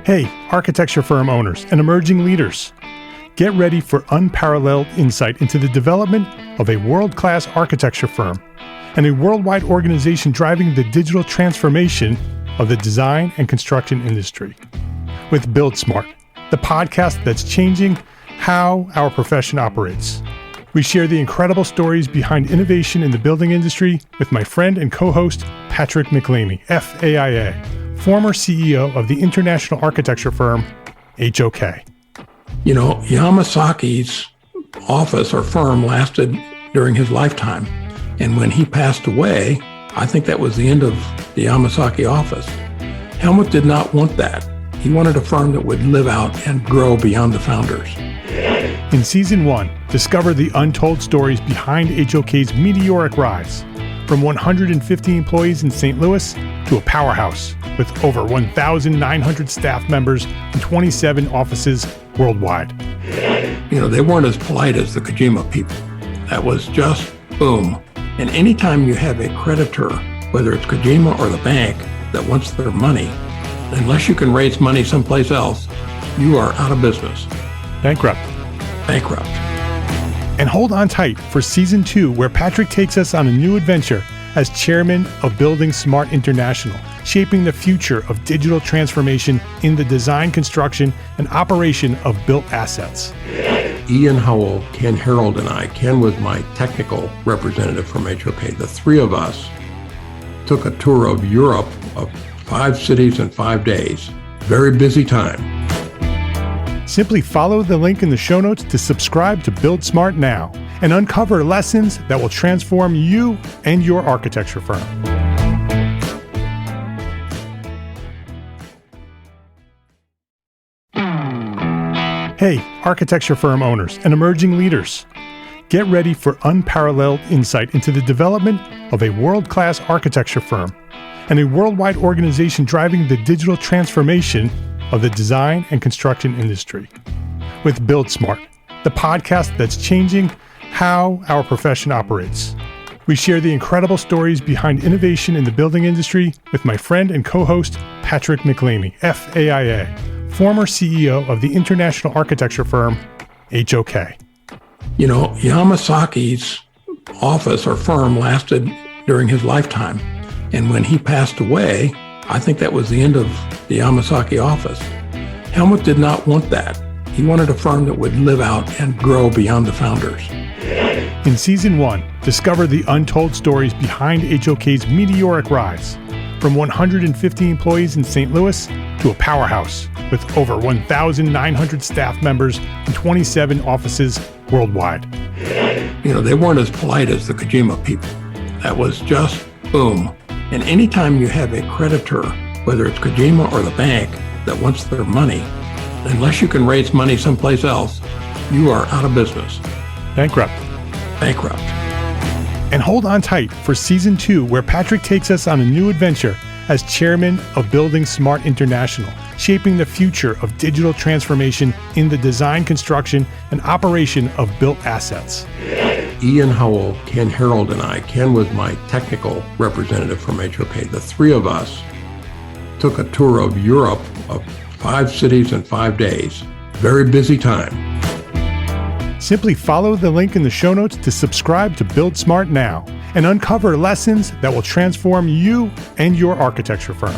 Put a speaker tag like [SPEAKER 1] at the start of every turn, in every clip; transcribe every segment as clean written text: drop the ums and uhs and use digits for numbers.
[SPEAKER 1] Hey, architecture firm owners and emerging leaders. Get ready for unparalleled insight into the development of a world-class architecture firm and a worldwide organization driving the digital transformation of the design and construction industry. With Build Smart, the podcast that's changing how our profession operates. We share the incredible stories behind innovation in the building industry with my friend and co-host, Patrick McLeamy, AIA, former CEO of the international architecture firm, HOK.
[SPEAKER 2] You know, Yamasaki's office or firm lasted during his lifetime. And when he passed away, I think that was the end of the Yamasaki office. Helmut did not want that. He wanted a firm that would live out and grow beyond the founders.
[SPEAKER 1] In Season 1, discover the untold stories behind HOK's meteoric rise, from 150 employees in St. Louis to a powerhouse with over 1,900 staff members and 27 offices worldwide.
[SPEAKER 2] You know, they weren't as polite as the Kojima people. That was just boom. And anytime you have a creditor, whether it's Kojima or the bank, that wants their money, unless you can raise money someplace else, you are out of business.
[SPEAKER 1] Bankrupt. And hold on tight for Season 2, where Patrick takes us on a new adventure as chairman of Building Smart International, shaping the future of digital transformation in the design, construction, and operation of built assets.
[SPEAKER 2] Ian Howell, Ken Harold, and I, Ken was my technical representative from HOK. The three of us took a tour of Europe of 5 cities in 5 days. Very busy time.
[SPEAKER 1] Simply follow the link in the show notes to subscribe to Build Smart now and uncover lessons that will transform you and your architecture firm. Hey, architecture firm owners and emerging leaders. Get ready for unparalleled insight into the development of a world-class architecture firm and a worldwide organization driving the digital transformation of the design and construction industry. With Build Smart, the podcast that's changing how our profession operates. We share the incredible stories behind innovation in the building industry with my friend and co-host, Patrick McLeamy, AIA, former CEO of the international architecture firm, HOK.
[SPEAKER 2] You know, Yamasaki's office or firm lasted during his lifetime. And when he passed away, I think that was the end of the Yamasaki office. Helmut did not want that. He wanted a firm that would live out and grow beyond the founders.
[SPEAKER 1] In Season 1, discover the untold stories behind HOK's meteoric rise, from 150 employees in St. Louis to a powerhouse with over 1,900 staff members and 27 offices worldwide.
[SPEAKER 2] You know, they weren't as polite as the Kojima people. That was just boom. And anytime you have a creditor, whether it's Kojima or the bank, that wants their money, unless you can raise money someplace else, you are out of business.
[SPEAKER 1] Bankrupt. And hold on tight for Season 2, where Patrick takes us on a new adventure as chairman of Building Smart International, shaping the future of digital transformation in the design, construction, and operation of built assets.
[SPEAKER 2] Ian Howell, Ken Harold, and I, Ken was my technical representative from HOK. The three of us took a tour of Europe of 5 cities in 5 days. Very busy time.
[SPEAKER 1] Simply follow the link in the show notes to subscribe to Build Smart now and uncover lessons that will transform you and your architecture firm.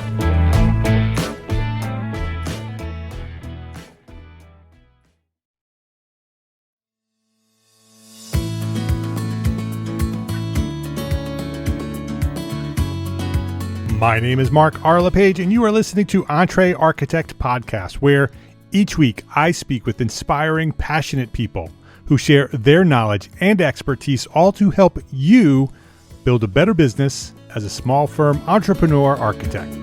[SPEAKER 1] My name is Mark R. LePage, and you are listening to EntreArchitect podcast, where each week I speak with inspiring, passionate people who share their knowledge and expertise, all to help you build a better business as a small firm entrepreneur architect.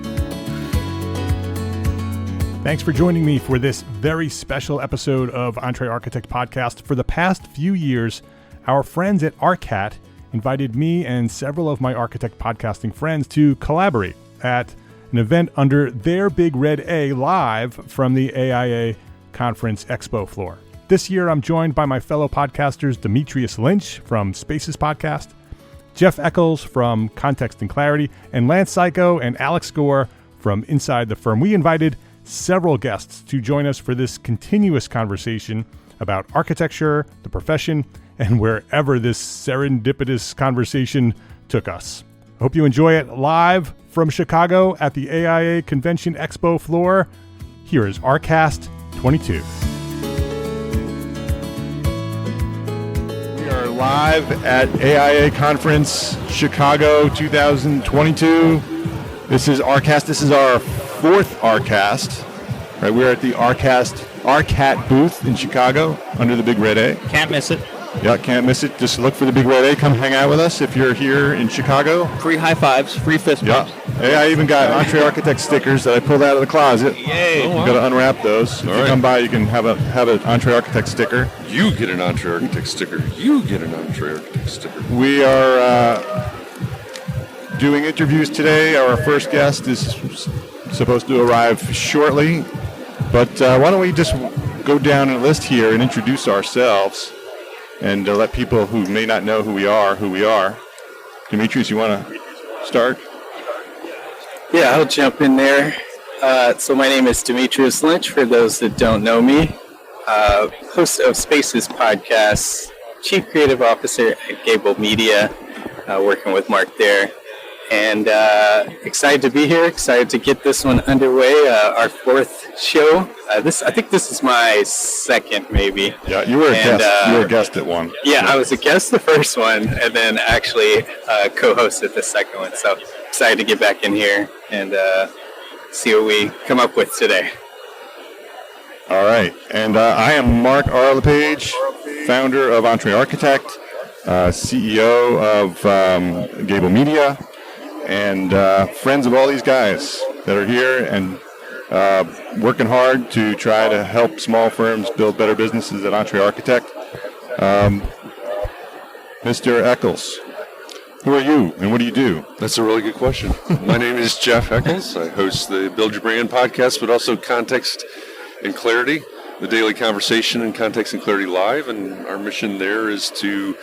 [SPEAKER 1] Thanks for joining me for this very special episode of EntreArchitect podcast. For the past few years, our friends at ARCAT invited me and several of my architect podcasting friends to collaborate at an event under their Big Red A live from the AIA conference expo floor. This year, I'm joined by my fellow podcasters, Dimitrius Lynch from Spaces Podcast, Jeff Echols from Context and Clarity, and Lance Cayko and Alex Gore from Inside the Firm. We invited several guests to join us for this continuous conversation about architecture, the profession, and wherever this serendipitous conversation took us. Hope you enjoy it live from Chicago at the AIA Convention Expo floor. Here is ARCAST22. We are live at AIA Conference Chicago 2022. This is ARCAST. This is our fourth ARCAST. Right, we're at the ARCAT booth in Chicago under the big red A.
[SPEAKER 3] Can't miss it.
[SPEAKER 1] Yeah, can't miss it. Just look for the big red A. Come hang out with us if you're here in Chicago.
[SPEAKER 3] Free high fives, free fist bumps.
[SPEAKER 1] Yeah. Hey, I even got EntreArchitect stickers that I pulled out of the closet.
[SPEAKER 3] Yay.
[SPEAKER 1] You've got to unwrap those. If you come by, you can have an EntreArchitect sticker.
[SPEAKER 4] You get an EntreArchitect sticker. You get an EntreArchitect sticker.
[SPEAKER 1] We are doing interviews today. Our first guest is supposed to arrive shortly. But why don't we just go down a list here and introduce ourselves and let people who may not know who we are. Dimitrius, you want to start?
[SPEAKER 5] Yeah, I'll jump in there. So my name is Dimitrius Lynch, for those that don't know me. Host of Spaces podcast, Chief Creative Officer at Gable Media, working with Mark there. And excited to be here, excited to get this one underway, our fourth show. I think this is my second, maybe.
[SPEAKER 1] Yeah, you were a guest. You were a guest at one.
[SPEAKER 5] Yeah, I was a guest the first one, and then actually co-hosted the second one. So excited to get back in here and see what we come up with today.
[SPEAKER 1] All right, and I am Mark R. LePage, founder of EntreArchitect, CEO of Gable Media, and friends of all these guys that are here and working hard to try to help small firms build better businesses at EntreArchitect. Mr. Echols, who are you and what do you do?
[SPEAKER 4] That's a really good question. My name is Jeff Echols. I host the Build Your Brand podcast, but also Context and Clarity, the daily conversation in Context and Clarity Live. And our mission there is to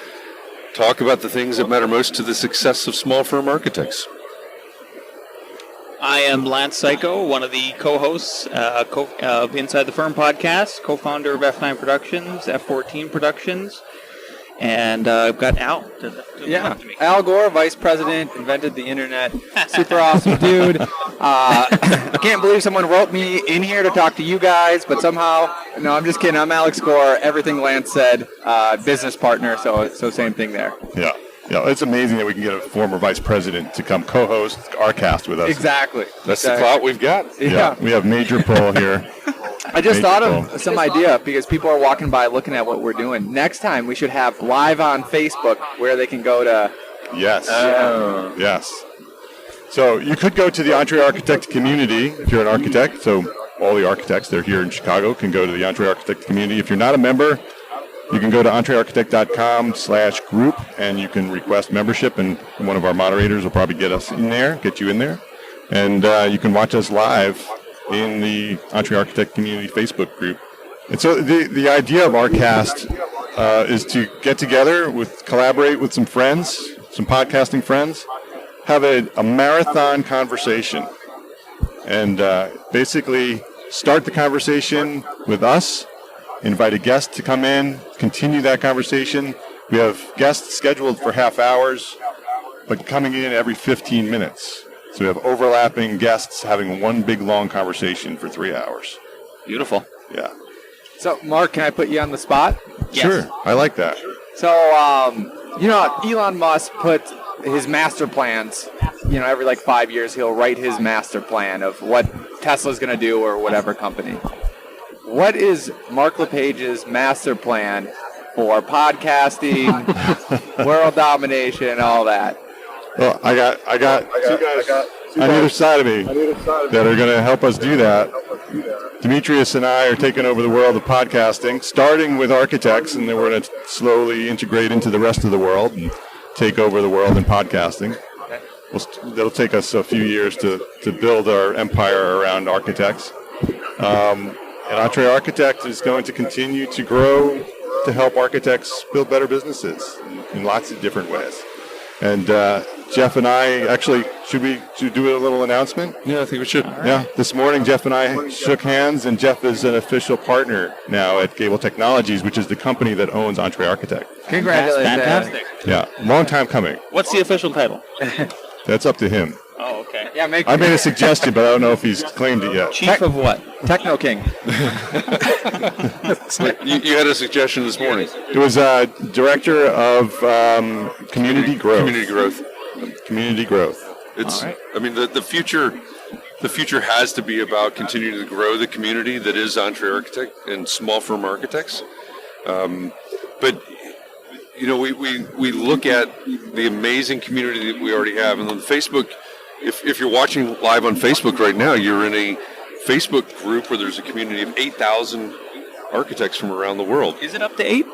[SPEAKER 4] talk about the things that matter most to the success of small firm architects.
[SPEAKER 3] I am Lance Cayko, one of the co-hosts of Inside the Firm podcast, co-founder of F9 Productions, F14 Productions, and I've got Al to talk to me.
[SPEAKER 6] Al Gore, vice president, invented the internet. Super awesome dude. I can't believe someone wrote me in here to talk to you guys, but somehow, no, I'm just kidding. I'm Alex Gore. Everything Lance said, business partner, so same thing there.
[SPEAKER 1] Yeah. Yeah, it's amazing that we can get a former vice president to come co-host ARCAST with us.
[SPEAKER 6] Exactly.
[SPEAKER 4] That's the clout we've got.
[SPEAKER 6] Yeah.
[SPEAKER 1] We have major pull here.
[SPEAKER 6] I just thought of some idea because people are walking by looking at what we're doing. Next time we should have live on Facebook where they can go to.
[SPEAKER 1] Yes. Yes. So you could go to the EntreArchitect community if you're an architect. So all the architects that are here in Chicago can go to the EntreArchitect community. If you're not a member, you can go to EntreArchitect.com/group and you can request membership, and one of our moderators will probably get you in there. And you can watch us live in the EntreArchitect community Facebook group. And so the idea of ARCAST is to get together, collaborate with some friends, some podcasting friends, have a marathon conversation, and basically start the conversation with us, invite a guest to come in, continue that conversation. We have guests scheduled for half hours, but coming in every 15 minutes. So we have overlapping guests having one big long conversation for 3 hours.
[SPEAKER 3] Beautiful.
[SPEAKER 1] Yeah.
[SPEAKER 6] So, Mark, can I put you on the spot?
[SPEAKER 3] Yes.
[SPEAKER 1] Sure. I like that.
[SPEAKER 6] So, Elon Musk put his master plans, every 5 years he'll write his master plan of what Tesla's going to do or whatever company. What is Mark LePage's master plan for podcasting, world domination, all that?
[SPEAKER 1] Well, I got two guys on either side of me that are going to help us do that. Dimitrius and I are taking over the world of podcasting, starting with architects, and then we're going to slowly integrate into the rest of the world and take over the world in podcasting. It'll take us a few years to build our empire around architects. And EntreArchitect is going to continue to grow to help architects build better businesses in lots of different ways.
[SPEAKER 7] And Jeff and I actually, should do a little announcement?
[SPEAKER 4] Yeah, I think we should.
[SPEAKER 7] Yeah, this morning Jeff and I shook hands, and Jeff is an official partner now at Gable Technologies, which is the company that owns EntreArchitect.
[SPEAKER 6] Congratulations.
[SPEAKER 3] Fantastic.
[SPEAKER 7] Yeah, long time coming.
[SPEAKER 3] What's the official title?
[SPEAKER 7] That's up to him.
[SPEAKER 3] Oh, okay.
[SPEAKER 6] Yeah,
[SPEAKER 7] I made a suggestion, but I don't know if he's claimed it yet.
[SPEAKER 3] Chief of what?
[SPEAKER 6] Techno King.
[SPEAKER 4] You had a suggestion this morning.
[SPEAKER 7] It was Director of Community Growth. Community Growth.
[SPEAKER 4] It's.
[SPEAKER 3] All right.
[SPEAKER 4] I mean, the future has to be about continuing to grow the community that is EntreArchitect and small firm architects. But we look at the amazing community that we already have, and on Facebook, if you're watching live on Facebook right now, you're in a Facebook group where there's a community of 8,000 architects from around the world.
[SPEAKER 3] Is it up to 8?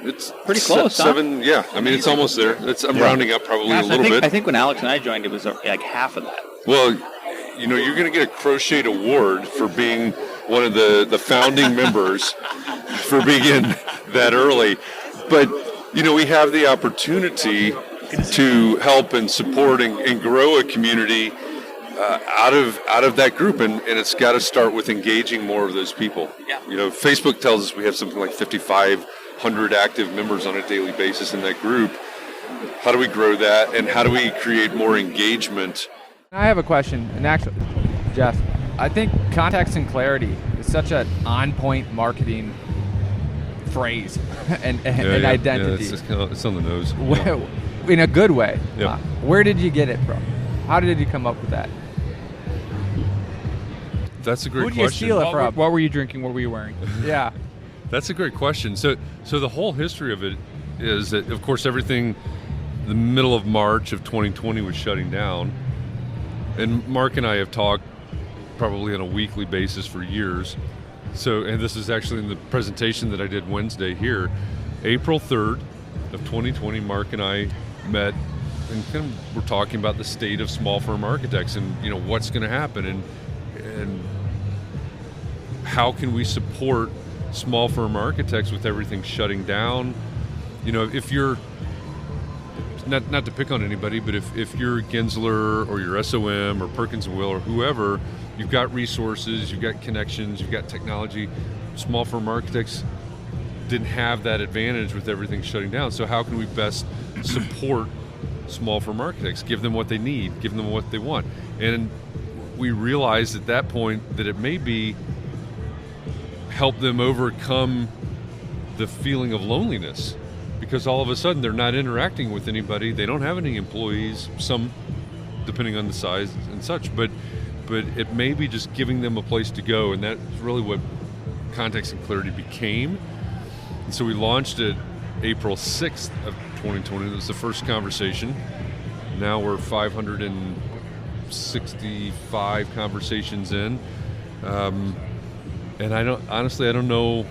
[SPEAKER 4] It's
[SPEAKER 3] pretty close.
[SPEAKER 4] Seven, huh? Yeah. I mean, it's almost there. I'm rounding up probably a little bit.
[SPEAKER 3] I think when Alex and I joined, it was like half of that.
[SPEAKER 4] Well, you're going to get a crocheted award for being one of the founding members for being in that early. But, we have the opportunity to help and support and grow a community out of that group, and it's got to start with engaging more of those people.
[SPEAKER 3] Yeah.
[SPEAKER 4] Facebook tells us we have something like 5,500 active members on a daily basis in that group. How do we grow that, and how do we create more engagement?
[SPEAKER 6] I have a question, and actually, Jeff, I think context and clarity is such an on-point marketing phrase and identity.
[SPEAKER 8] Yeah, it's on the nose.
[SPEAKER 6] In a good way.
[SPEAKER 8] Yeah.
[SPEAKER 6] Where did you get it from? How did you come up with that?
[SPEAKER 8] That's a great question.
[SPEAKER 6] Who did you steal it from?
[SPEAKER 9] What were you drinking? What were you wearing?
[SPEAKER 6] Yeah.
[SPEAKER 8] That's a great question. So the whole history of it is that, of course, everything, the middle of March of 2020 was shutting down. And Mark and I have talked probably on a weekly basis for years. And this is actually in the presentation that I did Wednesday here. April 3rd of 2020, Mark and I met and kind of we're talking about the state of small firm architects and what's going to happen and how can we support small firm architects with everything shutting down. If you're not to pick on anybody, but if you're Gensler or you're SOM or Perkins & Will or whoever, you've got resources, you've got connections, you've got technology. Small firm architects didn't have that advantage with everything shutting down. So how can we best support small firm architects, give them what they need, give them what they want? And we realized at that point that it may be help them overcome the feeling of loneliness, because all of a sudden they're not interacting with anybody, they don't have any employees, some depending on the size and such, but it may be just giving them a place to go, and that's really what Context and Clarity became. And so we launched it April 6th of 2020. It was the first conversation. Now we're 565 conversations in. And I don't know.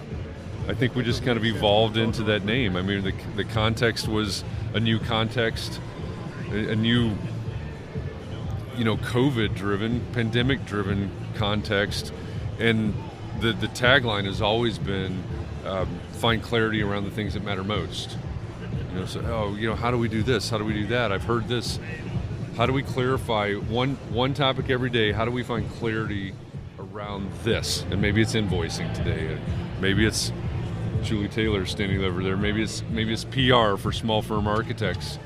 [SPEAKER 8] I think we just kind of evolved into that name. I mean, the context was a new context, a new, COVID-driven, pandemic-driven context. And the tagline has always been, find clarity around the things that matter most. How do we do this? How do we do that? I've heard this. How do we clarify one topic every day? How do we find clarity around this? And maybe it's invoicing today. Maybe it's Julie Taylor standing over there. Maybe it's PR for small firm architects.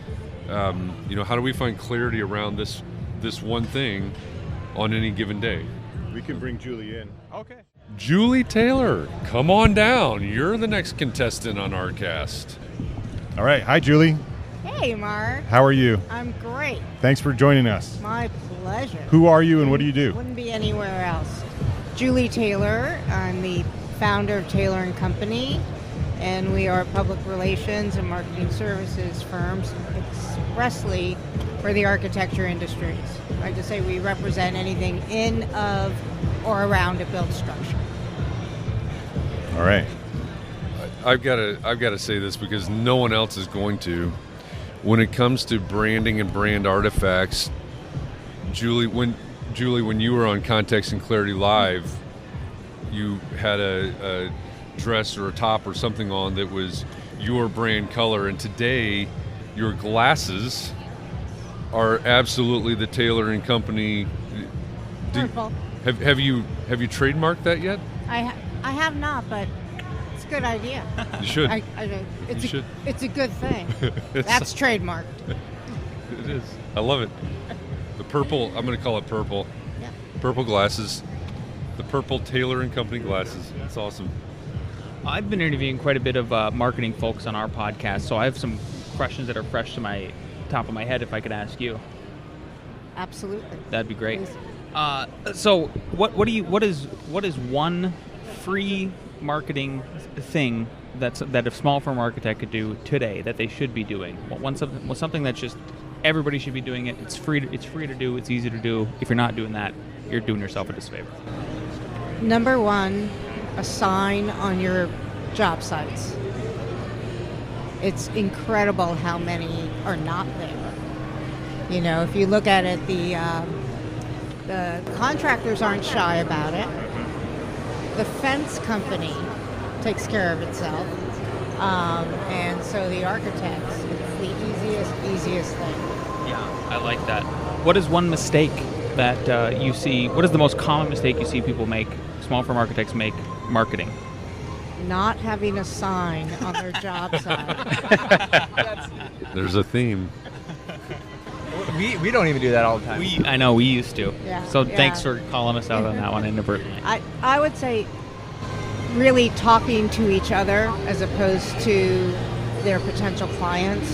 [SPEAKER 8] How do we find clarity around this one thing on any given day?
[SPEAKER 7] We can bring Julie in.
[SPEAKER 6] Okay.
[SPEAKER 8] Julie Taylor, come on down. You're the next contestant on ARCAST.
[SPEAKER 1] All right. Hi, Julie.
[SPEAKER 10] Hey, Mark.
[SPEAKER 1] How are you?
[SPEAKER 10] I'm great.
[SPEAKER 1] Thanks for joining us.
[SPEAKER 10] My pleasure.
[SPEAKER 1] Who are you and what do you do?
[SPEAKER 10] Wouldn't be anywhere else. Julie Taylor. I'm the founder of Taylor & Company, and we are a public relations and marketing services firms expressly for the architecture industries. I like to say we represent anything in, of, or around a built structure.
[SPEAKER 1] All right.
[SPEAKER 8] I've got to say this because no one else is going to. When it comes to branding and brand artifacts, Julie, when you were on Context and Clarity Live, you had a dress or a top or something on that was your brand color, and today your glasses are absolutely the Taylor and Company.
[SPEAKER 10] Purple.
[SPEAKER 8] Have you trademarked that yet?
[SPEAKER 10] I have not, but it's a good idea.
[SPEAKER 8] You should.
[SPEAKER 10] It's a good thing. That's trademarked.
[SPEAKER 8] It is. I love it. The purple. I'm going to call it purple.
[SPEAKER 10] Yeah.
[SPEAKER 8] Purple glasses. The purple Taylor and Company glasses. That's awesome.
[SPEAKER 3] I've been interviewing quite a bit of marketing folks on our podcast, so I have some questions that are fresh to my top of my head. If I could ask you,
[SPEAKER 10] Absolutely.
[SPEAKER 3] that'd be great.
[SPEAKER 10] Please.
[SPEAKER 3] So, what is one free marketing thing that a small firm architect could do today that they should be doing? Something that's just everybody should be doing it. It's free to do. It's easy to do. If you're not doing that, you're doing yourself a disfavor.
[SPEAKER 10] Number one, a sign on your job sites. It's incredible how many are not there. You know, if you look at it, the contractors aren't shy about it. The fence company takes care of itself. And so the architects, it's the easiest thing.
[SPEAKER 3] Yeah, I like that. What is one mistake that you see? What is the most common mistake you see people make, small firm architects make, marketing?
[SPEAKER 10] Not having a sign on their job site.
[SPEAKER 8] There's a theme.
[SPEAKER 6] We don't even do that all the time.
[SPEAKER 3] I know, we used to.
[SPEAKER 10] Yeah,
[SPEAKER 3] So
[SPEAKER 10] yeah.
[SPEAKER 3] thanks for calling us out on that one inadvertently.
[SPEAKER 10] I would say really talking to each other as opposed to their potential clients,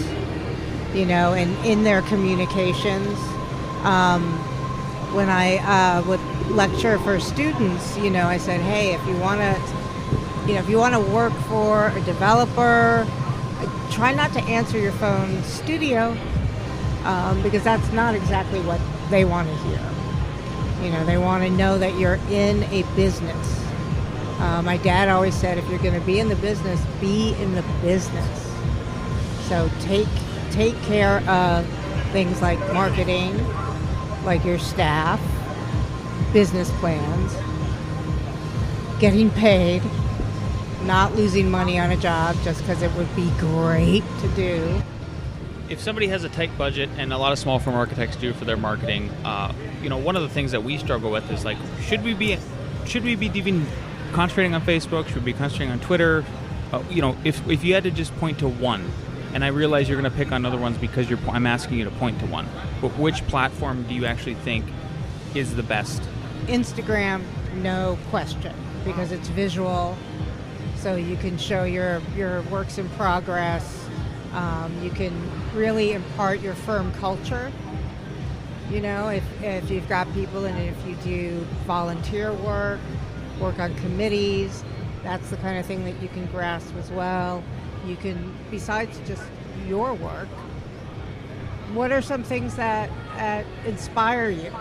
[SPEAKER 10] you know, and in their communications. When I would lecture for students, you know, I said, hey, if you want to work for a developer, try not to answer your phone studio, because that's not exactly what they want to hear. You know, they want to know that you're in a business. My dad always said, if you're going to be in the business, be in the business. So take care of things like marketing, like your staff, business plans, getting paid, not losing money on a job just because it would be great to do.
[SPEAKER 3] If somebody has a tight budget, and a lot of small firm architects do for their marketing, you know, one of the things that we struggle with is like, should we be even concentrating on Facebook? Should we be concentrating on Twitter? You know, if you had to just point to one, and I realize you're going to pick on other ones because I'm asking you to point to one, but which platform do you actually think is the best?
[SPEAKER 10] Instagram, no question, because it's visual, so you can show your works in progress. You can really impart your firm culture. You know, if you've got people, and if you do volunteer work on committees, that's the kind of thing that you can grasp as well. You can, besides just your work, what are some things that inspire you?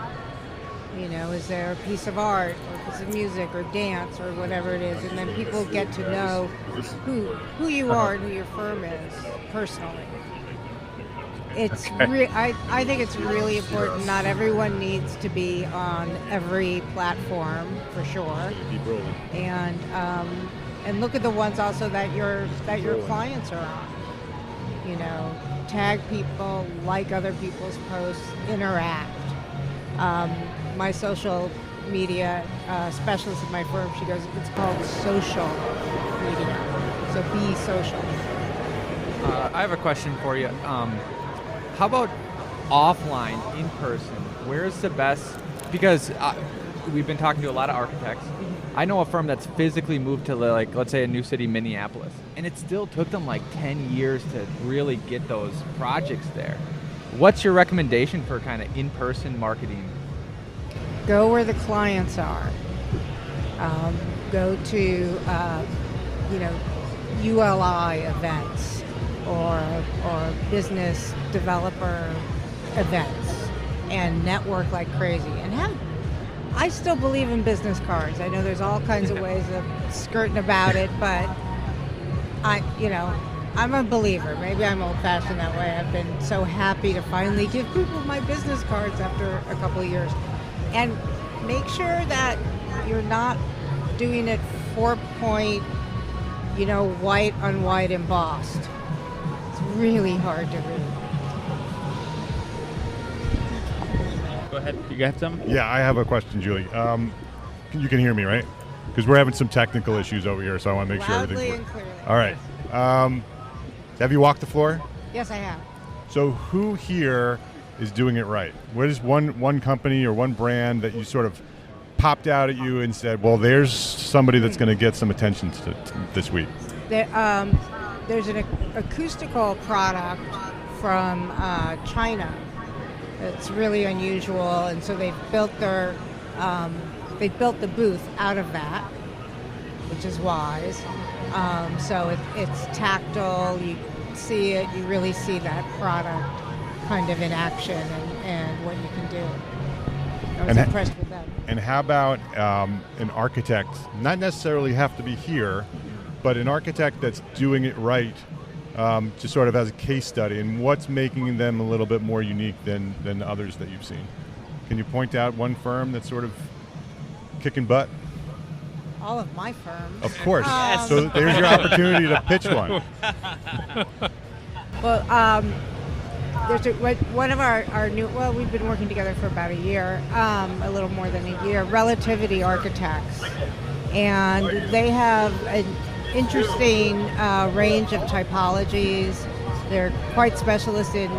[SPEAKER 10] You know, is there a piece of art, or a piece of music, or dance, or whatever it is, and then people get to know who you are and who your firm is personally. It's I think it's really important. Not everyone needs to be on every platform, for sure. And look at the ones also that your clients are on. You know, tag people, like other people's posts, interact. My social media specialist at my firm, she goes, it's called social media. So be social.
[SPEAKER 6] I have a question for you. How about offline, in person? Where's the best? Because we've been talking to a lot of architects. I know a firm that's physically moved to, like, let's say a new city, Minneapolis, and it still took them like 10 years to really get those projects there. What's your recommendation for kind of in-person marketing?
[SPEAKER 10] Go where the clients are. Go to, ULI events or business developer events, and network like crazy. And I still believe in business cards. I know there's all kinds of ways of skirting about it, but I'm a believer. Maybe I'm old-fashioned that way. I've been so happy to finally give people my business cards after a couple of years. And make sure that you're not doing it 4-point, white on white embossed. It's really hard to read.
[SPEAKER 3] Go ahead. You got some?
[SPEAKER 1] Yeah, I have a question, Julie. You can hear me, right? Because we're having some technical issues over here, so I want to make sure
[SPEAKER 10] Loudly
[SPEAKER 1] everything's
[SPEAKER 10] and clearly.
[SPEAKER 1] all right. Have you walked the floor?
[SPEAKER 10] Yes, I have.
[SPEAKER 1] So who here is doing it right? What is one company or one brand that you sort of popped out at you and said, well, there's somebody that's going to get some attention to this week?
[SPEAKER 10] There's an acoustical product from China. It's really unusual, and so they've built the booth out of that, which is wise. So it's tactile. You see it. You really see that product kind of in action and what you can do. I was impressed with that.
[SPEAKER 1] And how about an architect? Not necessarily have to be here, but an architect that's doing it right, just sort of as a case study, and what's making them a little bit more unique than others that you've seen. Can you point out one firm that's sort of kicking butt?
[SPEAKER 10] All of my firms.
[SPEAKER 1] Of course. So there's your opportunity to pitch one.
[SPEAKER 10] Well, there's one of our new, well, we've been working together for about a year, a little more than a year, Relativity Architects. And they have an interesting range of typologies. They're quite specialist in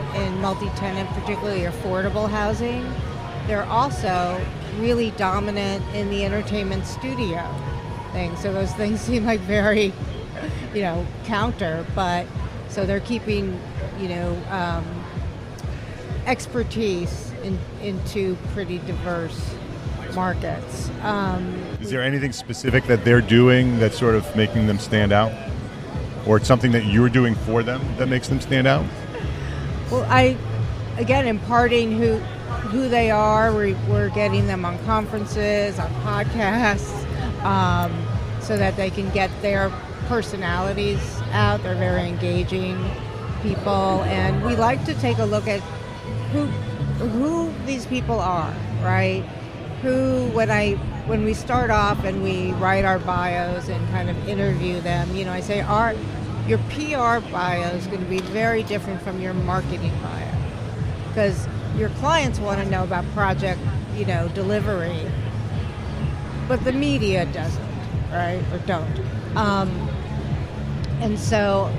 [SPEAKER 10] multi-tenant, particularly affordable housing. They're also really dominant in the entertainment studio thing. So those things seem like very, counter, but so they're keeping, expertise into pretty diverse markets.
[SPEAKER 1] Is there anything specific that they're doing that's sort of making them stand out? Or it's something that you're doing for them that makes them stand out?
[SPEAKER 10] Well, again, imparting who they are, we're getting them on conferences, on podcasts, so that they can get their personalities out. They're very engaging people, and we like to take a look at who these people are, right? When we start off and we write our bios and kind of interview them, I say your PR bio is going to be very different from your marketing bio, because your clients want to know about project, delivery, but the media doesn't, right? Or don't. And so,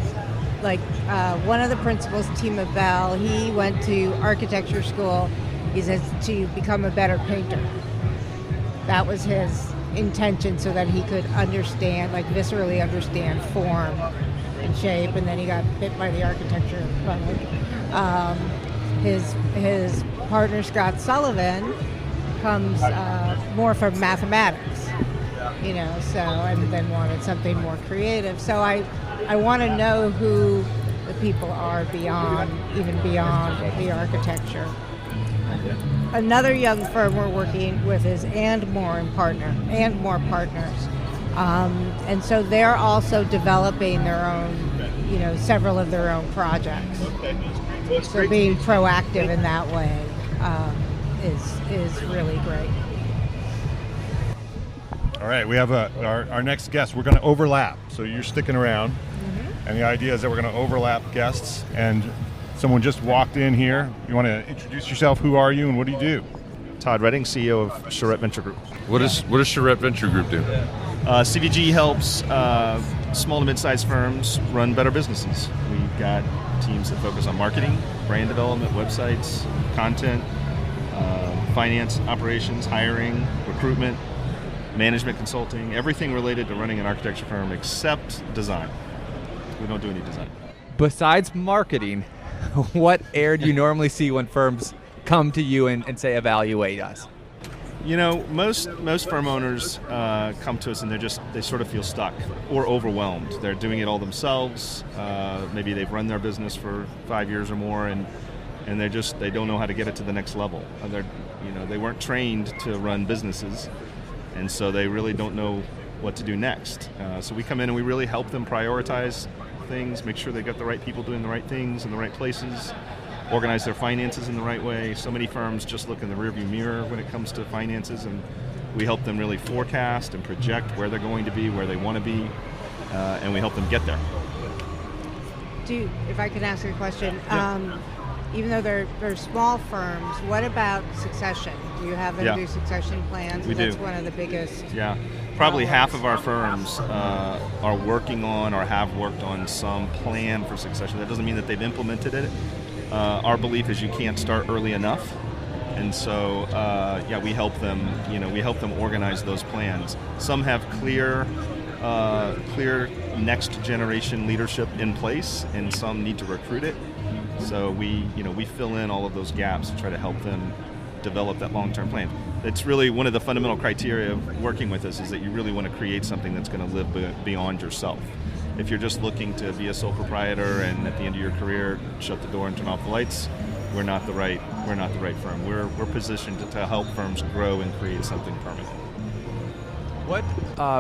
[SPEAKER 10] one of the principals, Tima Bell, he went to architecture school. He says to become a better painter. That was his intention, so that he could understand, viscerally understand form and shape. And then he got bit by the architecture bug. His partner, Scott Sullivan, comes more from mathematics, and then wanted something more creative. So I want to know who the people are beyond the architecture. Another young firm we're working with is And More Partners. And so they're also developing their own, several of their own projects. So being proactive in that way is really great.
[SPEAKER 1] All right, we have our next guest. We're going to overlap, so you're sticking around. Mm-hmm. And the idea is that we're going to overlap guests, and someone just walked in here. You want to introduce yourself? Who are you and what do you do?
[SPEAKER 9] Todd Redding, CEO of Charette Venture Group.
[SPEAKER 8] What does Charette Venture Group do?
[SPEAKER 9] CVG helps small to mid-sized firms run better businesses. We've got teams that focus on marketing, brand development, websites, content, finance, operations, hiring, recruitment, management consulting, everything related to running an architecture firm except design. We don't do any design.
[SPEAKER 6] Besides marketing, what air do you normally see when firms come to you and say, evaluate us?
[SPEAKER 9] Most firm owners come to us and they sort of feel stuck or overwhelmed. They're doing it all themselves. Maybe they've run their business for 5 years or more, and they don't know how to get it to the next level. They weren't trained to run businesses, and so they really don't know what to do next. So we come in and we really help them prioritize things, make sure they got the right people doing the right things in the right places, organize their finances in the right way. So many firms just look in the rearview mirror when it comes to finances, and we help them really forecast and project where they're going to be, where they want to be, and we help them get there.
[SPEAKER 10] if I can ask you a question, even though they're small firms, what about succession? Do you have them do succession plans?
[SPEAKER 9] We do.
[SPEAKER 10] That's one of the biggest.
[SPEAKER 9] Yeah. Probably half of our firms are working on or have worked on some plan for succession. That doesn't mean that they've implemented it. Our belief is you can't start early enough. And so, we help them, we help them organize those plans. Some have clear next generation leadership in place, and some need to recruit it. So we fill in all of those gaps to try to help them develop that long-term plan. It's really one of the fundamental criteria of working with us is that you really want to create something that's going to live beyond yourself. If you're just looking to be a sole proprietor and at the end of your career shut the door and turn off the lights, we're not the right firm. We're positioned to help firms grow and create something permanent.
[SPEAKER 6] What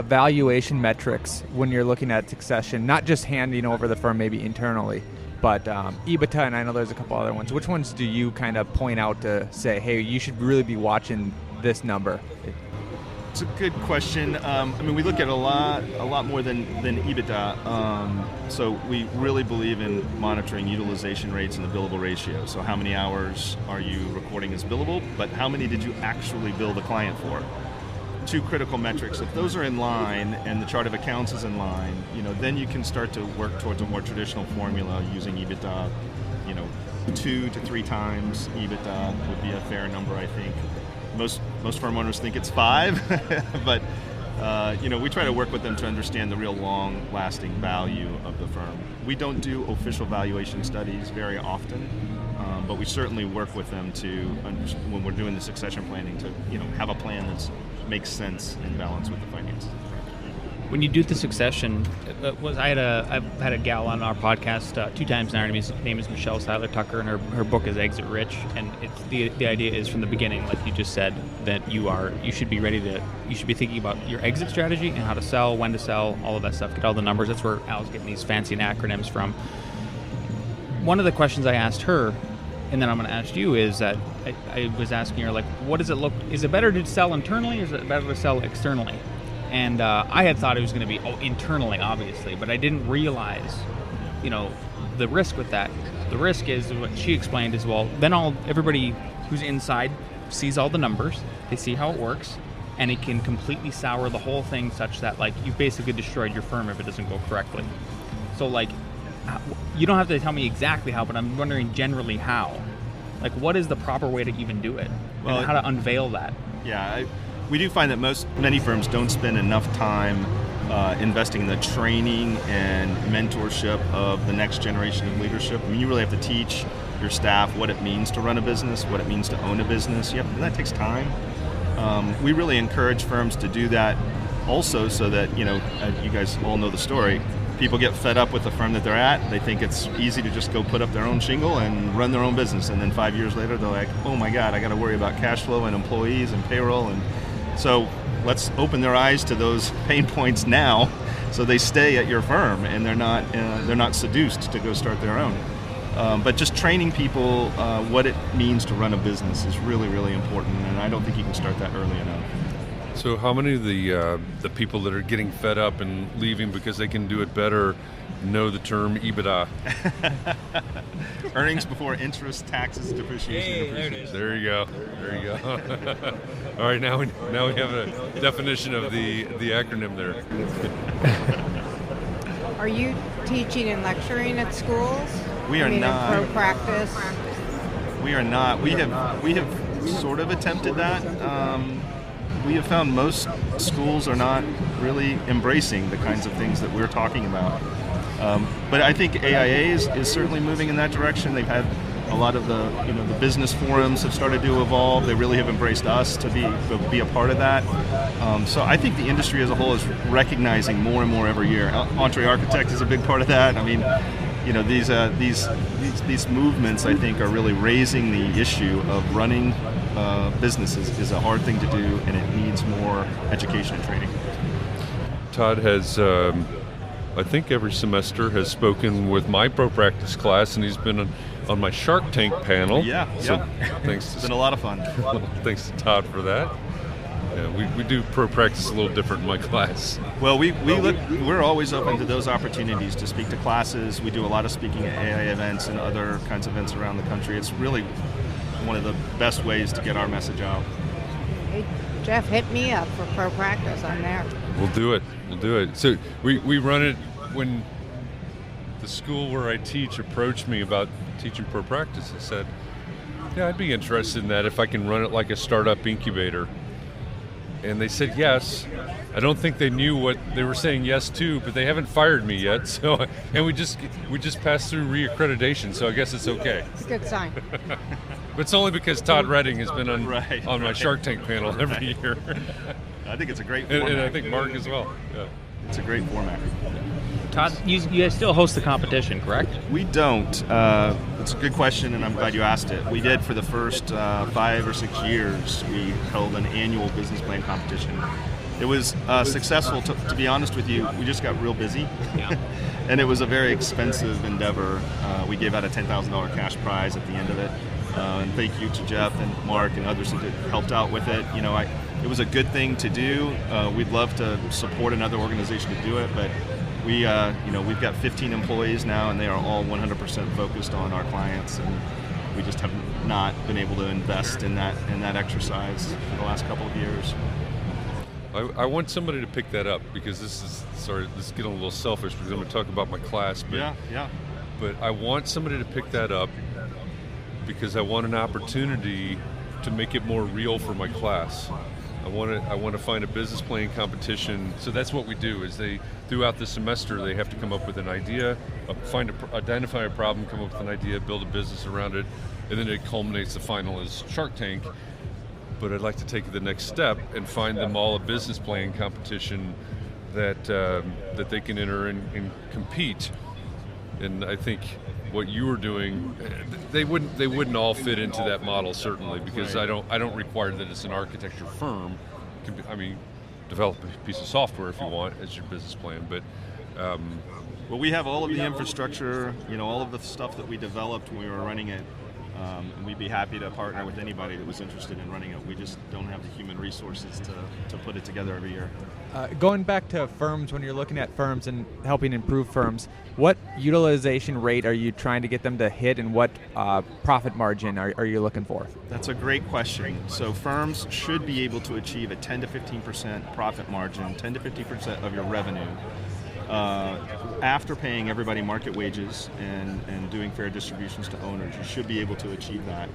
[SPEAKER 6] valuation metrics, when you're looking at succession, not just handing over the firm maybe internally, but EBITDA, and I know there's a couple other ones. Which ones do you kind of point out to say, hey, you should really be watching this number?
[SPEAKER 9] It's a good question. We look at a lot more than EBITDA. So we really believe in monitoring utilization rates and the billable ratio. So how many hours are you recording as billable, but how many did you actually bill the client for? Two critical metrics. If those are in line and the chart of accounts is in line, then you can start to work towards a more traditional formula using EBITDA. 2 to 3 times EBITDA would be a fair number, I think. Most firm owners think it's 5, but we try to work with them to understand the real long-lasting value of the firm. We don't do official valuation studies very often, but we certainly work with them when we're doing the succession planning to have a plan that makes sense and balance with the finances.
[SPEAKER 3] When you do the succession, I've had a gal on our podcast 2 times now. Her name is Michelle Seiler Tucker, and her book is Exit Rich. And it's the idea is from the beginning, like you just said, that you should be thinking about your exit strategy and how to sell, when to sell, all of that stuff. Get all the numbers. That's where Al's getting these fancy acronyms from. One of the questions I asked her, and then I'm going to ask you, is that I was asking her, like, what does it look? Is it better to sell internally, or is it better to sell externally? And I had thought it was going to be internally, obviously, but I didn't realize, the risk with that. The risk is what she explained is, well, then everybody who's inside sees all the numbers, they see how it works, and it can completely sour the whole thing, such that you've basically destroyed your firm if it doesn't go correctly. So you don't have to tell me exactly how, but I'm wondering generally how. What is the proper way to even do it, and how to unveil that?
[SPEAKER 9] Yeah. We do find that many firms don't spend enough time investing in the training and mentorship of the next generation of leadership. You really have to teach your staff what it means to run a business, what it means to own a business. And that takes time. We really encourage firms to do that also so that, you guys all know the story. People get fed up with the firm that they're at. They think it's easy to just go put up their own shingle and run their own business. And then 5 years later, they're like, oh my God, I got to worry about cash flow and employees and payroll. And so let's open their eyes to those pain points now so they stay at your firm and they're not seduced to go start their own. But just training people what it means to run a business is really, really important, and I don't think you can start that early enough.
[SPEAKER 8] So how many of the people that are getting fed up and leaving because they can do it better know the term EBITDA?
[SPEAKER 9] Earnings before interest, taxes, depreciation.
[SPEAKER 8] Hey, there you go. All right, now we have a definition of the acronym there.
[SPEAKER 10] Are you teaching and lecturing at schools?
[SPEAKER 9] We are not.
[SPEAKER 10] Pro practice?
[SPEAKER 9] We are not. We have sort of attempted that. We have found most schools are not really embracing the kinds of things that we're talking about. But I think AIA is certainly moving in that direction. They've had a lot of the business forums have started to evolve. They really have embraced us to be a part of that. So I think the industry as a whole is recognizing more and more every year. EntreArchitect is a big part of that. These movements, I think, are really raising the issue of running businesses is a hard thing to do, and it needs more education and training.
[SPEAKER 8] Todd has, I think every semester, has spoken with my pro practice class, and he's been on my Shark Tank panel.
[SPEAKER 9] Yeah.
[SPEAKER 8] So thanks.
[SPEAKER 9] It's been a lot of fun.
[SPEAKER 8] Thanks to Todd for that. Yeah, we do pro practice a little different in my class.
[SPEAKER 9] Well, we're always open to those opportunities to speak to classes. We do a lot of speaking at AIA events and other kinds of events around the country. It's really one of the best ways to get our message out.
[SPEAKER 10] Hey, Jeff, hit me up for pro practice. I'm there.
[SPEAKER 8] We'll do it. So we run it when the school where I teach approached me about teaching pro practice. I said, yeah, I'd be interested in that if I can run it like a startup incubator. And they said yes. I don't think they knew what they were saying yes to, but they haven't fired me yet. So, and we just passed through reaccreditation, so I guess it's okay.
[SPEAKER 10] It's a good sign.
[SPEAKER 8] But it's only because Todd Redding has been on my Shark Tank panel every year.
[SPEAKER 9] I think it's a great format.
[SPEAKER 8] And I think Mark as well. Yeah.
[SPEAKER 9] It's a great format.
[SPEAKER 3] Todd, you guys still host the competition, correct?
[SPEAKER 9] We don't. It's a good question, and I'm glad you asked it. We did for the first 5 or 6 years. We held an annual business plan competition. It was successful. To be honest with you, we just got real busy, and it was a very expensive endeavor. We gave out a $10,000 cash prize at the end of it. And thank you to Jeff and Mark and others that helped out with it. It was a good thing to do. We'd love to support another organization to do it, but we've got 15 employees now, and they are all 100% focused on our clients, and we just have not been able to invest in that exercise for the last couple of years.
[SPEAKER 8] I want somebody to pick that up, because this is getting a little selfish because I'm going to talk about my class. But, But I want somebody to pick that up because I want an opportunity to make it more real for my class. I want to find a business plan competition. So that's what we do. Is throughout the semester they have to come up with an idea, identify a problem, come up with an idea, build a business around it, and then it culminates. The final is Shark Tank. But I'd like to take the next step and find them all a business plan competition that they can enter and compete. And I think what you were doing, they wouldn't all fit into that model, certainly, because I don't require that it's an architecture firm. Develop a piece of software if you want as your business plan, but
[SPEAKER 9] well, we have all of the infrastructure, all of the stuff that we developed when we were running it, and we'd be happy to partner with anybody that was interested in running it. We just don't have the human resources to put it together every year.
[SPEAKER 6] Going back to firms, when you're looking at firms and helping improve firms, what utilization rate are you trying to get them to hit, and what profit margin are you looking for?
[SPEAKER 9] That's a great question. So firms should be able to achieve a 10 to 15% profit margin, 10 to 15% of your revenue, after paying everybody market wages and doing fair distributions to owners. You should be able to achieve that.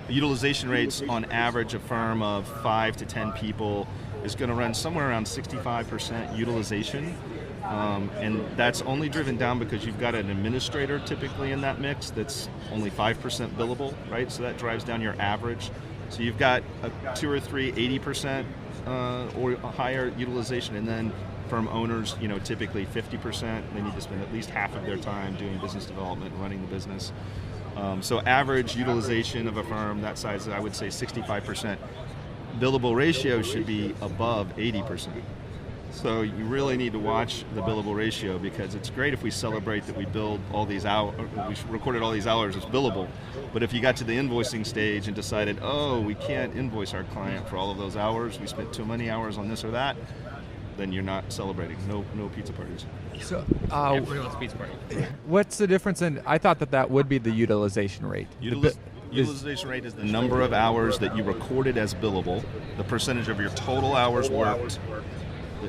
[SPEAKER 9] The utilization rates on average, a firm of 5 to 10 people is going to run somewhere around 65% utilization. And that's only driven down because you've got an administrator typically in that mix that's only 5% billable, right? So that drives down your average. So you've got 2 or 3 80% or higher utilization, and then firm owners, typically 50%. They need to spend at least half of their time doing business development and running the business. So average utilization of a firm that size, I would say 65%. Billable ratio should be above 80%. So you really need to watch the billable ratio, because it's great if we celebrate that we billed all these hours, we recorded all these hours as billable. But if you got to the invoicing stage and decided, we can't invoice our client for all of those hours, we spent too many hours on this or that, then you're not celebrating. No pizza parties.
[SPEAKER 6] So,
[SPEAKER 3] everyone's pizza party.
[SPEAKER 6] What's the difference in? I thought that would be the utilization rate.
[SPEAKER 9] Utilization rate is the number of hours that you recorded as billable, the percentage of your total hours worked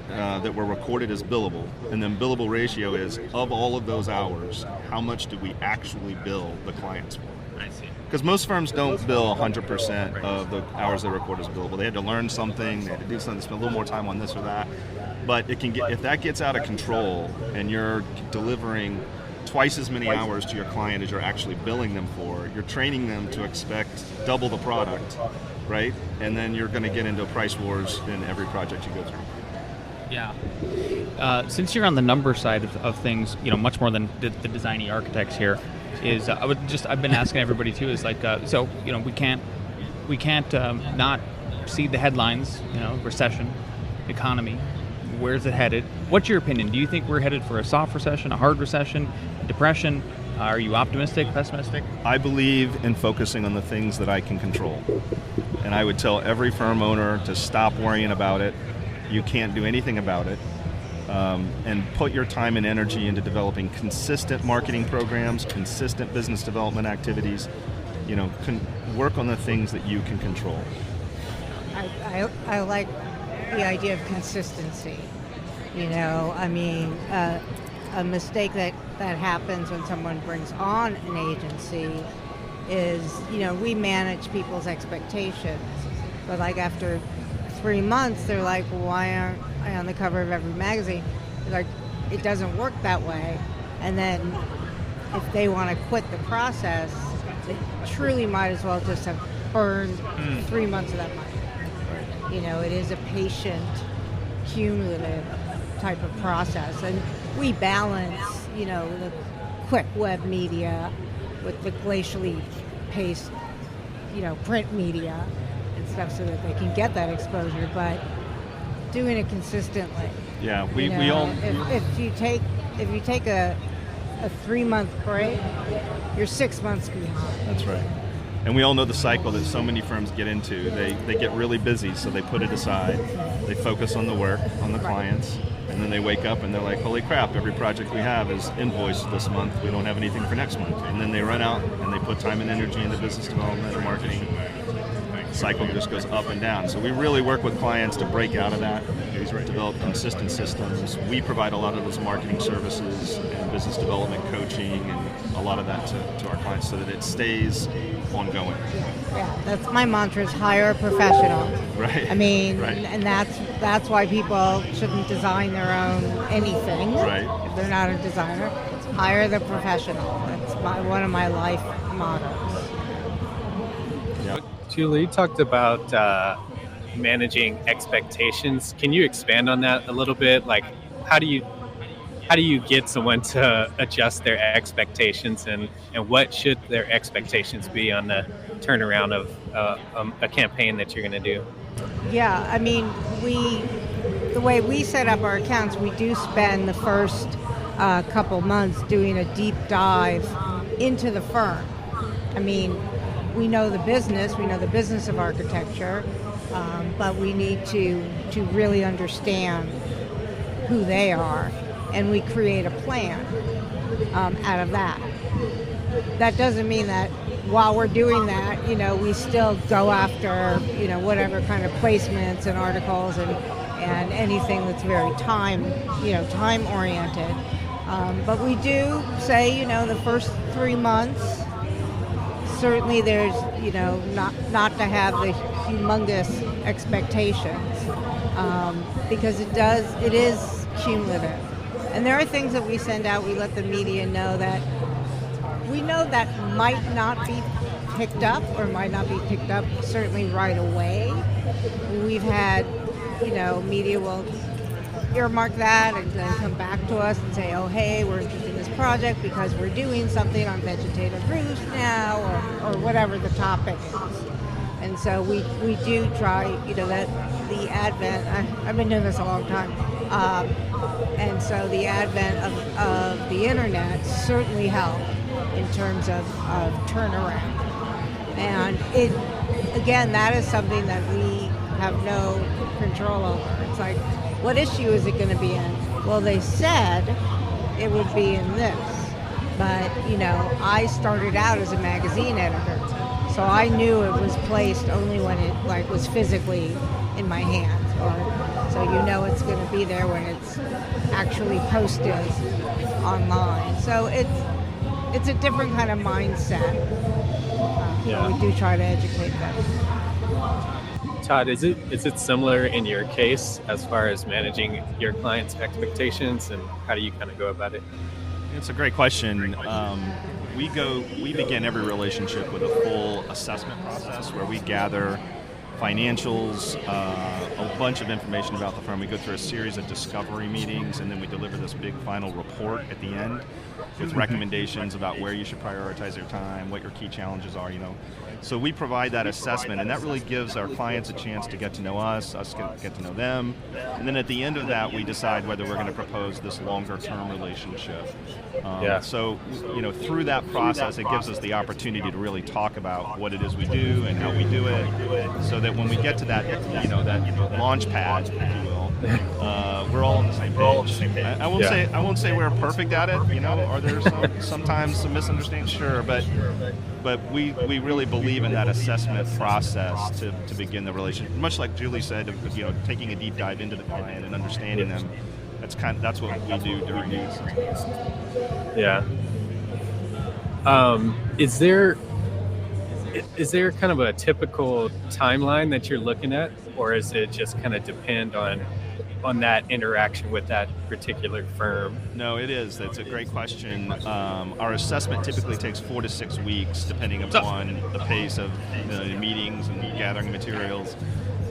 [SPEAKER 9] that were recorded as billable, and then billable ratio is, of all of those hours, how much do we actually bill the clients for?
[SPEAKER 3] I see.
[SPEAKER 9] Because most firms don't bill 100% of the hours they record as billable. They had to learn something, they had to do something, spend a little more time on this or that. But if that gets out of control and you're delivering twice as many hours to your client as you're actually billing them for, you're training them to expect double the product, right? And then you're going to get into price wars in every project you go through.
[SPEAKER 3] Yeah. Since you're on the number side of things, much more than the designy architects here, is I've been asking everybody too, is we can't not see the headlines, recession, economy, where's it headed? What's your opinion? Do you think we're headed for a soft recession, a hard recession, depression? Are you optimistic, pessimistic?
[SPEAKER 9] I believe in focusing on the things that I can control. And I would tell every firm owner to stop worrying about it. You can't do anything about it. And put your time and energy into developing consistent marketing programs, consistent business development activities. Work on the things that you can control.
[SPEAKER 10] I like the idea of consistency. A mistake that happens when someone brings on an agency is, we manage people's expectations. But like after 3 months, they're like, well, why aren't I on the cover of every magazine? They're like, it doesn't work that way. And then if they want to quit the process, they truly might as well just have burned 3 months of that money. It is a patient, cumulative type of process. And we balance, the quick web media with the glacially paced, print media and stuff so that they can get that exposure, but doing it consistently.
[SPEAKER 9] Yeah, we all...
[SPEAKER 10] If you take a 3-month break, you're 6 months behind.
[SPEAKER 9] That's right. And we all know the cycle that so many firms get into. They get really busy, so they put it aside. They focus on the work, on the clients, and then they wake up and they're like, holy crap, every project we have is invoiced this month. We don't have anything for next month. And then they run out and they put time and energy into business development and marketing. The cycle just goes up and down. So we really work with clients to break out of that, develop consistent systems. We provide a lot of those marketing services and business development coaching and a lot of that to our clients so that it stays ongoing.
[SPEAKER 10] Yeah, that's my mantra, is hire a professional.
[SPEAKER 9] Right.
[SPEAKER 10] And that's why people shouldn't design their own anything.
[SPEAKER 9] Right.
[SPEAKER 10] If they're not a designer, hire the professional. That's one of my life mottos.
[SPEAKER 9] Yeah.
[SPEAKER 5] Julie, you talked about managing expectations. Can you expand on that a little bit? Like, how do you get someone to adjust their expectations, and what should their expectations be on the turnaround of a campaign that you're going to do?
[SPEAKER 10] Yeah, the way we set up our accounts, we do spend the first couple months doing a deep dive into the firm. We know the business of architecture, but we need to really understand who they are, and we create a plan out of that. That doesn't mean that while we're doing that, we still go after, whatever kind of placements and articles and anything that's very time oriented. But we do say, the first 3 months, certainly there's, not to have the humongous expectations, because it is cumulative. And there are things that we send out, we let the media know that we know that might not be picked up or might not be picked up certainly right away. We've had, media will earmark that and then come back to us and say, oh, hey, we're interested in this project because we're doing something on vegetative roofs now, or whatever the topic is. And so we do try, that the advent, I've been doing this a long time, and so the advent of the internet certainly helped in terms of turnaround. And that is something that we have no control over. It's like, what issue is it going to be in? Well, they said it would be in this, but I started out as a magazine editor, so I knew it was placed only when it was physically in my hands, so it's going to be there when it's actually posted online. So it's a different kind of mindset. We do try to educate them.
[SPEAKER 5] Todd, is it similar in your case as far as managing your clients' expectations, and how do you kind of go about it?
[SPEAKER 9] It's a great question. We begin every relationship with a full assessment process where we gather financials, a bunch of information about the firm. We go through a series of discovery meetings, and then we deliver this big final report at the end with recommendations about where you should prioritize your time, what your key challenges are, So we provide that assessment, and that really gives our clients a chance to get to know us get to know them. And then at the end of that, we decide whether we're going to propose this longer-term relationship. So, through that process, it gives us the opportunity to really talk about what it is we do and how we do it, so that when we get to that, that launch pad, if you will, we're all on the same page. I won't say we're perfect at it. Are there sometimes some misunderstandings? Sure, but we really believe in that assessment process to begin the relationship. Much like Julie said, taking a deep dive into the client and understanding them. That's what we do during these.
[SPEAKER 5] Yeah. Is there kind of a typical timeline that you're looking at, or is it just kind of depend on that interaction with that particular firm?
[SPEAKER 9] No, it is. That's a great question. Our assessment typically takes 4 to 6 weeks, depending upon the pace of the meetings and gathering materials.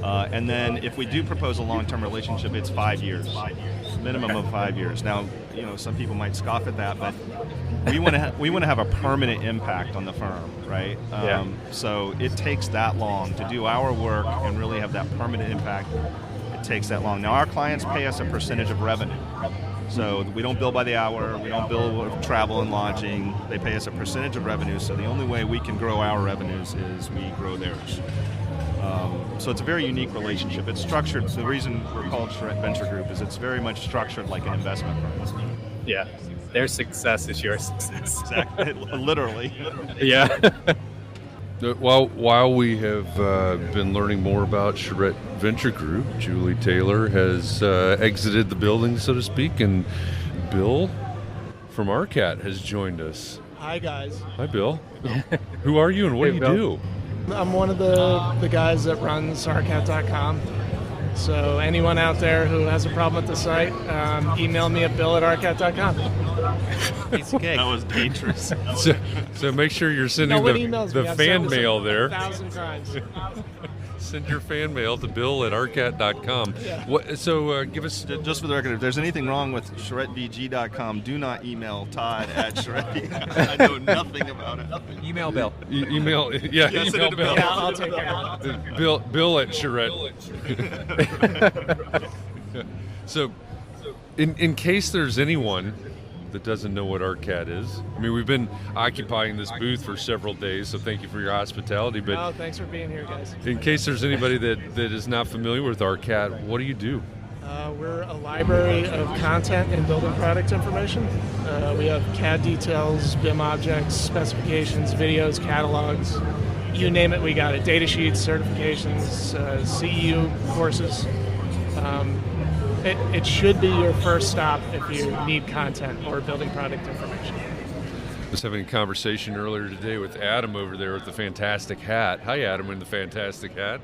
[SPEAKER 9] And then if we do propose a long-term relationship, it's 5 years, minimum of 5 years. Now, some people might scoff at that, but we want to have a permanent impact on the firm, right? So it takes that long to do our work and really have that permanent impact. It takes that long. Now, our clients pay us a percentage of revenue. So we don't bill by the hour, we don't bill with travel and lodging. They pay us a percentage of revenue, so the only way we can grow our revenues is we grow theirs. So it's a very unique relationship. It's structured, the reason we're called Charette Venture Group is it's very much structured like an investment firm.
[SPEAKER 5] Yeah, their success is your success.
[SPEAKER 9] Exactly, literally.
[SPEAKER 5] Yeah.
[SPEAKER 8] While we have been learning more about Charette Venture Group, Julie Taylor has exited the building, so to speak, and Bill from ARCAT has joined us.
[SPEAKER 11] Hi, guys.
[SPEAKER 8] Hi, Bill. Who are you and what do you do?
[SPEAKER 11] I'm one of the guys that runs ARCAT.com. So anyone out there who has a problem with the site, email me at bill@arcat.com.
[SPEAKER 9] Piece of cake. That was dangerous.
[SPEAKER 8] So make sure you're sending the fan mail there.
[SPEAKER 11] 1,000 times.
[SPEAKER 8] Send your fan mail to bill@arcat.com.
[SPEAKER 11] Yeah.
[SPEAKER 8] So give us...
[SPEAKER 9] Just for the record, if there's anything wrong with CharetteVG.com, do not email Todd at Charette. I know nothing about it.
[SPEAKER 6] Email Bill.
[SPEAKER 8] Email Bill.
[SPEAKER 11] Yeah, I'll take care of it.
[SPEAKER 8] Bill at Charette. So, in case there's anyone that doesn't know what ARCAT is, I mean, we've been occupying this booth for several days, so thank you for your hospitality. But
[SPEAKER 11] thanks for being here, guys.
[SPEAKER 8] In case there's anybody that is not familiar with ARCAT, what do you do?
[SPEAKER 11] We're a library of content and building product information. We have CAD details, BIM objects, specifications, videos, catalogs. You name it, we got it. Data sheets, certifications, CEU courses. It should be your first stop if you need content or building product information.
[SPEAKER 8] I was having a conversation earlier today with Adam over there with the Fantastic Hat. Hi, Adam in the Fantastic Hat.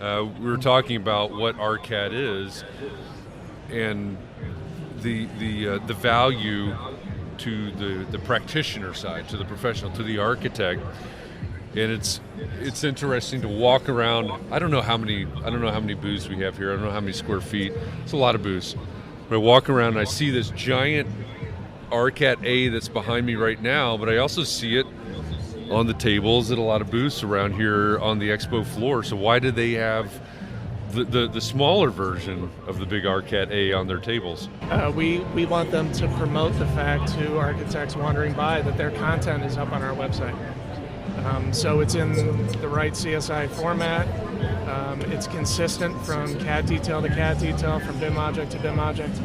[SPEAKER 8] We were talking about what ARCAT is and the value to the practitioner side, to the professional, to the architect. And it's interesting to walk around. I don't know how many booths we have here. I don't know how many square feet. It's a lot of booths. But I walk around and I see this giant ARCAT A that's behind me right now, but I also see it on the tables at a lot of booths around here on the expo floor. So why did they have the smaller version of the big ARCAT A on their tables?
[SPEAKER 11] We want them to promote the fact to architects wandering by that their content is up on our website. So it's in the right CSI format. It's consistent from CAD detail to CAD detail, from BIM object to BIM object.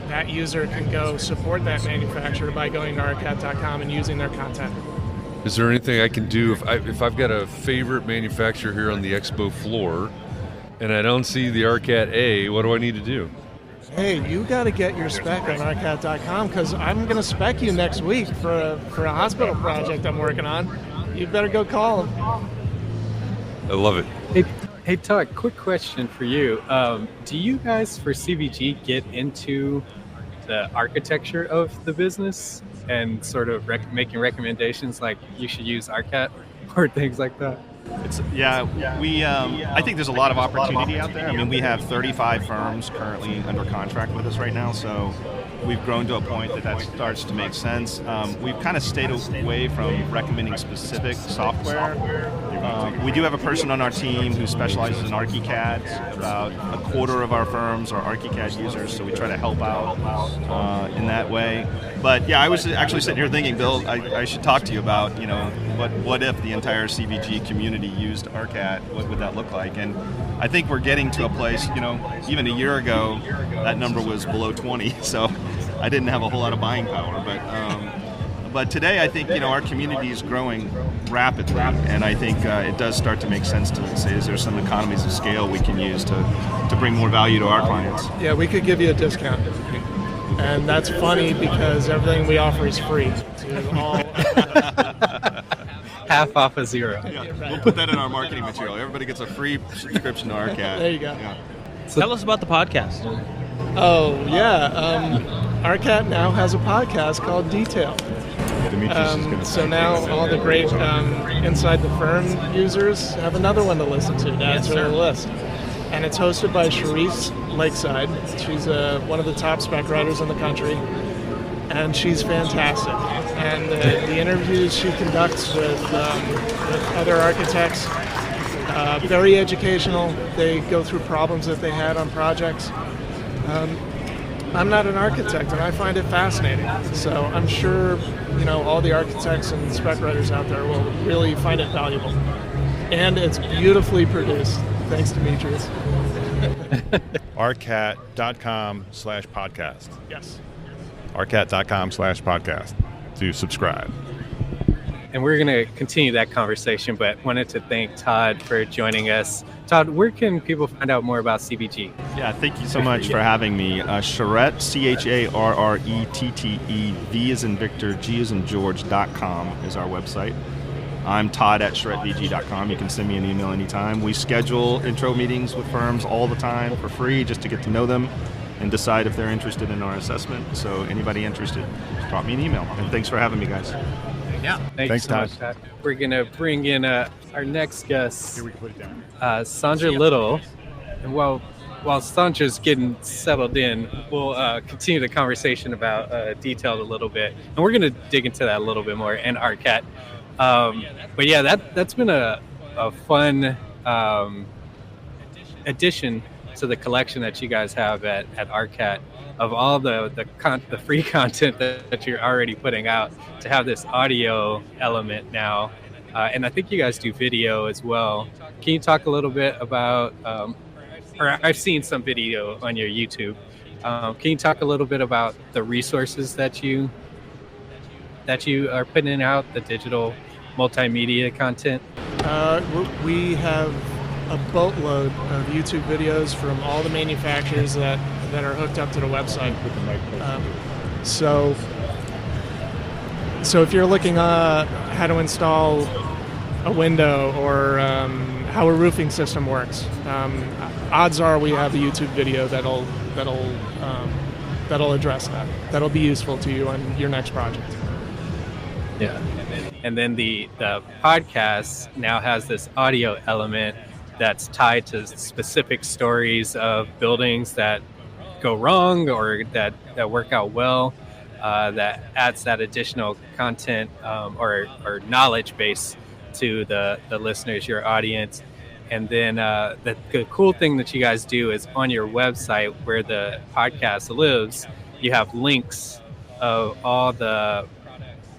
[SPEAKER 11] That user can go support that manufacturer by going to arcat.com and using their content.
[SPEAKER 8] Is there anything I can do if I've got a favorite manufacturer here on the expo floor and I don't see the ARCAT A, what do I need to do?
[SPEAKER 11] Hey, you got to get your spec on arcat.com because I'm going to spec you next week for a hospital project I'm working on. You better go call them.
[SPEAKER 8] I love it.
[SPEAKER 5] Hey Todd, quick question for you. Do you guys for CVG get into the architecture of the business and sort of making recommendations like you should use ARCAT or things like that?
[SPEAKER 9] I think there's a lot of opportunity out there. I mean, we have 35 firms currently under contract with us right now, so we've grown to a point that starts to make sense. We've kind of stayed away from recommending specific software. We do have a person on our team who specializes in ARCAT. About a quarter of our firms are ARCAT users, so we try to help out in that way. But yeah, I was actually sitting here thinking, Bill, I should talk to you about, what if the entire CVG community used ARCAT? What would that look like? And I think we're getting to a place, even a year ago, that number was below 20, so I didn't have a whole lot of buying power. But today, I think, our community is growing rapidly, and I think it does start to make sense to say, is there some economies of scale we can use to bring more value to our clients?
[SPEAKER 11] Yeah, we could give you a discount. And that's funny because everything we offer is free to all.
[SPEAKER 5] Half off of zero.
[SPEAKER 9] Yeah. We'll put that in our marketing material. Everybody gets a free subscription to ARCAT.
[SPEAKER 11] There you go.
[SPEAKER 9] Yeah.
[SPEAKER 3] So tell us about the podcast.
[SPEAKER 11] Oh, yeah. ARCAT now has a podcast called Detail.
[SPEAKER 7] Dimitrius is going to
[SPEAKER 11] so now all the great Inside the Firm users have another one to listen to add to their list. And it's hosted by Charisse Lakeside. She's one of the top spec writers in the country, and she's fantastic. And the interviews she conducts with other architects, very educational. They go through problems that they had on projects. I'm not an architect, and I find it fascinating. So I'm sure, all the architects and spec writers out there will really find it valuable. And it's beautifully produced. Thanks, Dimitrius.
[SPEAKER 7] ARCAT.com/podcast.
[SPEAKER 11] Yes.
[SPEAKER 7] ARCAT.com/podcast to subscribe.
[SPEAKER 5] And we're going to continue that conversation, but wanted to thank Todd for joining us. Todd, where can people find out more about CVG?
[SPEAKER 9] Yeah, thank you so much for having me. Charrette, CharretteV, V as in Victor, G as in George.com is our website. I'm Todd at CharretteVG.com. You can send me an email anytime. We schedule intro meetings with firms all the time for free just to get to know them and decide if they're interested in our assessment. So anybody interested, drop me an email. And thanks for having me, guys.
[SPEAKER 5] Yeah. Thanks so much, Todd. We're going to bring in our next guest,
[SPEAKER 7] Here we can put it down.
[SPEAKER 5] Sandra Little. And while Sandra's getting settled in, we'll continue the conversation about Detailed a little bit. And we're going to dig into that a little bit more, and ARCAT. But yeah, that's been a fun addition to the collection that you guys have at ARCAT of all the free content that you're already putting out, to have this audio element now. And I think you guys do video as well. Can you talk a little bit about, or I've seen some video on your YouTube. Can you talk a little bit about the resources that you are putting out, the digital multimedia content?
[SPEAKER 11] We have a boatload of YouTube videos from all the manufacturers that are hooked up to the website. So if you're looking at how to install a window or how a roofing system works, odds are we have a YouTube video that'll address that. That'll be useful to you on your next project.
[SPEAKER 5] Yeah. And then the podcast now has this audio element that's tied to specific stories of buildings that go wrong or that work out well, that adds that additional content or knowledge base to the listeners, your audience. And then the cool thing that you guys do is on your website where the podcast lives, you have links of all the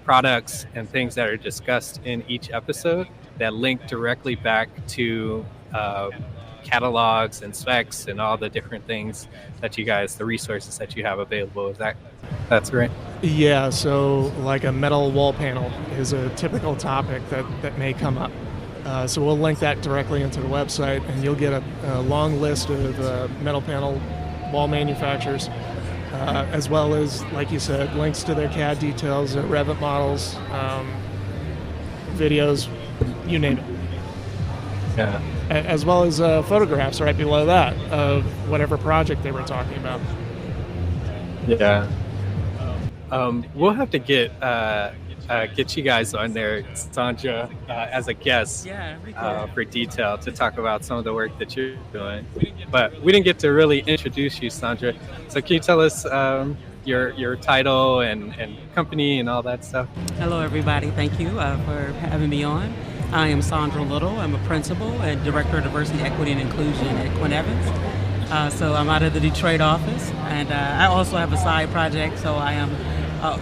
[SPEAKER 5] products and things that are discussed in each episode that link directly back to catalogs and specs and all the different things that you guys, the resources that you have available. That's right?
[SPEAKER 11] Yeah, so like a metal wall panel is a typical topic that may come up. So we'll link that directly into the website, and you'll get a long list of metal panel wall manufacturers, as well as, like you said, links to their CAD details, their Revit models, videos, you name it.
[SPEAKER 5] Yeah.
[SPEAKER 11] As well as photographs right below that of whatever project they were talking about.
[SPEAKER 5] Yeah. We'll have to get get you guys on there, Sandra, as a guest for detail to talk about some of the work that you're doing. But we didn't get to really introduce you, Sandra. So can you tell us your title and company and all that stuff?
[SPEAKER 12] Hello, everybody. Thank you for having me on. I am Sandra Little. I'm a principal and director of diversity, equity, and inclusion at Quinn Evans. So I'm out of the Detroit office, and I also have a side project. So I am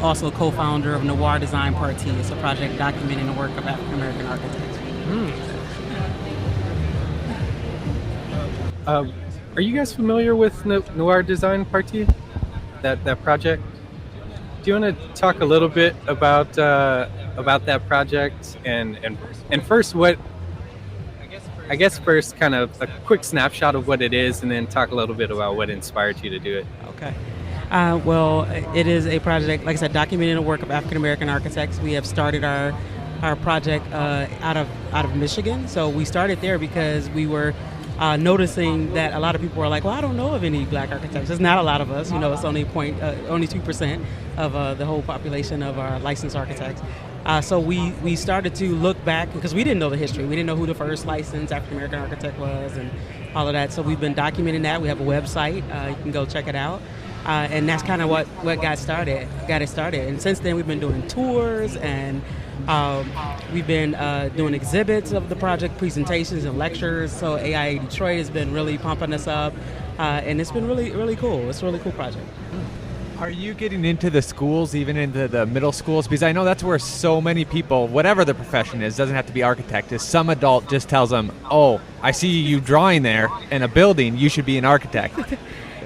[SPEAKER 12] also co-founder of Noir Design Party. It's a project documenting the work of African American architects.
[SPEAKER 5] Are you guys familiar with Noir Design Party? That project? Do you want to talk a little bit about that project and first what? I guess first kind of a quick snapshot of what it is, and then talk a little bit about what inspired you to do it.
[SPEAKER 12] Okay. Well, it is a project, like I said, documenting the work of African American architects. We have started our project out of Michigan. So we started there because we were noticing that a lot of people were like, well, I don't know of any black architects. There's not a lot of us. It's only 2% of the whole population of our licensed architects. So we started to look back because we didn't know the history. We didn't know who the first licensed African American architect was and all of that. So we've been documenting that. We have a website. You can go check it out. And that's kind of what got it started. And since then, we've been doing tours and we've been doing exhibits of the project, presentations and lectures. So AIA Detroit has been really pumping us up, and it's been really, really cool. It's a really cool project.
[SPEAKER 6] Are you getting into the schools, even into the middle schools? Because I know that's where so many people, whatever the profession is, doesn't have to be architect, is some adult just tells them, oh, I see you drawing there in a building, you should be an architect.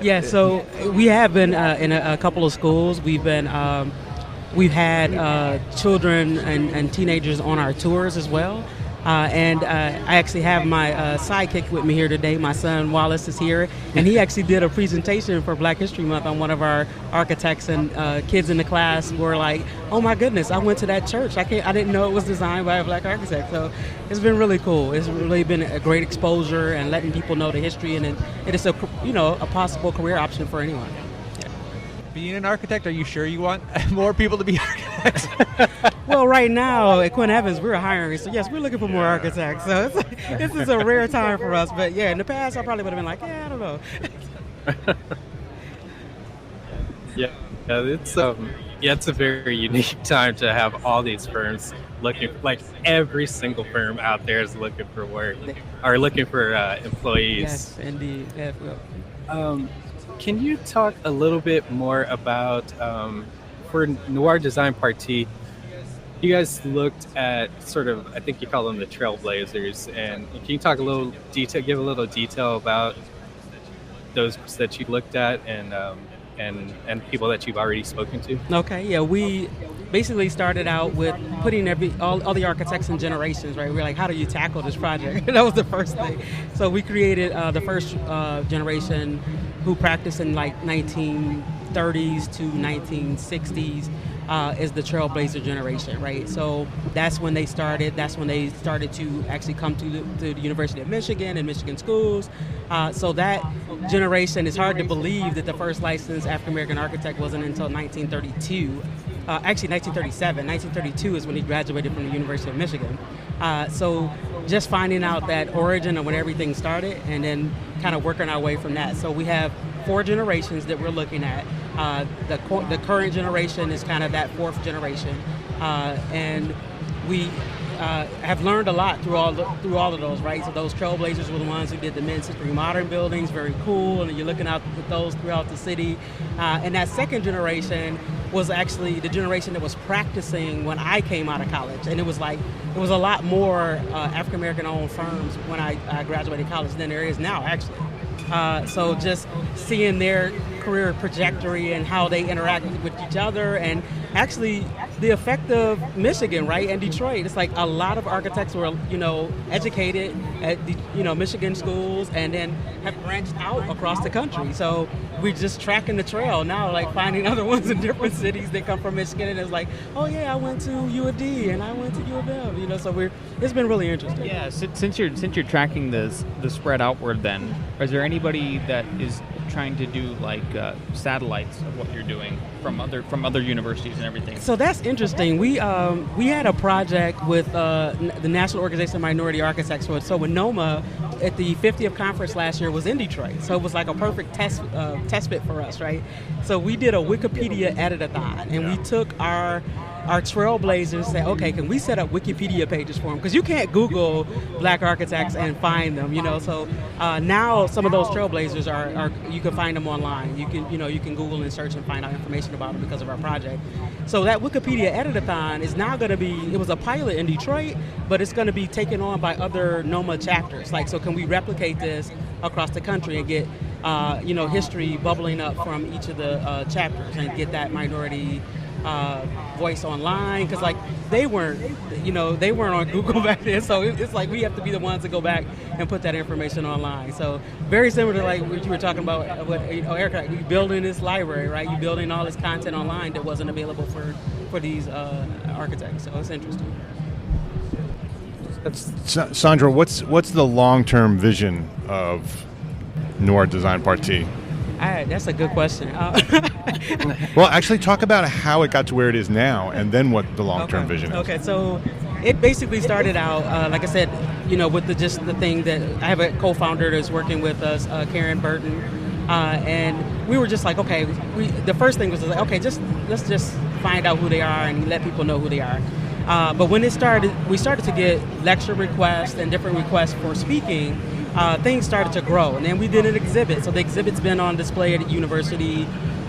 [SPEAKER 12] Yeah, so we have been in a couple of schools. We've had children and teenagers on our tours as well. And I actually have my sidekick with me here today. My son Wallace is here, and he actually did a presentation for Black History Month on one of our architects, and kids in the class were like, oh my goodness, I went to that church. I didn't know it was designed by a black architect. So it's been really cool. It's really been a great exposure and letting people know the history, and it is a possible career option for anyone.
[SPEAKER 6] Being an architect, are you sure you want more people to be architects?
[SPEAKER 12] Well, right now at Quinn Evans, we're hiring, so yes, we're looking for more architects. So this is a rare time for us. But yeah, in the past, I probably would have been like, I don't know.
[SPEAKER 5] It's a very unique time to have all these firms looking. Like every single firm out there is looking for work or looking for employees.
[SPEAKER 12] Yes, indeed. Yeah,
[SPEAKER 5] Can you talk a little bit more about, for Noir Design Party, you guys looked at sort of, I think you call them the trailblazers, and can you talk give a little detail about those that you looked at and people that you've already spoken to?
[SPEAKER 12] Okay, yeah, we basically started out with putting all the architects in generations, right? We were like, how do you tackle this project? That was the first thing. So we created the first generation who practiced in like 1930s to 1960s is the Trailblazer generation, right? So that's when they started. That's when they started to actually come to the University of Michigan and Michigan schools. So that generation, it's hard to believe that the first licensed African-American architect wasn't until 1932. Actually, 1937. 1932 is when he graduated from the University of Michigan. So just finding out that origin of when everything started and then kind of working our way from that. So we have 4 generations that we're looking at. The current generation is kind of that 4th generation. And we have learned a lot through all of those, right? So those trailblazers were the ones who did the mid-century modern buildings, very cool, and you're looking out at those throughout the city. And that second generation was actually the generation that was practicing when I came out of college, and it was a lot more African-American owned firms when I graduated college than there is now, actually. So just seeing their career trajectory and how they interact with each other, and actually the effect of Michigan, right, and Detroit. It's like a lot of architects were, educated at the, Michigan schools, and then have branched out across the country. So we're just tracking the trail now, like finding other ones in different cities that come from Michigan, and it's like, oh yeah, I went to U of D and I went to U of M, you know. So it's been really interesting.
[SPEAKER 13] Yeah, since you're tracking the spread outward, then is there anybody that is trying to do like satellites of what you're doing from other universities and everything?
[SPEAKER 12] So that's interesting. We had a project with the National Organization of Minority Architects. So when NOMA at the 50th conference last year was in Detroit, so it was like a perfect test fit for us, right? So we did a Wikipedia edit-a-thon, and we took our trailblazers and said, okay, can we set up Wikipedia pages for them? Because you can't Google Black architects and find them, you know. So now some of those trailblazers are you can find them online. You can Google and search and find out information about them because of our project. So that Wikipedia edit-a-thon is now going to be, it was a pilot in Detroit, but it's going to be taken on by other NOMA chapters. Like, so can we replicate this across the country and get history bubbling up from each of the chapters and get that minority voice online, because like they weren't on Google back then, so it's like we have to be the ones to go back and put that information online. So very similar to like what you were talking about, ARCAT, you building this library, right? You building all this content online that wasn't available for these architects. So it's interesting.
[SPEAKER 7] Sandra, what's the long-term vision of Noir Design Party?
[SPEAKER 12] That's a good question.
[SPEAKER 7] Well, actually, talk about how it got to where it is now, and then what the long-term vision is.
[SPEAKER 12] Okay, so it basically started out, like I said, with the thing that I have a co-founder that's working with us, Karen Burton, and we were just like, okay, the first thing was like, okay, let's just find out who they are and let people know who they are. But when we started to get lecture requests and different requests for speaking. Things started to grow, and then we did an exhibit. So the exhibit's been on display at the University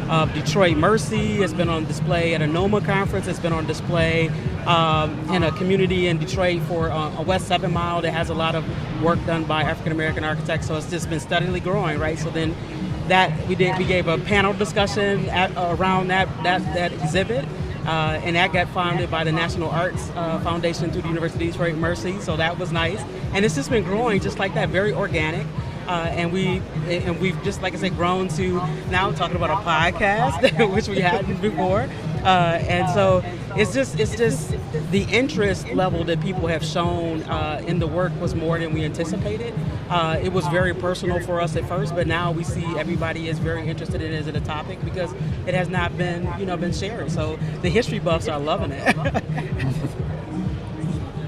[SPEAKER 12] of Detroit Mercy. It's been on display at a NOMA conference. It's been on display in a community in Detroit for a West 7 Mile that has a lot of work done by African American architects. So it's just been steadily growing, right? So then we gave a panel discussion around that exhibit. And that got funded by the National Arts Foundation through the University of Detroit Mercy, so that was nice. And it's just been growing just like that, very organic. And we've just, like I said, grown to now talking about a podcast, which we hadn't before. And so it's just the interest level that people have shown in the work was more than we anticipated. It was very personal for us at first, but now we see everybody is very interested in it as a topic because it has not been shared. So the history buffs are loving it.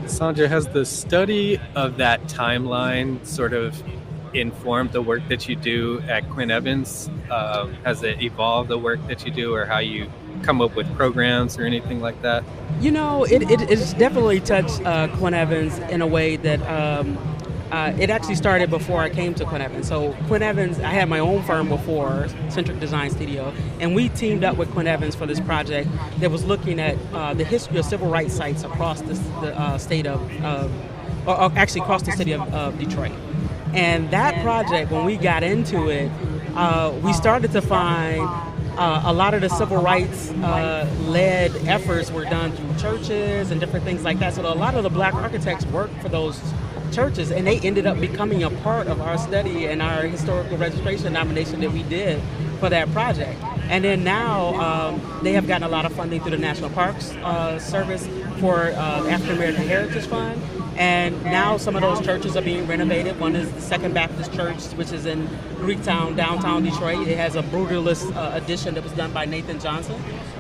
[SPEAKER 5] Sandra, has the study of that timeline sort of informed the work that you do at Quinn Evans? Has it evolved the work that you do, or how you come up with programs or anything like that?
[SPEAKER 12] It's definitely touched Quinn Evans in a way that it actually started before I came to Quinn Evans. So Quinn Evans, I had my own firm before, Centric Design Studio, and we teamed up with Quinn Evans for this project that was looking at the history of civil rights sites across the state of, or actually across the city of Detroit. And that project, when we got into it, we started to find a lot of the civil rights led efforts were done through churches and different things like that. So a lot of the Black architects worked for those churches, and they ended up becoming a part of our study and our historical registration nomination that we did for that project. And then now they have gotten a lot of funding through the National Parks Service for African American Heritage Fund. And now some of those churches are being renovated. One is the Second Baptist Church, which is in Greektown, downtown Detroit. It has a brutalist addition that was done by Nathan Johnson.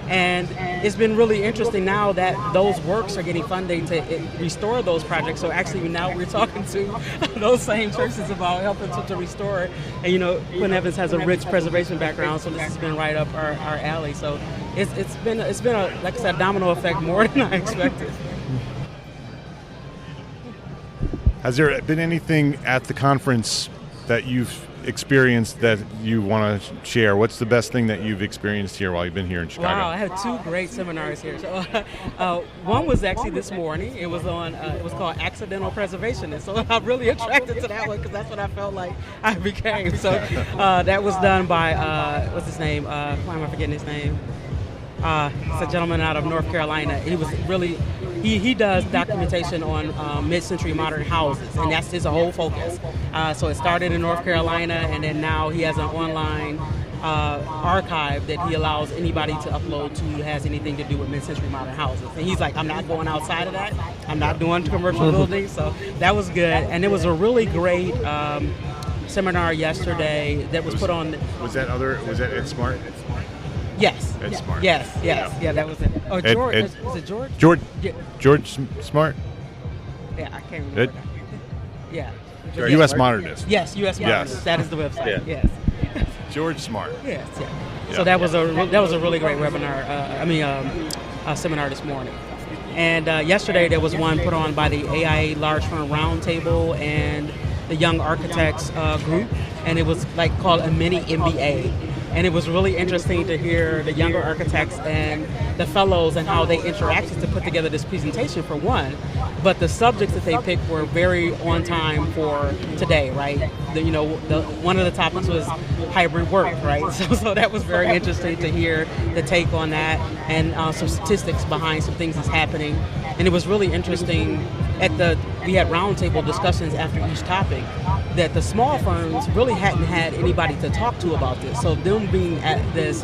[SPEAKER 12] And it's been really interesting now that those works are getting funding to restore those projects. So actually now we're talking to those same churches about helping to restore it. And Quinn Evans has a rich preservation background, so this has been right up our alley. So it's been a, like I said, domino effect more than I expected.
[SPEAKER 7] Has there been anything at the conference that you've experienced that you want to share? What's the best thing that you've experienced here while you've been here in Chicago?
[SPEAKER 12] Wow, I had 2 great seminars here. So, one was actually this morning. It was on. It was called Accidental Preservation, and so I'm really attracted to that one because that's what I felt like I became. So that was done by what's his name? Why am I forgetting his name? It's a gentleman out of North Carolina. He was really, he does documentation on mid-century modern houses, and that's his whole focus. So it started in North Carolina, and then now he has an online archive that he allows anybody to upload to that has anything to do with mid-century modern houses. And he's like, I'm not going outside of that. I'm not doing commercial buildings. So that was good. And it was a really great seminar yesterday that was put on.
[SPEAKER 7] Was that Ed Smart?
[SPEAKER 12] Yes.
[SPEAKER 7] Ed Smart.
[SPEAKER 12] Yes. Yeah, that was it. Oh, George. Is it George?
[SPEAKER 7] George Smart?
[SPEAKER 12] Yeah, I can't remember.
[SPEAKER 7] Yeah.
[SPEAKER 12] Yes.
[SPEAKER 7] U.S. Modernist.
[SPEAKER 12] Yes, U.S. Modernist.
[SPEAKER 7] Yes.
[SPEAKER 12] That is the website.
[SPEAKER 7] Yeah.
[SPEAKER 12] Yes.
[SPEAKER 7] George Smart.
[SPEAKER 12] Yes. Yeah. So that was a really great webinar. Seminar this morning. And yesterday there was one put on by the AIA Large Firm Roundtable and the Young Architects group, and it was called a mini MBA. And it was really interesting to hear the younger architects and the fellows and how they interacted to put together this presentation for one. But the subjects that they picked were very on time for today, right? One of the topics was hybrid work, right? So that was very interesting to hear the take on that and some statistics behind some things that's happening. And it was really interesting we had roundtable discussions after each topic that the small firms really hadn't had anybody to talk to about this. So them being at this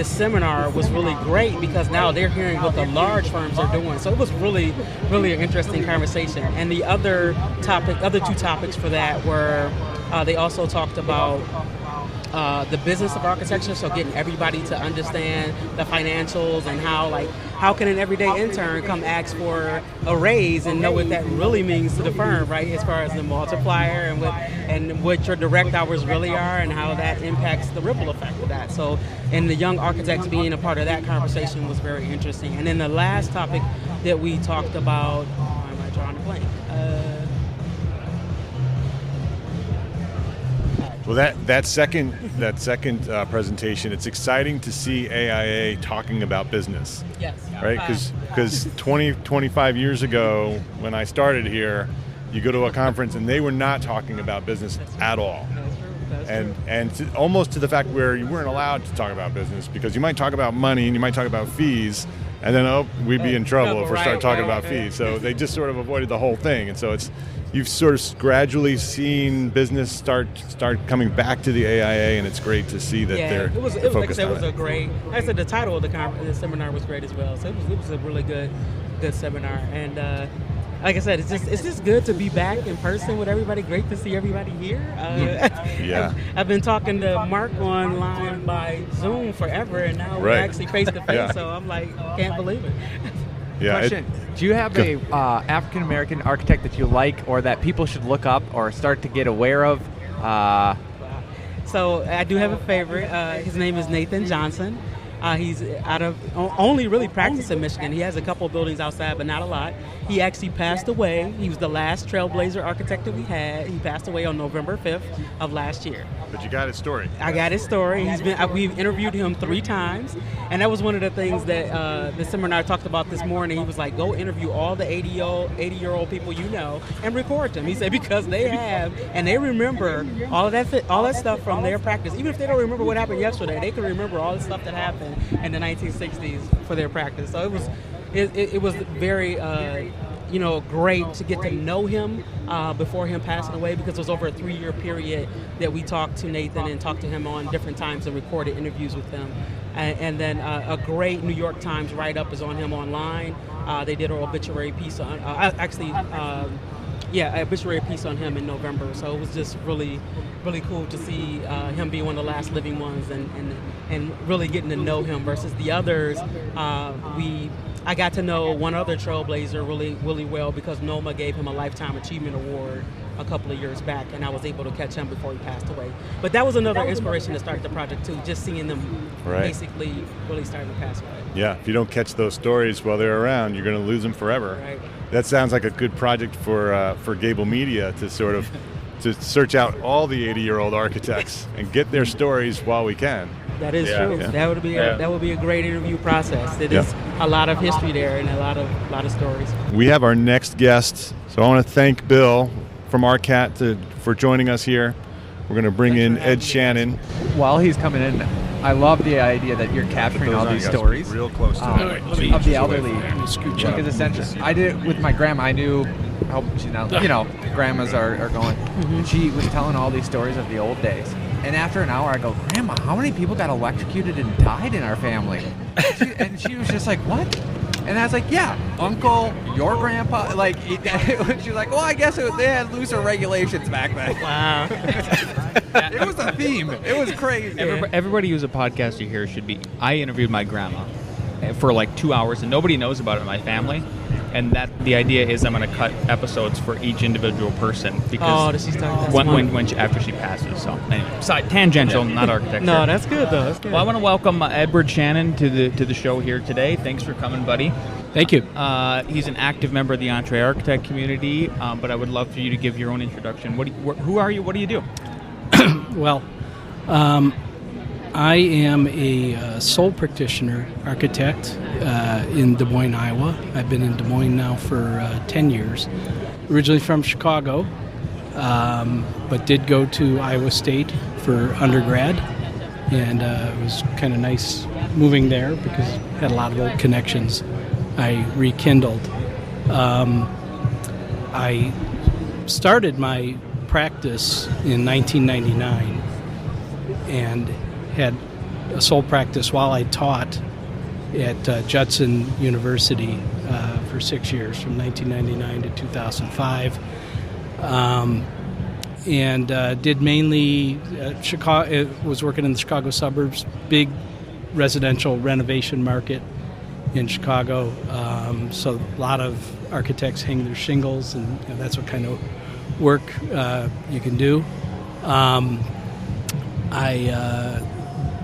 [SPEAKER 12] seminar was really great because now they're hearing what the large firms are doing. So it was really, really an interesting conversation. And the other two topics for that were they also talked about the business of architecture, so getting everybody to understand the financials and how can an everyday intern come ask for a raise and know what that really means to the firm, right? As far as the multiplier and what your direct hours really are and how that impacts the ripple effect of that. So, and the young architects being a part of that conversation was very interesting. And then the last topic that we talked about, why am I drawing a blank?
[SPEAKER 7] Well, that second presentation, it's exciting to see AIA talking about business.
[SPEAKER 12] Yes.
[SPEAKER 7] Right? Because 25 years ago, when I started here, you go to a conference and they were not talking about business at all. And almost to the fact where you weren't allowed to talk about business because you might talk about money and you might talk about fees, and then we'd be in trouble if we start talking about fees. So they just sort of avoided the whole thing. And so you've sort of gradually seen business start coming back to the AIA, and it's great to see that they're focused on it.
[SPEAKER 12] Like I said, the title of the seminar was great as well. So it was a really good seminar. And like I said, it's just good to be back in person with everybody. Great to see everybody here.
[SPEAKER 7] Yeah.
[SPEAKER 12] I've been talking to Mark online by Zoom forever, and now we're actually face to face. So I'm like, can't believe it.
[SPEAKER 7] Yeah.
[SPEAKER 6] Question: do you have a African American architect that you like, or that people should look up or start to get aware of?
[SPEAKER 12] So I do have a favorite. His name is Nathan Johnson. He's only really practiced in Michigan. He has a couple of buildings outside, but not a lot. He actually passed away. He was the last trailblazer architect that we had. He passed away on November 5th of last year.
[SPEAKER 7] But you got his story.
[SPEAKER 12] I got his story. We've interviewed him 3 times, and that was one of the things that the seminar talked about this morning. He was like, go interview all the 80-year-old people you know and record them. He said because they have, and they remember all that stuff from their practice. Even if they don't remember what happened yesterday, they can remember all the stuff that happened in the 1960s for their practice. So it was very great to get to know him before him passing away, because it was over a 3-year period that we talked to Nathan and talked to him on different times and recorded interviews with him. And then a great New York Times write-up is on him online. They did an obituary piece on obituary piece on him in November. So it was just really, really cool to see him be one of the last living ones and really getting to know him versus the others. I got to know one other trailblazer really, really well because NOMA gave him a Lifetime Achievement Award a couple of years back, and I was able to catch him before he passed away. But that was another inspiration to start the project too, just seeing them basically really starting to pass away.
[SPEAKER 7] Yeah, if you don't catch those stories while they're around, you're going to lose them forever.
[SPEAKER 12] Right.
[SPEAKER 7] That sounds like a good project for Gable Media to sort of to search out all the 80-year-old architects and get their stories while we can.
[SPEAKER 12] That is true. Yeah. That would be a great interview process. It is a lot of history there and a lot of stories.
[SPEAKER 7] We have our next guest, so I want to thank Bill from ARCAT for joining us here. We're going to bring in Ed Shannon.
[SPEAKER 6] While he's coming in, I love the idea that you're capturing all these stories
[SPEAKER 7] real close to
[SPEAKER 6] of the elderly. Because essentially, I did it with my grandma. I knew, I hope she's not, grandmas are going. Mm-hmm. She was telling all these stories of the old days. And after an hour, I go, Grandma, how many people got electrocuted and died in our family? And she was just like, what? And I was like, yeah, uncle, your grandpa. Like, she's like, well, I guess they had looser regulations back then.
[SPEAKER 12] Wow.
[SPEAKER 6] It was a theme. It was crazy.
[SPEAKER 13] Everybody who's a podcaster here should be. I interviewed my grandma for like 2 hours, and nobody knows about it in my family. And that the idea is I'm going to cut episodes for each individual person because after she passes. So anyway, tangential, not architecture.
[SPEAKER 12] No, that's good though. That's good.
[SPEAKER 13] Well, I want to welcome Edward Shannon to the show here today. Thanks for coming, buddy.
[SPEAKER 14] Thank you.
[SPEAKER 13] He's an active member of the EntreArchitect community, but I would love for you to give your own introduction. Who are you? What do you do?
[SPEAKER 14] Well, I am a sole practitioner architect in Des Moines, Iowa. I've been in Des Moines now for 10 years. Originally from Chicago, but did go to Iowa State for undergrad. And it was kind of nice moving there because I had a lot of old connections I rekindled. I started my practice in 1999 and had a sole practice while I taught at Judson University for 6 years, from 1999 to 2005. And did mainly Chicago. Was working in the Chicago suburbs, big residential renovation market in Chicago. So a lot of architects hang their shingles, and that's what kind of work you can do.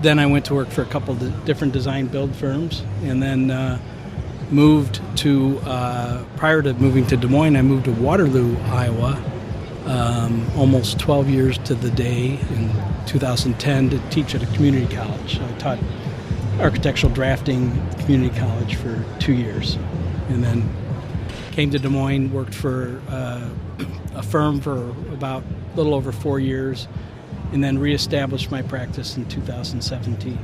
[SPEAKER 14] Then I went to work for a couple of different design build firms, and then moved to, prior to moving to Des Moines, I moved to Waterloo, Iowa, almost 12 years to the day in 2010 to teach at a community college. I taught architectural drafting at community college for 2 years, and then came to Des Moines, worked for a firm for about a little over 4 years, and then reestablished my practice in 2017.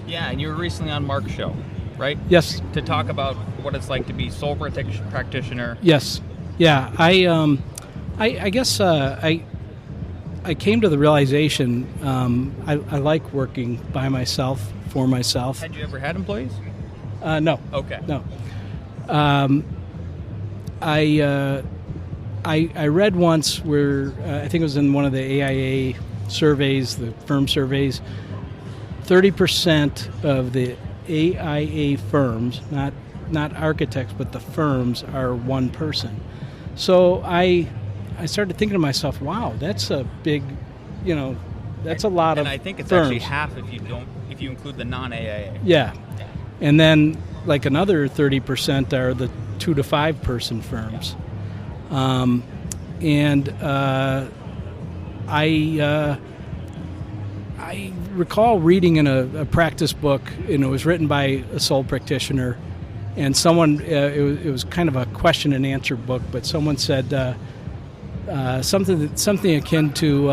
[SPEAKER 13] Yeah, and you were recently on Mark's show, right?
[SPEAKER 14] Yes.
[SPEAKER 13] To talk about what it's like to be sole practitioner.
[SPEAKER 14] Yes. Yeah. I guess I came to the realization I like working by myself, for myself.
[SPEAKER 13] Had you ever had employees?
[SPEAKER 14] No.
[SPEAKER 13] Okay.
[SPEAKER 14] No. I read once where I think it was in one of the AIA surveys, the firm surveys, 30% of the AIA firms, not architects, but the firms, are one person. So I started thinking to myself, wow, that's a big, that's a lot of firms. And I think it's
[SPEAKER 13] actually half if you include the non-AIA.
[SPEAKER 14] Yeah. And then like another 30% are the 2 to 5 person firms. I recall reading in a practice book, and it was written by a sole practitioner, and someone, it was kind of a question and answer book, but someone said something akin to,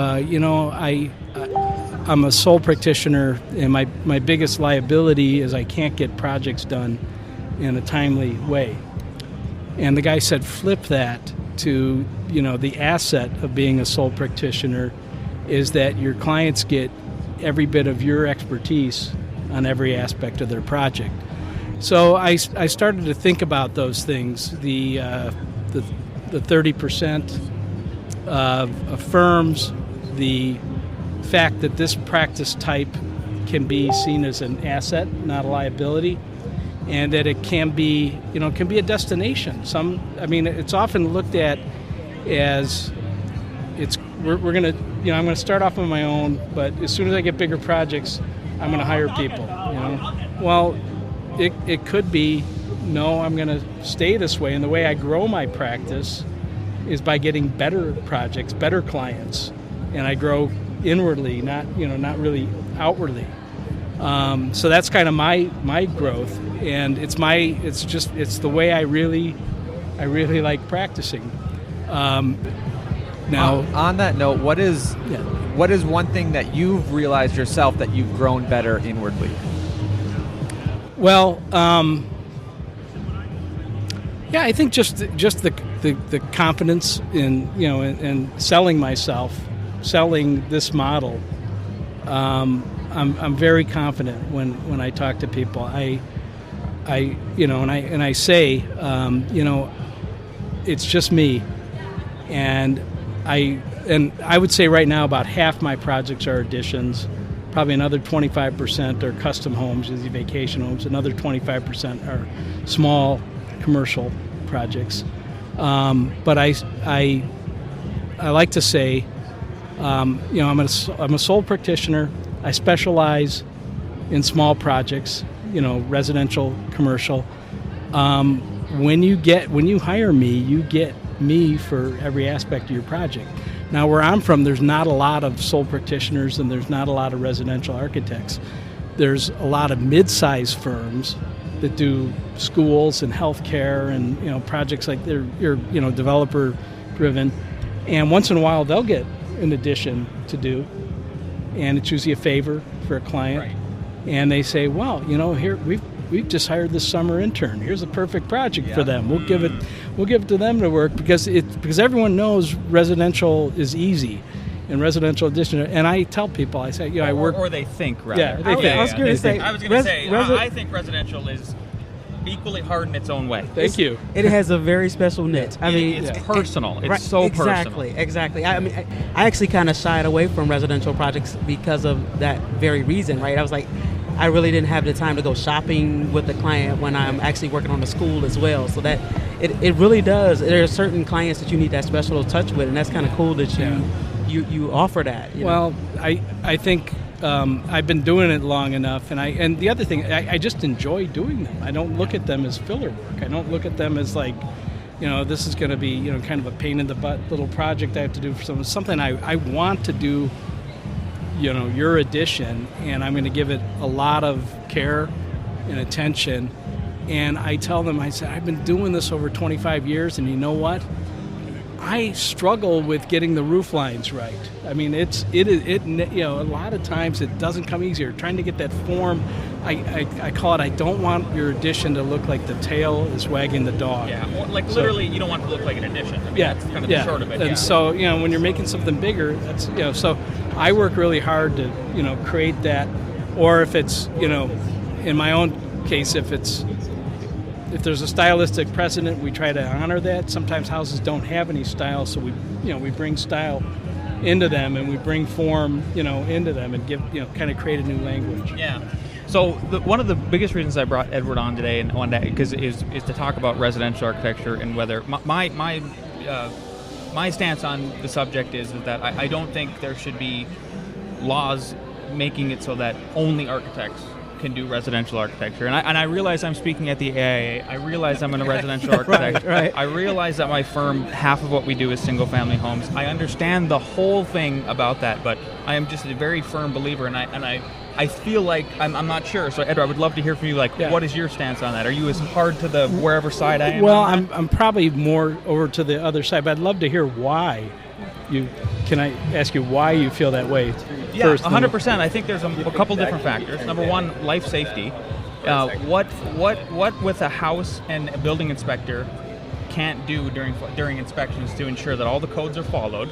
[SPEAKER 14] I'm a sole practitioner, and my biggest liability is I can't get projects done in a timely way. And the guy said, flip that to, the asset of being a sole practitioner is that your clients get every bit of your expertise on every aspect of their project. So I started to think about those things, the 30% of firms, the fact that this practice type can be seen as an asset, not a liability, and that it can be, a destination. It's often looked at as we're going to, I'm going to start off on my own, but as soon as I get bigger projects, I'm going to hire people. Well, it could be, no, I'm going to stay this way, and the way I grow my practice is by getting better projects, better clients, and I grow inwardly, not really outwardly. So that's kind of my growth, and it's the way I really like practicing. Now,
[SPEAKER 6] on that note, what is one thing that you've realized yourself that you've grown better inwardly?
[SPEAKER 14] Well, I think just the confidence in in selling myself, selling this model I'm very confident when I talk to people. I say, it's just me, and I would say right now about half my projects are additions. Probably another 25% are custom homes, usually vacation homes. Another 25% are small commercial projects. But I like to say, I'm a sole practitioner. I specialize in small projects, residential, commercial. When you hire me, you get me for every aspect of your project. Now, where I'm from, there's not a lot of sole practitioners and there's not a lot of residential architects. There's a lot of mid-sized firms that do schools and healthcare and projects like they're developer driven. And once in a while, they'll get an addition to do, and it's usually a favor for a client.
[SPEAKER 13] Right.
[SPEAKER 14] And they say, well, here we've just hired this summer intern. Here's a perfect project for them. We'll give it to them to work because everyone knows residential is easy, and residential addition. And I tell people, I say, I work.
[SPEAKER 13] Or they think, rather.
[SPEAKER 14] Yeah, they think.
[SPEAKER 13] I was going to say, I think residential is equally hard in its own way.
[SPEAKER 14] Thank you.
[SPEAKER 12] It has a very special niche. I mean,
[SPEAKER 13] it's personal. It's
[SPEAKER 12] right,
[SPEAKER 13] so
[SPEAKER 12] personal. Exactly. I mean, I actually kind of shied away from residential projects because of that very reason, right? I was like, I really didn't have the time to go shopping with the client when I'm actually working on the school as well. So that it really does. There are certain clients that you need that special touch with, and that's kind of cool that you offer that.
[SPEAKER 14] Well, I think I've been doing it long enough, and the other thing, I just enjoy doing them. I don't look at them as filler work. I don't look at them as like, this is going to be kind of a pain in the butt little project I have to do for something I want to do. Your addition, and I'm going to give it a lot of care and attention. And I tell them, I said, I've been doing this over 25 years, and you know what? I struggle with getting the roof lines right. I mean, a lot of times it doesn't come easier. Trying to get that form, I call it, I don't want your addition to look like the tail is wagging the dog.
[SPEAKER 13] Yeah, literally, you don't want it to look like an addition. I mean, that's kind of the short of it.
[SPEAKER 14] And so, when you're making something bigger, that's, so I work really hard to, create that. Or if it's, in my own case, if there's a stylistic precedent, we try to honor that. Sometimes houses don't have any style, so we bring style into them, and we bring form, into them, and give, kind of create a new language.
[SPEAKER 13] Yeah. So one of the biggest reasons I brought Edward on today and one day is to talk about residential architecture and whether my stance on the subject is that I don't think there should be laws making it so that only architects can do residential architecture. And I realize I'm speaking at the AIA. I realize I'm a residential architect.
[SPEAKER 12] Right.
[SPEAKER 13] I realize that my firm, half of what we do is single-family homes. I understand the whole thing about that, but I am just a very firm believer, and I feel like I'm not sure. So, Edward, I would love to hear from you. What is your stance on that? Are you as hard to the wherever side I am?
[SPEAKER 14] Well, I'm probably more over to the other side, but I'd love to hear why. Can I ask you why you feel that way?
[SPEAKER 13] Yeah, 100%. I think there's a couple different factors. Number one, life safety. What with a house and a building inspector can't do during inspections to ensure that all the codes are followed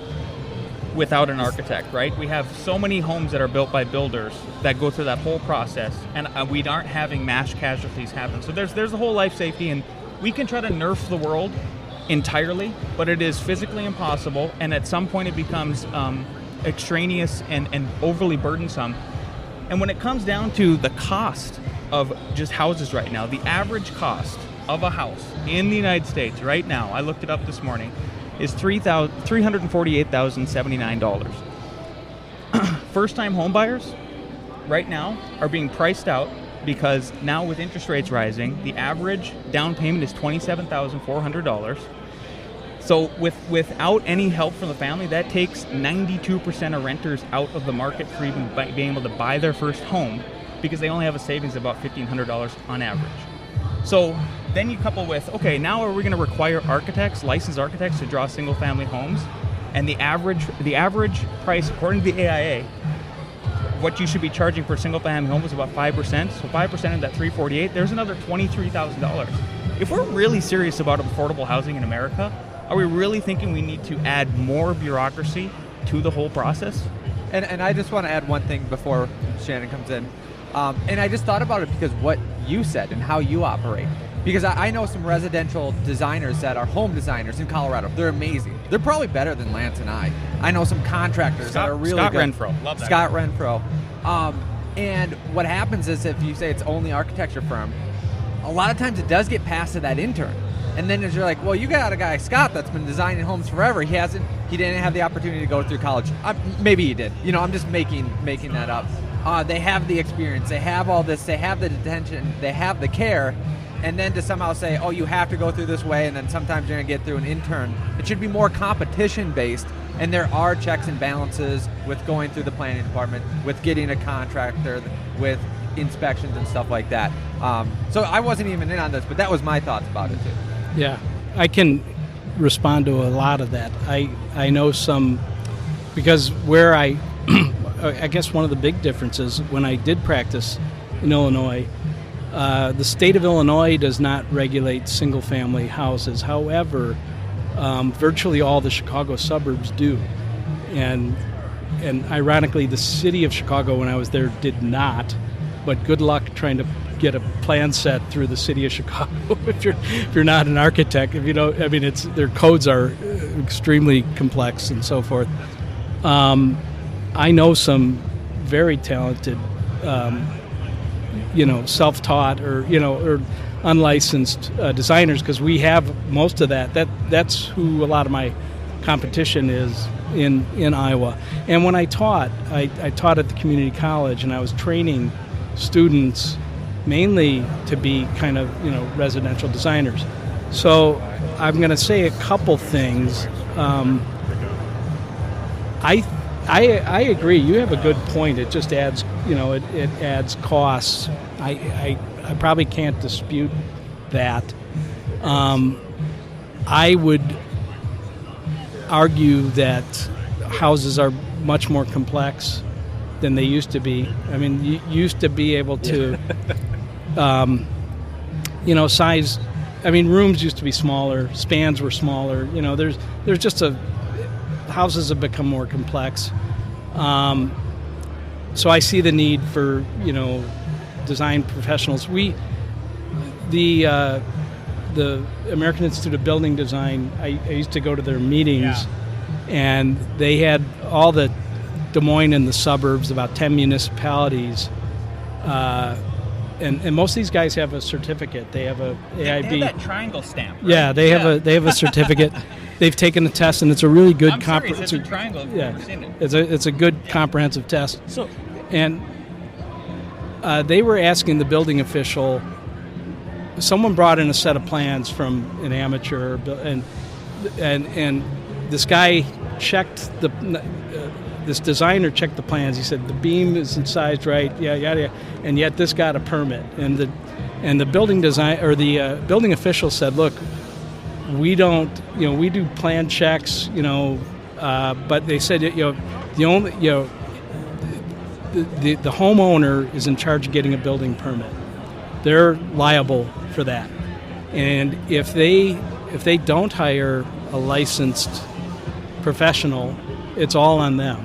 [SPEAKER 13] without an architect, right? We have so many homes that are built by builders that go through that whole process, and we aren't having mass casualties happen. So there's the whole life safety, and we can try to nerf the world entirely, but it is physically impossible, and at some point it becomes extraneous and overly burdensome. And when it comes down to the cost of just houses right now, the average cost of a house in the United States right now, I looked it up this morning, is $348,079. First-time home buyers right now are being priced out because now with interest rates rising, the average down payment is $27,400. So without any help from the family, that takes 92% of renters out of the market for even being able to buy their first home because they only have a savings of about $1,500 on average. So then you couple with, okay, now are we going to require licensed architects to draw single-family homes? And the average price, according to the AIA, what you should be charging for a single-family home is about 5%. So 5% of that $348, there's another $23,000. If we're really serious about affordable housing in America, are we really thinking we need to add more bureaucracy to the whole process?
[SPEAKER 6] And I just want to add one thing before Shannon comes in. And I just thought about it because what you said and how you operate. Because I know some residential designers that are home designers in Colorado. They're amazing. They're probably better than Lance and I. I know some contractors that are really
[SPEAKER 13] Scott
[SPEAKER 6] good.
[SPEAKER 13] Renfro. Love that.
[SPEAKER 6] Scott Renfro. And what happens is if you say it's only architecture firm, a lot of times it does get passed to that intern. And then you're like, well, you got a guy, Scott, that's been designing homes forever. He didn't have the opportunity to go through college. Maybe he did. I'm just making that up. They have the experience. They have all this. They have the attention. They have the care. And then to somehow say, oh, you have to go through this way, and then sometimes you're going to get through an intern. It should be more competition-based, and there are checks and balances with going through the planning department, with getting a contractor, with inspections and stuff like that. So I wasn't even in on this, but that was my thoughts about it, too.
[SPEAKER 14] Yeah, I can respond to a lot of that. I know some, because where I guess one of the big differences when I did practice in Illinois, the state of Illinois does not regulate single-family houses. However, virtually all the Chicago suburbs do. And ironically, the city of Chicago, when I was there, did not. But good luck trying to get a plan set through the city of Chicago if you're not an architect. If you don't, I mean, their codes are extremely complex and so forth. I know some very talented, self-taught or unlicensed designers, because we have most of that. That's who a lot of my competition is in Iowa. And when I taught at the community college, and I was training students mainly to be kind of residential designers. So I'm going to say a couple things. I agree. You have a good point. It just adds, it adds costs. I probably can't dispute that. I would argue that houses are much more complex than they used to be. I mean, you used to be able to, size. I mean, rooms used to be smaller. Spans were smaller. There's just houses have become more complex. So I see the need for, design professionals. The American Institute of Building Design, I used to go to their meetings, and they had all the Des Moines and the suburbs, about 10 municipalities, and most of these guys have a certificate. They have a AIB.
[SPEAKER 13] They have that triangle stamp. Right?
[SPEAKER 14] Yeah, they have a certificate. They've taken a test, and it's a really good.
[SPEAKER 13] It's a triangle. I've never seen it.
[SPEAKER 14] It's a good comprehensive test. And they were asking the building official. Someone brought in a set of plans from an amateur, and this guy checked this designer checked the plans. He said the beam is sized right, yada, and yet this got a permit. And the building design or the building official said, look, we don't, we do plan checks, but they said, the only, the homeowner is in charge of getting a building permit. They're liable for that. And if they don't hire a licensed professional, it's all on them.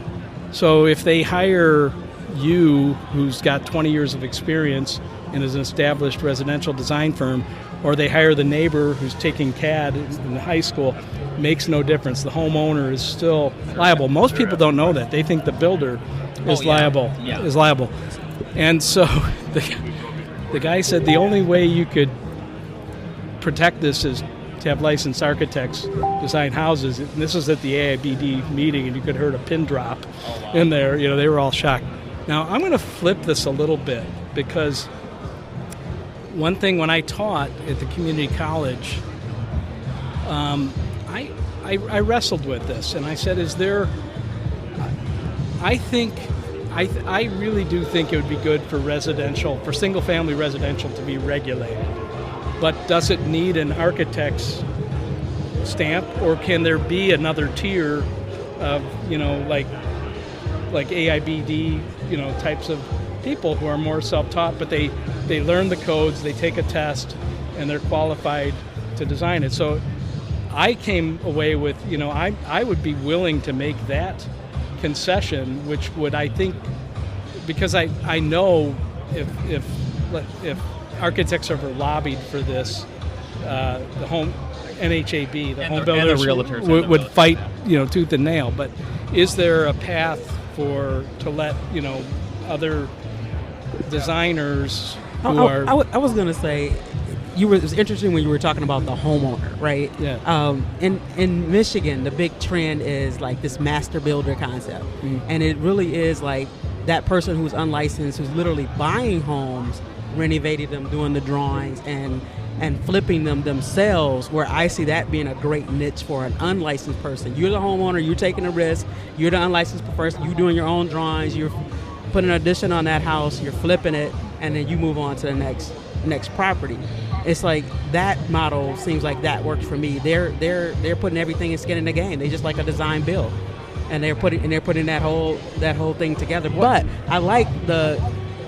[SPEAKER 14] So if they hire you, who's got 20 years of experience and is an established residential design firm, or they hire the neighbor who's taking CAD in high school, makes no difference. The homeowner is still liable. Most people don't know that. They think the builder is liable. And so the guy said the only way you could protect this is to have licensed architects design houses. And this was at the AIBD meeting, and you could hear a pin drop in there. They were all shocked. Now, I'm going to flip this a little bit, because one thing when I taught at the community college, I wrestled with this, and I said, I really do think it would be good for single-family residential to be regulated. But does it need an architect's stamp, or can there be another tier of, like AIBD, types of people who are more self-taught, but they learn the codes, they take a test, and they're qualified to design it. So I came away with, I would be willing to make that concession, which would, I think, because I know if architects ever lobbied for this, the home NHAB, the home builders would fight, tooth and nail. But is there a path to let other designers who are?
[SPEAKER 12] I was going to say, it was interesting when you were talking about the homeowner, right?
[SPEAKER 14] Yeah.
[SPEAKER 12] In Michigan, the big trend is like this master builder concept, and it really is like that person who's unlicensed, who's literally buying homes, renovating them, doing the drawings, and flipping them themselves, where I see that being a great niche for an unlicensed person. You're the homeowner, you're taking a risk, you're the unlicensed person, you're doing your own drawings, you're putting an addition on that house, you're flipping it, and then you move on to the next property. It's like that model seems like that works for me. They're putting everything in skin in the game. They just like a design build, and they're putting that whole thing together. But I like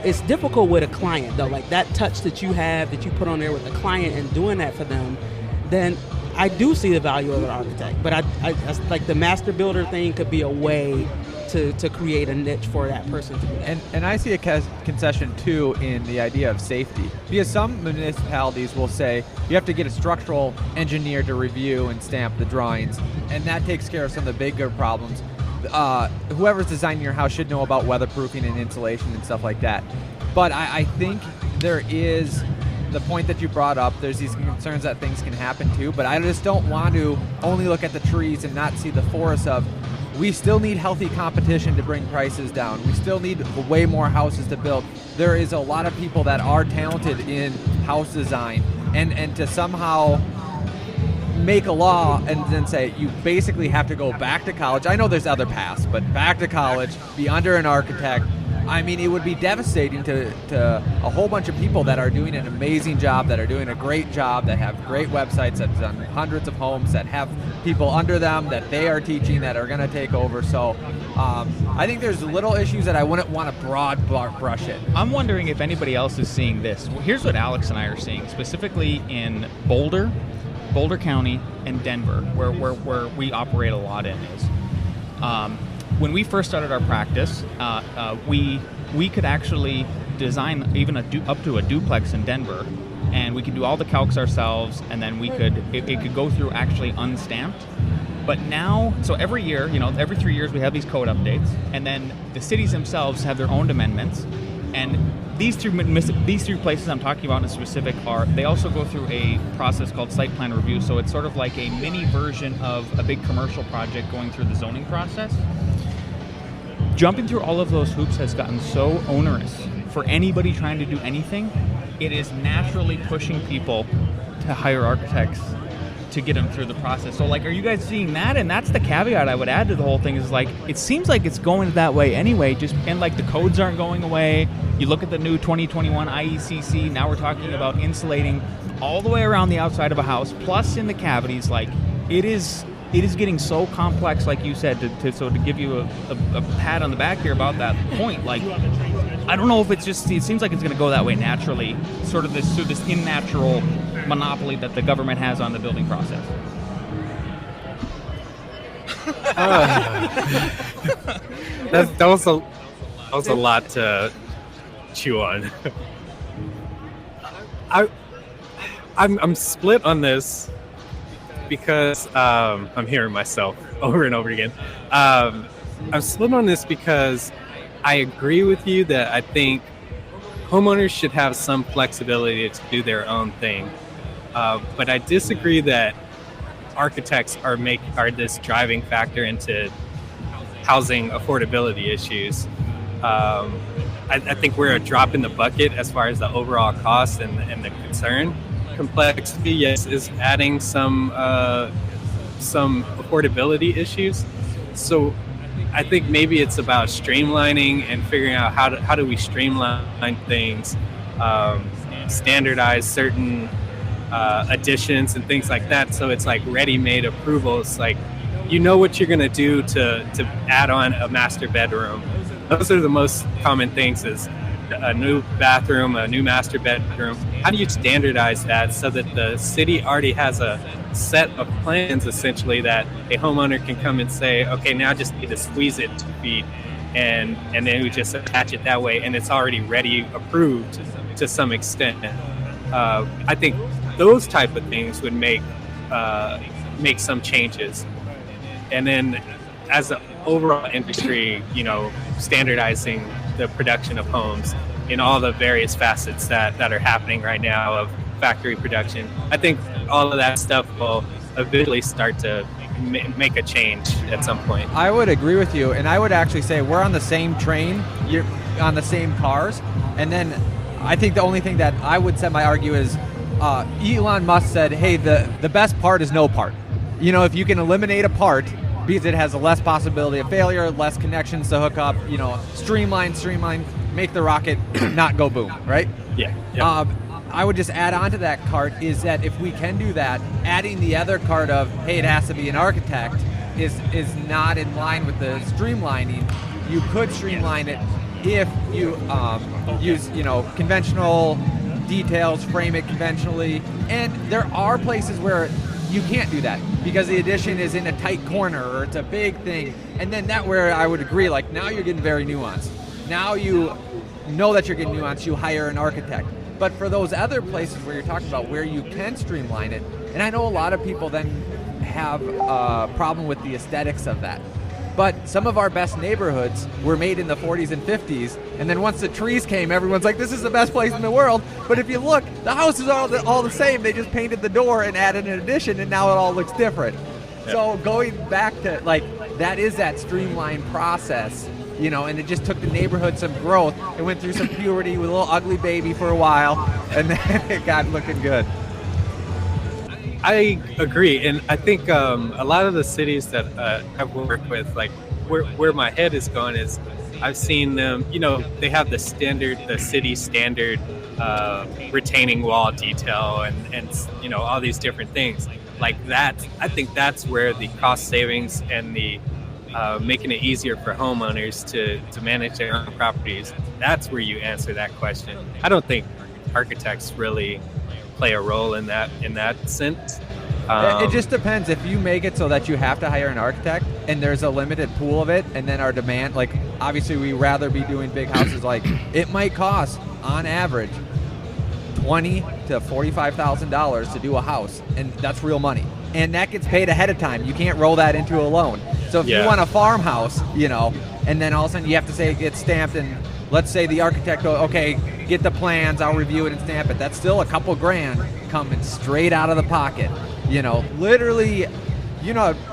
[SPEAKER 12] it's difficult with a client though, like that touch that you have that you put on there with the client and doing that for them. Then I do see the value of an architect, but I like the master builder thing could be a way to create a niche for that person to do that.
[SPEAKER 6] And I see a concession too in the idea of safety, because some municipalities will say you have to get a structural engineer to review and stamp the drawings, and that takes care of some of the bigger problems. Whoever's designing your house should know about weatherproofing and insulation and stuff like that. But I think there is the point that you brought up. There's these concerns that things can happen too, but I just don't want to only look at the trees and not see the forest of, we still need healthy competition to bring prices down. We still need way more houses to build. There is a lot of people that are talented in house design, and to somehow make a law and then say you basically have to go back to college. I know there's other paths, but back to college, be under an architect. I mean, it would be devastating to a whole bunch of people that are doing an amazing job, that are doing a great job, that have great websites, that have done hundreds of homes, that have people under them that they are teaching that are going to take over. So I think there's little issues that I wouldn't want to broad brush it.
[SPEAKER 13] I'm wondering if anybody else is seeing this. Well, here's what Alex and I are seeing, specifically in Boulder County, and Denver, where we operate a lot in is. When we first started our practice, we could actually design even up to a duplex in Denver, and we could do all the calcs ourselves, and then it could go through actually unstamped. But now, so every year, every 3 years we have these code updates, and then the cities themselves have their own amendments, and these three places I'm talking about in specific they also go through a process called site plan review. So it's sort of like a mini version of a big commercial project going through the zoning process. Jumping through all of those hoops has gotten so onerous for anybody trying to do anything. It is naturally pushing people to hire architects to get them through the process. So, are you guys seeing that? And that's the caveat I would add to the whole thing is, it seems like it's going that way anyway, and the codes aren't going away. You look at the new 2021 IECC, now we're talking about insulating all the way around the outside of a house, plus in the cavities. It is getting so complex, like you said, to give you a pat on the back here about that point. I don't know if it seems like it's going to go that way naturally, sort of this unnatural monopoly that the government has on the building process.
[SPEAKER 15] That was a lot to chew on. I'm split on this because I'm hearing myself over and over again. I'm split on this because I agree with you that I think homeowners should have some flexibility to do their own thing. But I disagree that architects are this driving factor into housing affordability issues. I think we're a drop in the bucket as far as the overall cost and the concern. Complexity, yes, is adding some affordability issues. So I think maybe it's about streamlining and figuring out how do we streamline things, standardize certain additions and things like that. So it's ready-made approvals. You know what you're gonna do to add on a master bedroom. Those are the most common things: is a new bathroom, a new master bedroom. how do you standardize that so that the city already has a set of plans essentially that a homeowner can come and say, okay, now I just need to squeeze it 2 feet, and then we just attach it that way, and it's already ready, approved to some extent. I think those type of things would make some changes. And then as an overall industry, standardizing the production of homes in all the various facets that are happening right now of factory production, I think all of that stuff will eventually start to make a change at some point.
[SPEAKER 6] I would agree with you, and I would actually say we're on the same train, you're on the same cars, and then I think the only thing that I would semi-argue is Elon Musk said, hey, the best part is no part. If you can eliminate a part, because it has a less possibility of failure, less connections to hook up, streamline, make the rocket not go boom, right?
[SPEAKER 15] Yeah.
[SPEAKER 6] I would just add on to that cart is that if we can do that, adding the other cart of, hey, it has to be an architect is not in line with the streamlining. You could streamline it if you use, conventional details, frame it conventionally. And there are places where you can't do that because the addition is in a tight corner or it's a big thing. And then that where I would agree, like now you're getting very nuanced. Now you know that you're getting nuanced, you hire an architect. But for those other places where you're talking about where you can streamline it, and I know a lot of people then have a problem with the aesthetics of that. But some of our best neighborhoods were made in the 40s and 50s, and then once the trees came, everyone's like, this is the best place in the world. But if you look, the houses are all the same. They just painted the door and added an addition, and now it all looks different. Yeah. So going back to, that is that streamlined process, and it just took the neighborhood some growth. It went through some puberty with a little ugly baby for a while, and then it got looking good.
[SPEAKER 15] I agree, and I think a lot of the cities that I've worked with, where my head is going is, I've seen them. They have the city standard retaining wall detail, and all these different things like that. I think that's where the cost savings and the making it easier for homeowners to manage their own properties. That's where you answer that question. I don't think architects really play a role in that sense.
[SPEAKER 6] It just depends. If you make it so that you have to hire an architect and there's a limited pool of it, and then our demand, obviously we rather be doing big houses, it might cost on average $20,000 to $45,000 to do a house, and that's real money. And that gets paid ahead of time. You can't roll that into a loan. So if you want a farmhouse, and then all of a sudden you have to say it gets stamped, and let's say the architect goes, okay, get the plans, I'll review it and stamp it. That's still a couple grand coming straight out of the pocket. Literally,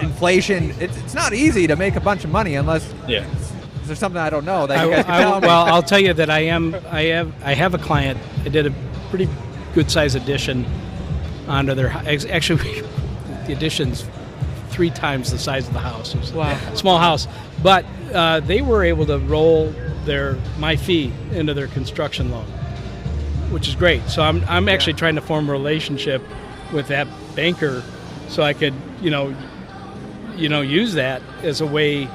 [SPEAKER 6] inflation, it's not easy to make a bunch of money unless there's something I don't know that you guys can tell me.
[SPEAKER 14] Well, I'll tell you that I have a client that did a pretty good size addition onto their house. Actually, the addition's 3 times the size of the house. It was a small house. But they were able to roll my fee into their construction loan, which is great. So I'm actually trying to form a relationship with that banker so I could, use that as a way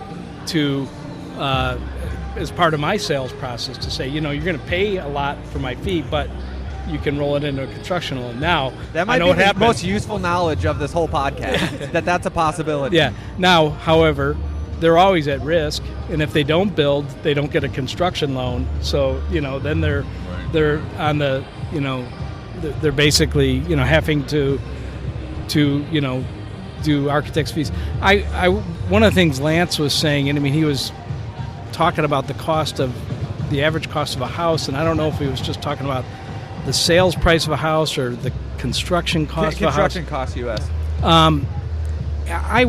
[SPEAKER 14] to, as part of my sales process to say, you're going to pay a lot for my fee, but you can roll it into a construction loan. Now,
[SPEAKER 6] that might be the most useful knowledge of this whole podcast, that's a possibility.
[SPEAKER 14] Yeah. Now, however, they're always at risk, and if they don't build, they don't get a construction loan. So, then they're on the, they're basically, having to do architect's fees. One of the things Lance was saying, and he was talking about the average cost of a house, and I don't know if he was just talking about the sales price of a house or the construction cost of a house.
[SPEAKER 6] Construction cost U.S.
[SPEAKER 14] I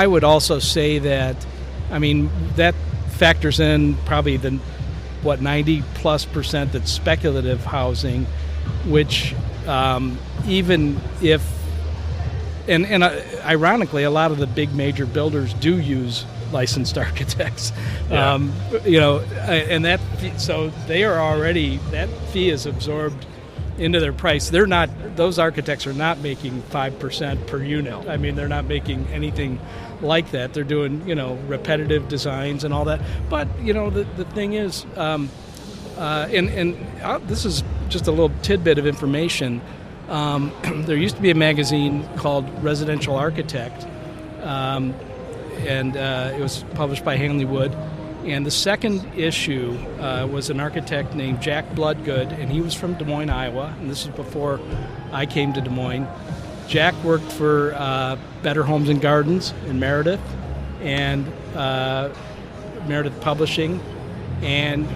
[SPEAKER 14] would also say that, that factors in probably 90+% that's speculative housing, which even if, and ironically, a lot of the big major builders do use licensed architects, and that, so they are already, that fee is absorbed into their price. Those architects are not making 5% per unit. They're not making anything like that. They're doing, repetitive designs and all that. But, the thing is, this is just a little tidbit of information. There used to be a magazine called Residential Architect, and it was published by Hanley Wood. And the second issue was an architect named Jack Bloodgood, and he was from Des Moines, Iowa, and this was before I came to Des Moines. Jack worked for Better Homes and Gardens in Meredith, and Meredith Publishing, and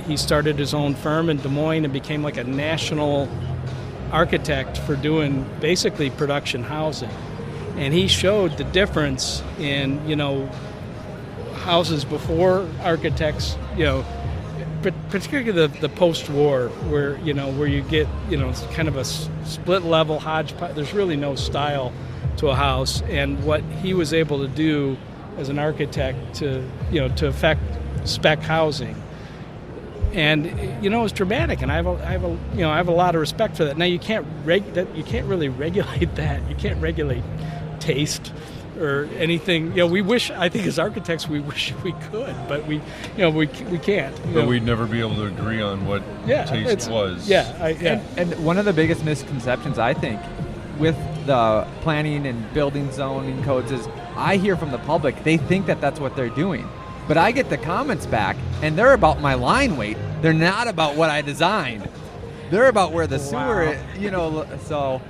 [SPEAKER 14] he started his own firm in Des Moines and became like a national architect for doing basically production housing. And he showed the difference in, houses before architects, particularly the post-war, where you get, it's kind of a split level hodgepodge. There's really no style to a house, and what he was able to do as an architect to affect spec housing. And it's dramatic, and I have a lot of respect for that. Now you can't really regulate that. You can't regulate taste or anything. I think as architects we wish we could, but we can't.
[SPEAKER 8] But we'd never be able to agree on what taste was.
[SPEAKER 6] And one of the biggest misconceptions, I think, with the planning and building zoning codes is I hear from the public, they think that that's what they're doing. But I get the comments back, and they're about my line weight. They're not about what I designed. They're about where the sewer is, so...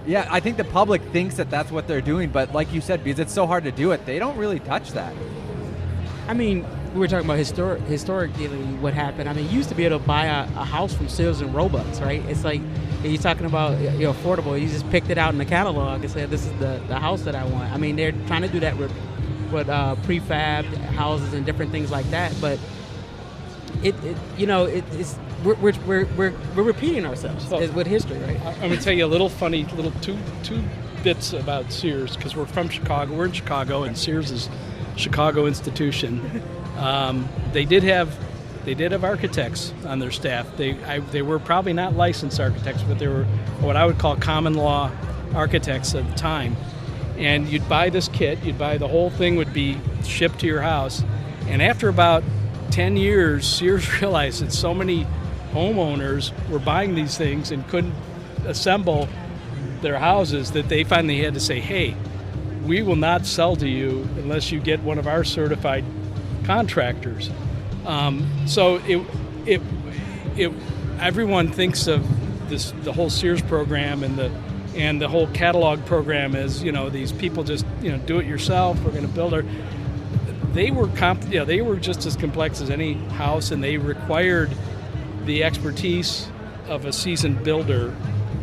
[SPEAKER 6] I think the public thinks that that's what they're doing, but like you said, because it's so hard to do it, they don't really touch that.
[SPEAKER 12] I mean, we were talking about historically what happened. I mean, you used to be able to buy a house from Sears and Roebuck's, right? It's like, you're talking about affordable. You just picked it out in the catalog and said, this is the house that I want. I mean, they're trying to do that with prefab houses and different things like that, but we're repeating ourselves with history, right?
[SPEAKER 14] I'm going to tell you a little two bits about Sears, because we're from Chicago. We're in Chicago, and Sears is a Chicago institution. They did have architects on their staff. They were probably not licensed architects, but they were what I would call common law architects at the time. And you'd buy this kit, the whole thing would be shipped to your house. And after about 10 years, Sears realized that so many homeowners were buying these things and couldn't assemble their houses that they finally had to say, hey, we will not sell to you unless you get one of our certified contractors. So everyone thinks of the whole Sears program and the whole catalog program as, these people just, do it yourself. We're going to build our. They were just as complex as any house, and they required the expertise of a seasoned builder.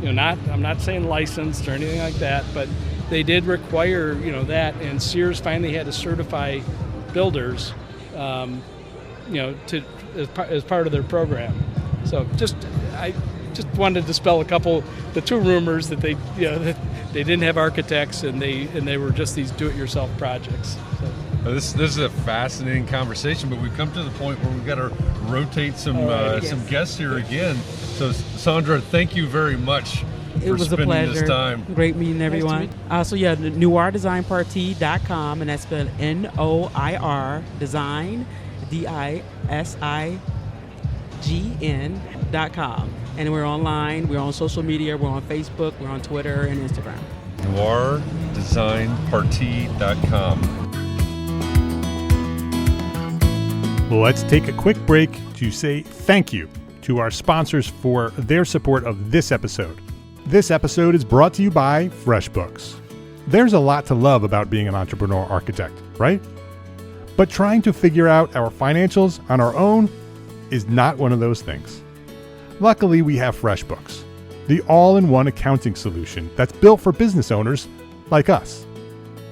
[SPEAKER 14] I'm not saying licensed or anything like that, but they did require, that. And Sears finally had to certify builders, as part of their program. So I just wanted to dispel the two rumors that they didn't have architects and they were just these do-it-yourself projects. So.
[SPEAKER 8] This is a fascinating conversation, but we've come to the point where we've got to rotate some guests here again. So Sandra, thank you very much for spending this time.
[SPEAKER 12] Great meeting everyone. Nice to meet you. NoirDesignParty.com, and that's spelled NOIR Design DISIGN.com. And we're online, we're on social media, we're on Facebook, we're on Twitter and Instagram.
[SPEAKER 8] NoirDesignParty.com.
[SPEAKER 1] Let's take a quick break to say thank you to our sponsors for their support of this episode. This episode is brought to you by FreshBooks. There's a lot to love about being an entrepreneur architect, right? But trying to figure out our financials on our own is not one of those things. Luckily, we have FreshBooks, the all-in-one accounting solution that's built for business owners like us.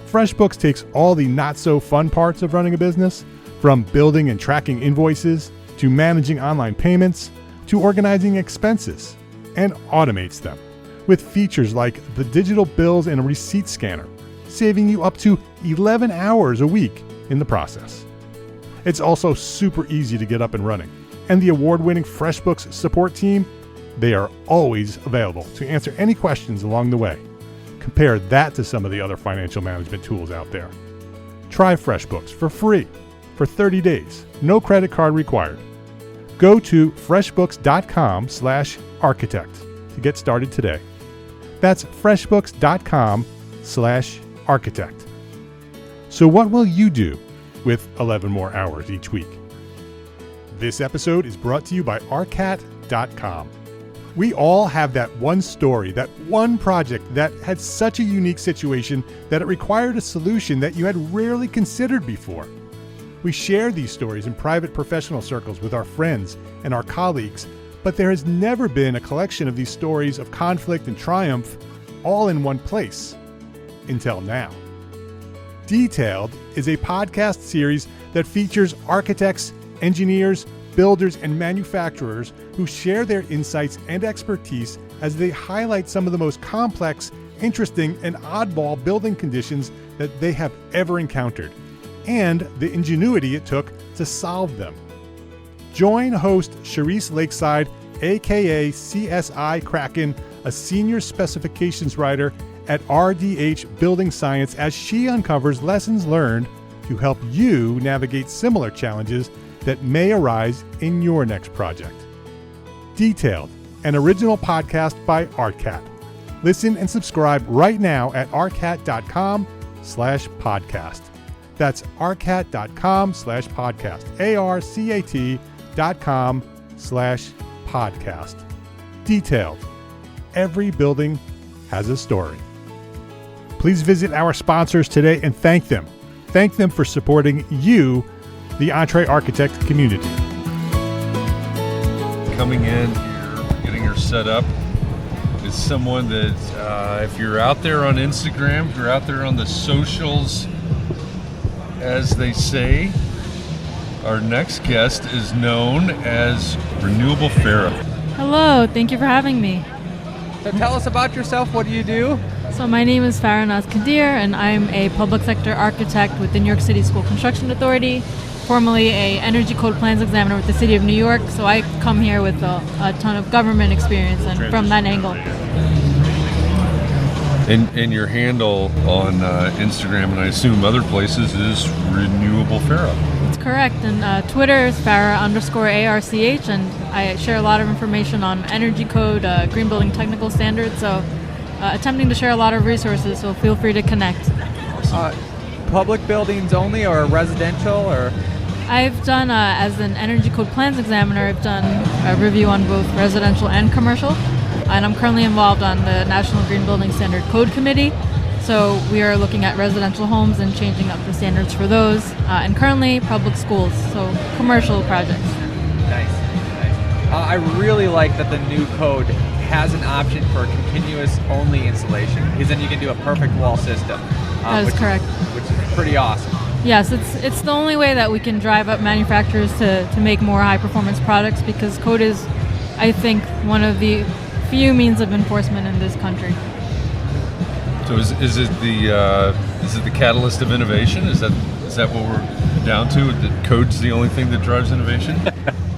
[SPEAKER 1] FreshBooks takes all the not-so-fun parts of running a business, from building and tracking invoices, to managing online payments, to organizing expenses, and automates them with features like the digital bills and receipt scanner, saving you up to 11 hours a week in the process. It's also super easy to get up and running, and the award-winning FreshBooks support team, they are always available to answer any questions along the way. Compare that to some of the other financial management tools out there. Try FreshBooks for free for 30 days, no credit card required. Go to freshbooks.com/architect to get started today. That's freshbooks.com/architect. So what will you do with 11 more hours each week? This episode is brought to you by ARCAT.com. We all have that one story, that one project that had such a unique situation that it required a solution that you had rarely considered before. We share these stories in private professional circles with our friends and our colleagues, but there has never been a collection of these stories of conflict and triumph all in one place, until now. Detailed is a podcast series that features architects, engineers, builders, and manufacturers who share their insights and expertise as they highlight some of the most complex, interesting, and oddball building conditions that they have ever encountered, and the ingenuity it took to solve them. Join host Charisse Lakeside, aka CSI Kraken, a senior specifications writer at RDH Building Science, as she uncovers lessons learned to help you navigate similar challenges that may arise in your next project. Detailed, an original podcast by ARCAT. Listen and subscribe right now at arcat.com/podcast. That's arcat.com/podcast. ARCAT.com/podcast. Detailed. Every building has a story. Please visit our sponsors today and thank them. Thank them for supporting you, the EntreArchitect community.
[SPEAKER 8] Coming in here, getting her set up, is someone that if you're out there on Instagram, if you're out there on the socials, as they say, our next guest is known as Renewable Farah.
[SPEAKER 16] Hello, thank you for having me.
[SPEAKER 6] So tell us about yourself. What do you do?
[SPEAKER 16] So my name is Farah Naz-Kadir, and I'm a public sector architect with the New York City School Construction Authority, formerly a energy code plans examiner with the City of New York. So I come here with a ton of government experience, and from that angle.
[SPEAKER 8] And your handle on Instagram, and I assume other places, is Renewable Farah.
[SPEAKER 16] That's correct. And Twitter is Farah_ARCH, and I share a lot of information on energy code, green building technical standards. So attempting to share a lot of resources, so feel free to connect.
[SPEAKER 6] Public buildings only, or residential, or?
[SPEAKER 16] I've done, as an energy code plans examiner, I've done a review on both residential and commercial. And I'm currently involved on the National Green Building Standard Code Committee. So we are looking at residential homes and changing up the standards for those. And currently public schools, so commercial projects.
[SPEAKER 6] Nice. I really like that the new code has an option for continuous only installation, because then you can do a perfect wall system.
[SPEAKER 16] That is correct.
[SPEAKER 6] Which is pretty awesome.
[SPEAKER 16] Yes, it's the only way that we can drive up manufacturers to make more high performance products, because code is, I think, one of the few means of enforcement in this country.
[SPEAKER 8] So is it the catalyst of innovation? Is that what we're down to? That code's the only thing that drives innovation?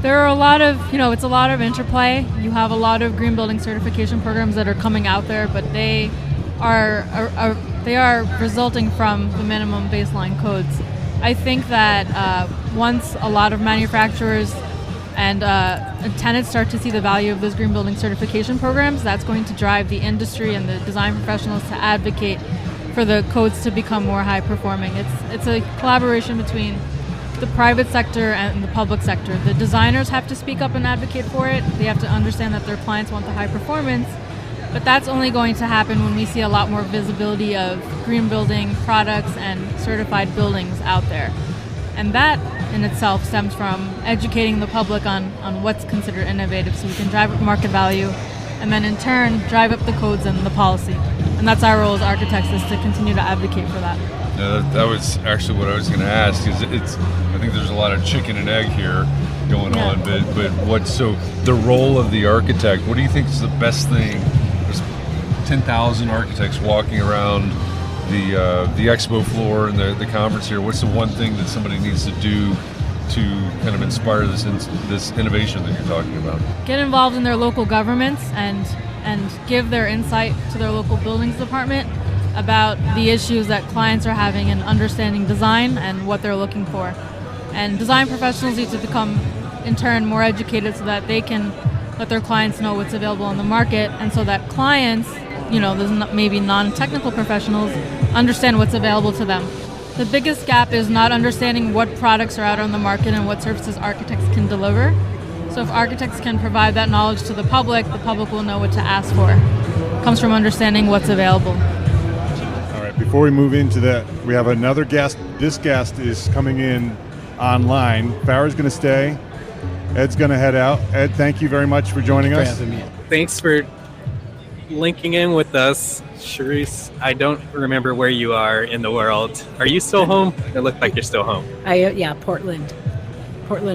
[SPEAKER 16] There are a lot of, it's a lot of interplay. You have a lot of green building certification programs that are coming out there, but they are resulting from the minimum baseline codes. I think that once a lot of manufacturers and tenants start to see the value of those green building certification programs, that's going to drive the industry and the design professionals to advocate for the codes to become more high performing. It's a collaboration between the private sector and the public sector. The designers have to speak up and advocate for it. They have to understand that their clients want the high performance, but that's only going to happen when we see a lot more visibility of green building products and certified buildings out there. And that in itself stems from educating the public on what's considered innovative, so we can drive up market value and then in turn drive up the codes and the policy. And that's our role as architects, is to continue to advocate for that.
[SPEAKER 8] That was actually what I was going to ask. I think there's a lot of chicken and egg here going on, but so the role of the architect, what do you think is the best thing? There's 10,000 architects walking around the expo floor and the conference here. What's the one thing that somebody needs to do to kind of inspire this innovation that you're talking about?
[SPEAKER 16] Get involved in their local governments and give their insight to their local buildings department about the issues that clients are having in understanding design and what they're looking for. And design professionals need to become in turn more educated so that they can let their clients know what's available on the market, and so that clients, there's maybe non-technical professionals, understand what's available to them. The biggest gap is not understanding what products are out on the market and what services architects can deliver. So if architects can provide that knowledge to the public will know what to ask for. It comes from understanding what's available.
[SPEAKER 7] All right, before we move into that, we have another guest. This guest is coming in online. Farah's going to stay. Ed's going to head out. Ed, thank you very much for joining us.
[SPEAKER 15] Thanks for linking in with us. Charisse, I don't remember where you are in the world. Are you still home? It looked like you're still home.
[SPEAKER 17] Portland,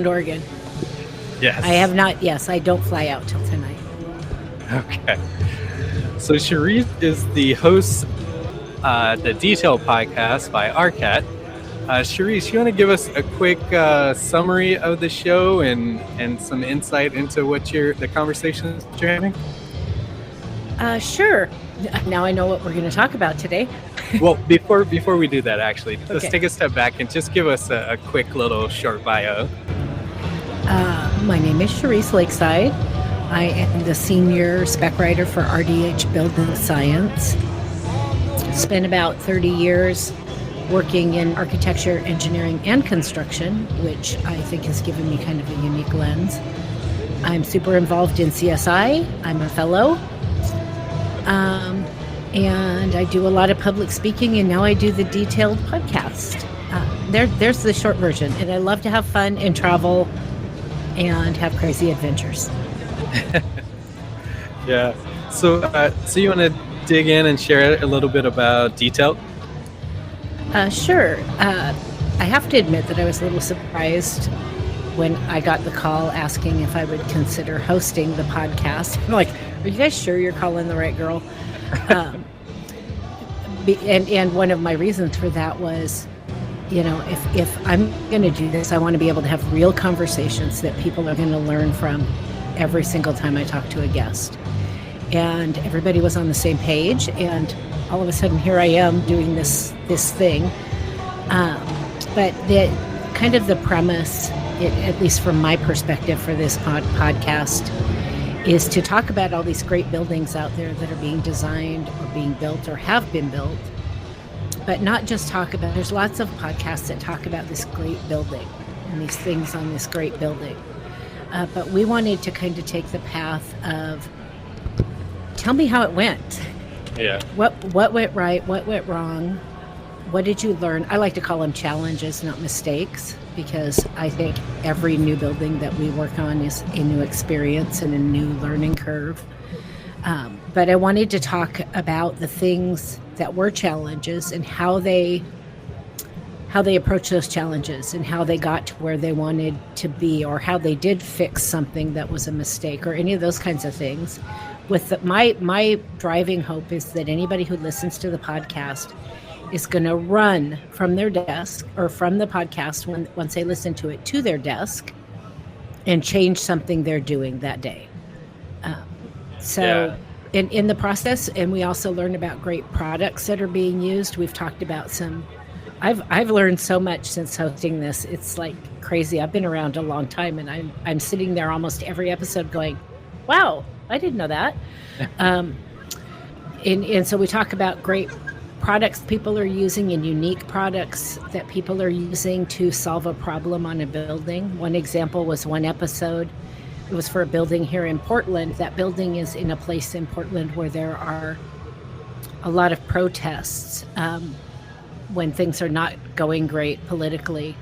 [SPEAKER 17] Oregon.
[SPEAKER 15] Yes.
[SPEAKER 17] I have not. Yes, I don't fly out till tonight.
[SPEAKER 15] Okay. So Charisse is the host the Detail podcast by ARCAT. Charisse, you want to give us a quick summary of the show and some insight into the conversations that you're having?
[SPEAKER 17] Sure. Now I know what we're going to talk about today.
[SPEAKER 15] Well, before we do that, actually, let's
[SPEAKER 17] Okay.
[SPEAKER 15] take a step back and just give us a quick little short bio.
[SPEAKER 17] My name is Charisse Lakeside. I am the senior spec writer for RDH Building Science. Spent about 30 years working in architecture, engineering, and construction, which I think has given me kind of a unique lens. I'm super involved in CSI. I'm a fellow. And I do a lot of public speaking, and now I do the Detailed podcast. There's the short version, and I love to have fun and travel and have crazy adventures.
[SPEAKER 15] Yeah. So you want to dig in and share a little bit about Detailed?
[SPEAKER 17] Sure. I have to admit that I was a little surprised when I got the call asking if I would consider hosting the podcast. I'm like, are you guys sure you're calling the right girl? And one of my reasons for that was, if I'm going to do this, I want to be able to have real conversations that people are going to learn from every single time I talk to a guest. And everybody was on the same page, and all of a sudden here I am doing this thing. But the premise, at least from my perspective for this podcast, is to talk about all these great buildings out there that are being designed or being built or have been built, but not just talk about, there's lots of podcasts that talk about this great building and these things on this great building. But we wanted to kind of take the path of, tell me how it went.
[SPEAKER 15] Yeah.
[SPEAKER 17] What went right? What went wrong? What did you learn? I like to call them challenges, not mistakes, because I think every new building that we work on is a new experience and a new learning curve. But I wanted to talk about the things that were challenges and how they approached those challenges and how they got to where they wanted to be, or how they did fix something that was a mistake, or any of those kinds of things. My driving hope is that anybody who listens to the podcast is going to run from their desk or from the podcast once they listen to it to their desk and change something they're doing that day. In the process, and we also learn about great products that are being used. We've talked about some. I've learned so much since hosting this. It's like crazy. I've been around a long time, and I'm sitting there almost every episode going, "Wow, I didn't know that." And so we talk about great products people are using and unique products that people are using to solve a problem on a building. One example was one episode. It was for a building here in Portland. That building is in a place in Portland where there are a lot of protests when things are not going great politically.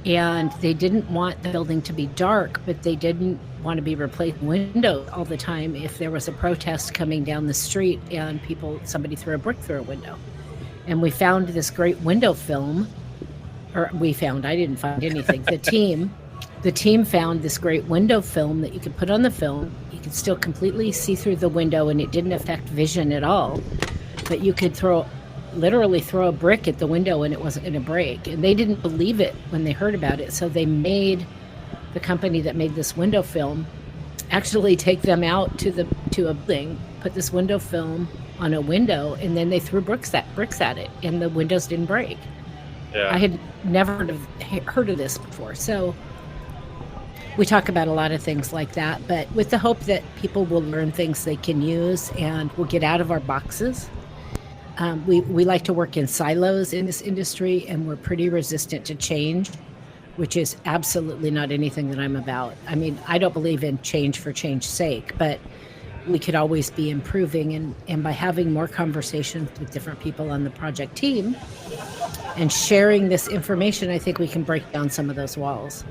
[SPEAKER 17] And they didn't want the building to be dark, but they didn't want to be replacing windows all the time if there was a protest coming down the street and somebody threw a brick through a window. And we found this great window film, I didn't find anything. The team found this great window film that you could put on the film. You could still completely see through the window, and it didn't affect vision at all. But you could literally throw a brick at the window and it wasn't going to break. And they didn't believe it when they heard about it. So they made the company that made this window film actually take them out to a building, put this window film on a window, and then they threw bricks at it, and the windows didn't break. Yeah. I had never heard of this before. So we talk about a lot of things like that, but with the hope that people will learn things they can use and will get out of our boxes. We like to work in silos in this industry, and we're pretty resistant to change, which is absolutely not anything that I'm about. I mean, I don't believe in change for change's sake, but we could always be improving. And by having more conversations with different people on the project team and sharing this information, I think we can break down some of those walls.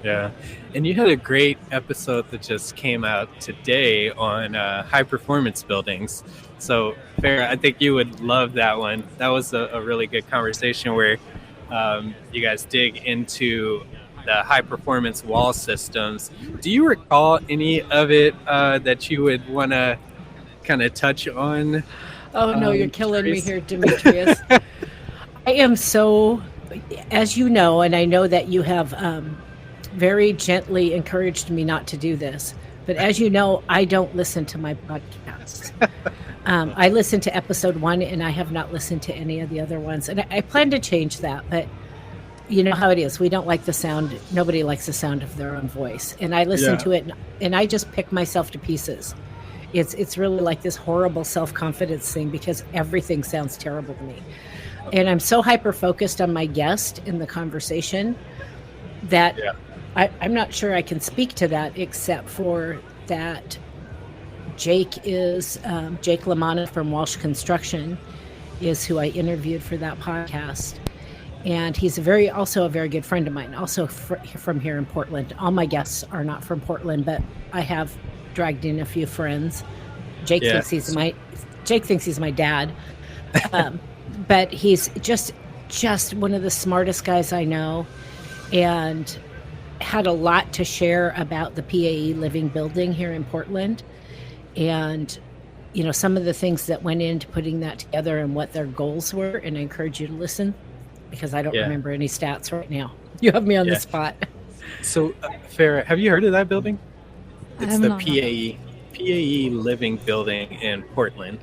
[SPEAKER 15] Yeah, and you had a great episode that just came out today on high performance buildings. So, Farrah, I think you would love that one. That was a really good conversation where you guys dig into the high performance wall systems. Do you recall any of it that you would want to kind of touch on?
[SPEAKER 17] Oh, no, you're killing me here, Dimitrius. I am so, as you know, and I know that you have very gently encouraged me not to do this. But as you know, I don't listen to my podcasts. I listened to episode 1, and I have not listened to any of the other ones. And I plan to change that, but you know how it is. We don't like the sound. Nobody likes the sound of their own voice. And I listen to it, and I just pick myself to pieces. It's really like this horrible self-confidence thing because everything sounds terrible to me. And I'm so hyper-focused on my guest in the conversation that I'm not sure I can speak to that, except for that Jake LaManna from Walsh Construction is who I interviewed for that podcast. And he's also a very good friend of mine, also from here in Portland. All my guests are not from Portland, but I have dragged in a few friends. Jake thinks he's my dad. But he's just one of the smartest guys I know, and had a lot to share about the PAE living building here in Portland. And, you know, some of the things that went into putting that together and what their goals were. And I encourage you to listen because I don't remember any stats right now. You have me on the spot.
[SPEAKER 15] So, Farrah, have you heard of that building? It's the PAE living building in Portland.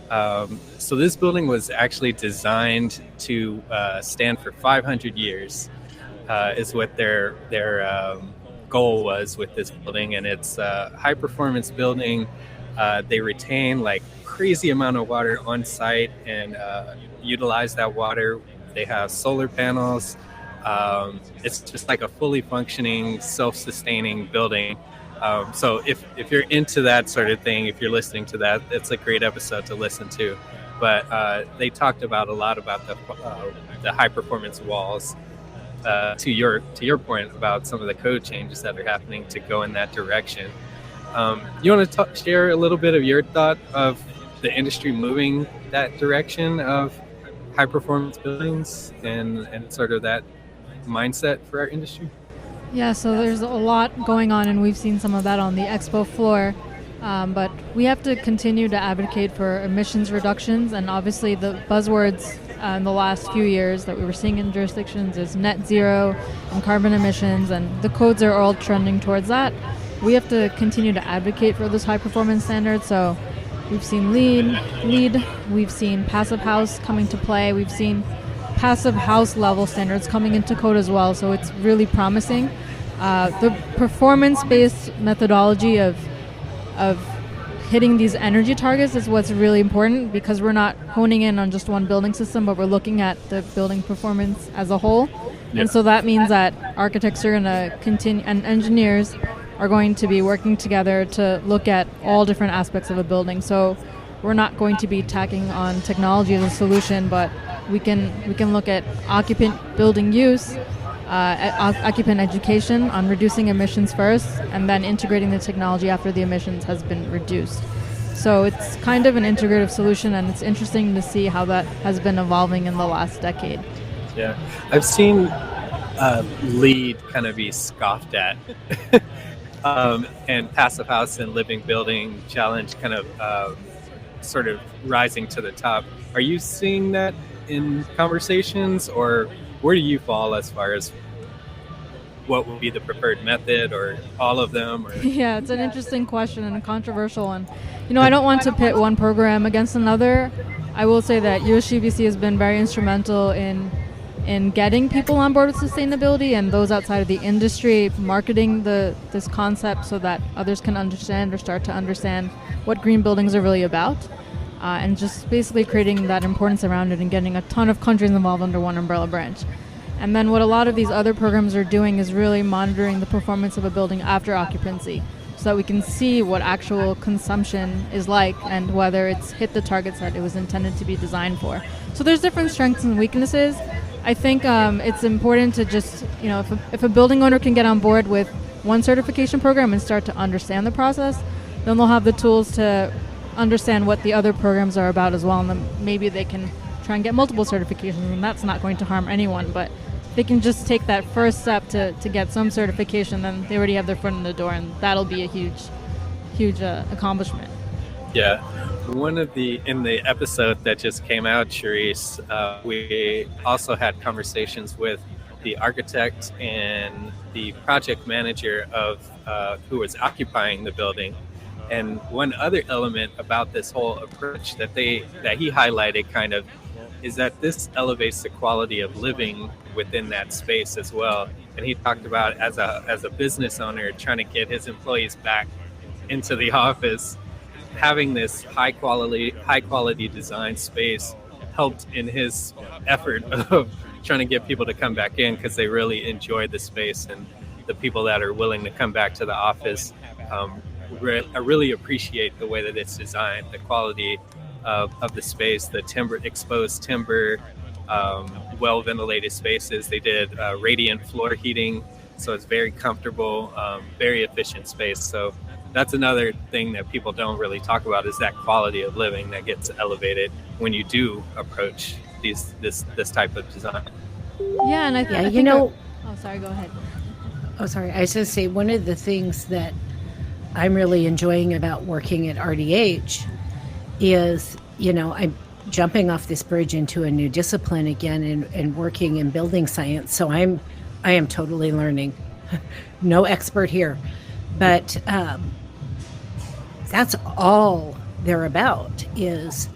[SPEAKER 15] So this building was actually designed to stand for 500 years. Is what their goal was with this building, and it's a high performance building. They retain like crazy amount of water on site and utilize that water. They have solar panels. It's just like a fully functioning, self-sustaining building. So if you're into that sort of thing, if you're listening to that, it's a great episode to listen to. But they talked about a lot about the high performance walls. To your point about some of the code changes that are happening to go in that direction. You want to share a little bit of your thought of the industry moving that direction of high performance buildings and sort of that mindset for our industry?
[SPEAKER 16] Yeah, so there's a lot going on, and we've seen some of that on the expo floor. But we have to continue to advocate for emissions reductions, and obviously the buzzwords in the last few years that we were seeing in jurisdictions is net zero and carbon emissions, and the codes are all trending towards that. We have to continue to advocate for those high performance standards. So we've seen LEED, we've seen passive house coming to play, we've seen passive house level standards coming into code as well. So it's really promising. The performance-based methodology of hitting these energy targets is what's really important, because we're not honing in on just one building system, but we're looking at the building performance as a whole. Yeah. And so that means that architects are going to continue, and engineers are going to be working together to look at all different aspects of a building. So we're not going to be tacking on technology as a solution, but we can look at occupant building use, occupant education on reducing emissions first, and then integrating the technology after the emissions has been reduced. So it's kind of an integrative solution, and it's interesting to see how that has been evolving in the last decade.
[SPEAKER 15] Yeah, I've seen LEED kind of be scoffed at, and passive house and living building challenge kind of sort of rising to the top. Are you seeing that in conversations, or where do you fall as far as what would be the preferred method, or all of them? Or?
[SPEAKER 16] Yeah, it's an interesting question and a controversial one. You know, I don't want to pit one program against another. I will say that USGBC has been very instrumental in in getting people on board with sustainability and those outside of the industry marketing this concept so that others can understand or start to understand what green buildings are really about, and just basically creating that importance around it and getting a ton of countries involved under one umbrella branch. And then what a lot of these other programs are doing is really monitoring the performance of a building after occupancy so that we can see what actual consumption is like and whether it's hit the targets that it was intended to be designed for. So there's different strengths and weaknesses. I think it's important to just, if a building owner can get on board with one certification program and start to understand the process, then they'll have the tools to understand what the other programs are about as well, and then maybe they can try and get multiple certifications, and that's not going to harm anyone. But they can just take that first step to get some certification, then they already have their foot in the door, and that'll be a huge accomplishment.
[SPEAKER 15] Yeah. In the episode that just came out, Charisse, we also had conversations with the architect and the project manager of who was occupying the building. And one other element about this whole approach that he highlighted kind of is that this elevates the quality of living within that space as well. And he talked about as a business owner trying to get his employees back into the office, having this high quality design space helped in his effort of trying to get people to come back in because they really enjoy the space, and the people that are willing to come back to the office I really appreciate the way that it's designed, the quality of the space, the exposed timber, well ventilated spaces. They did radiant floor heating, so it's very comfortable, very efficient space. So that's another thing that people don't really talk about, is that quality of living that gets elevated when you do approach this type of design.
[SPEAKER 16] Yeah, and I think oh, sorry, go ahead.
[SPEAKER 17] Oh, sorry. I was going to say, one of the things that I'm really enjoying about working at RDH is, I'm jumping off this bridge into a new discipline again and working in building science. So I am totally learning. No expert here. But that's all they're about, is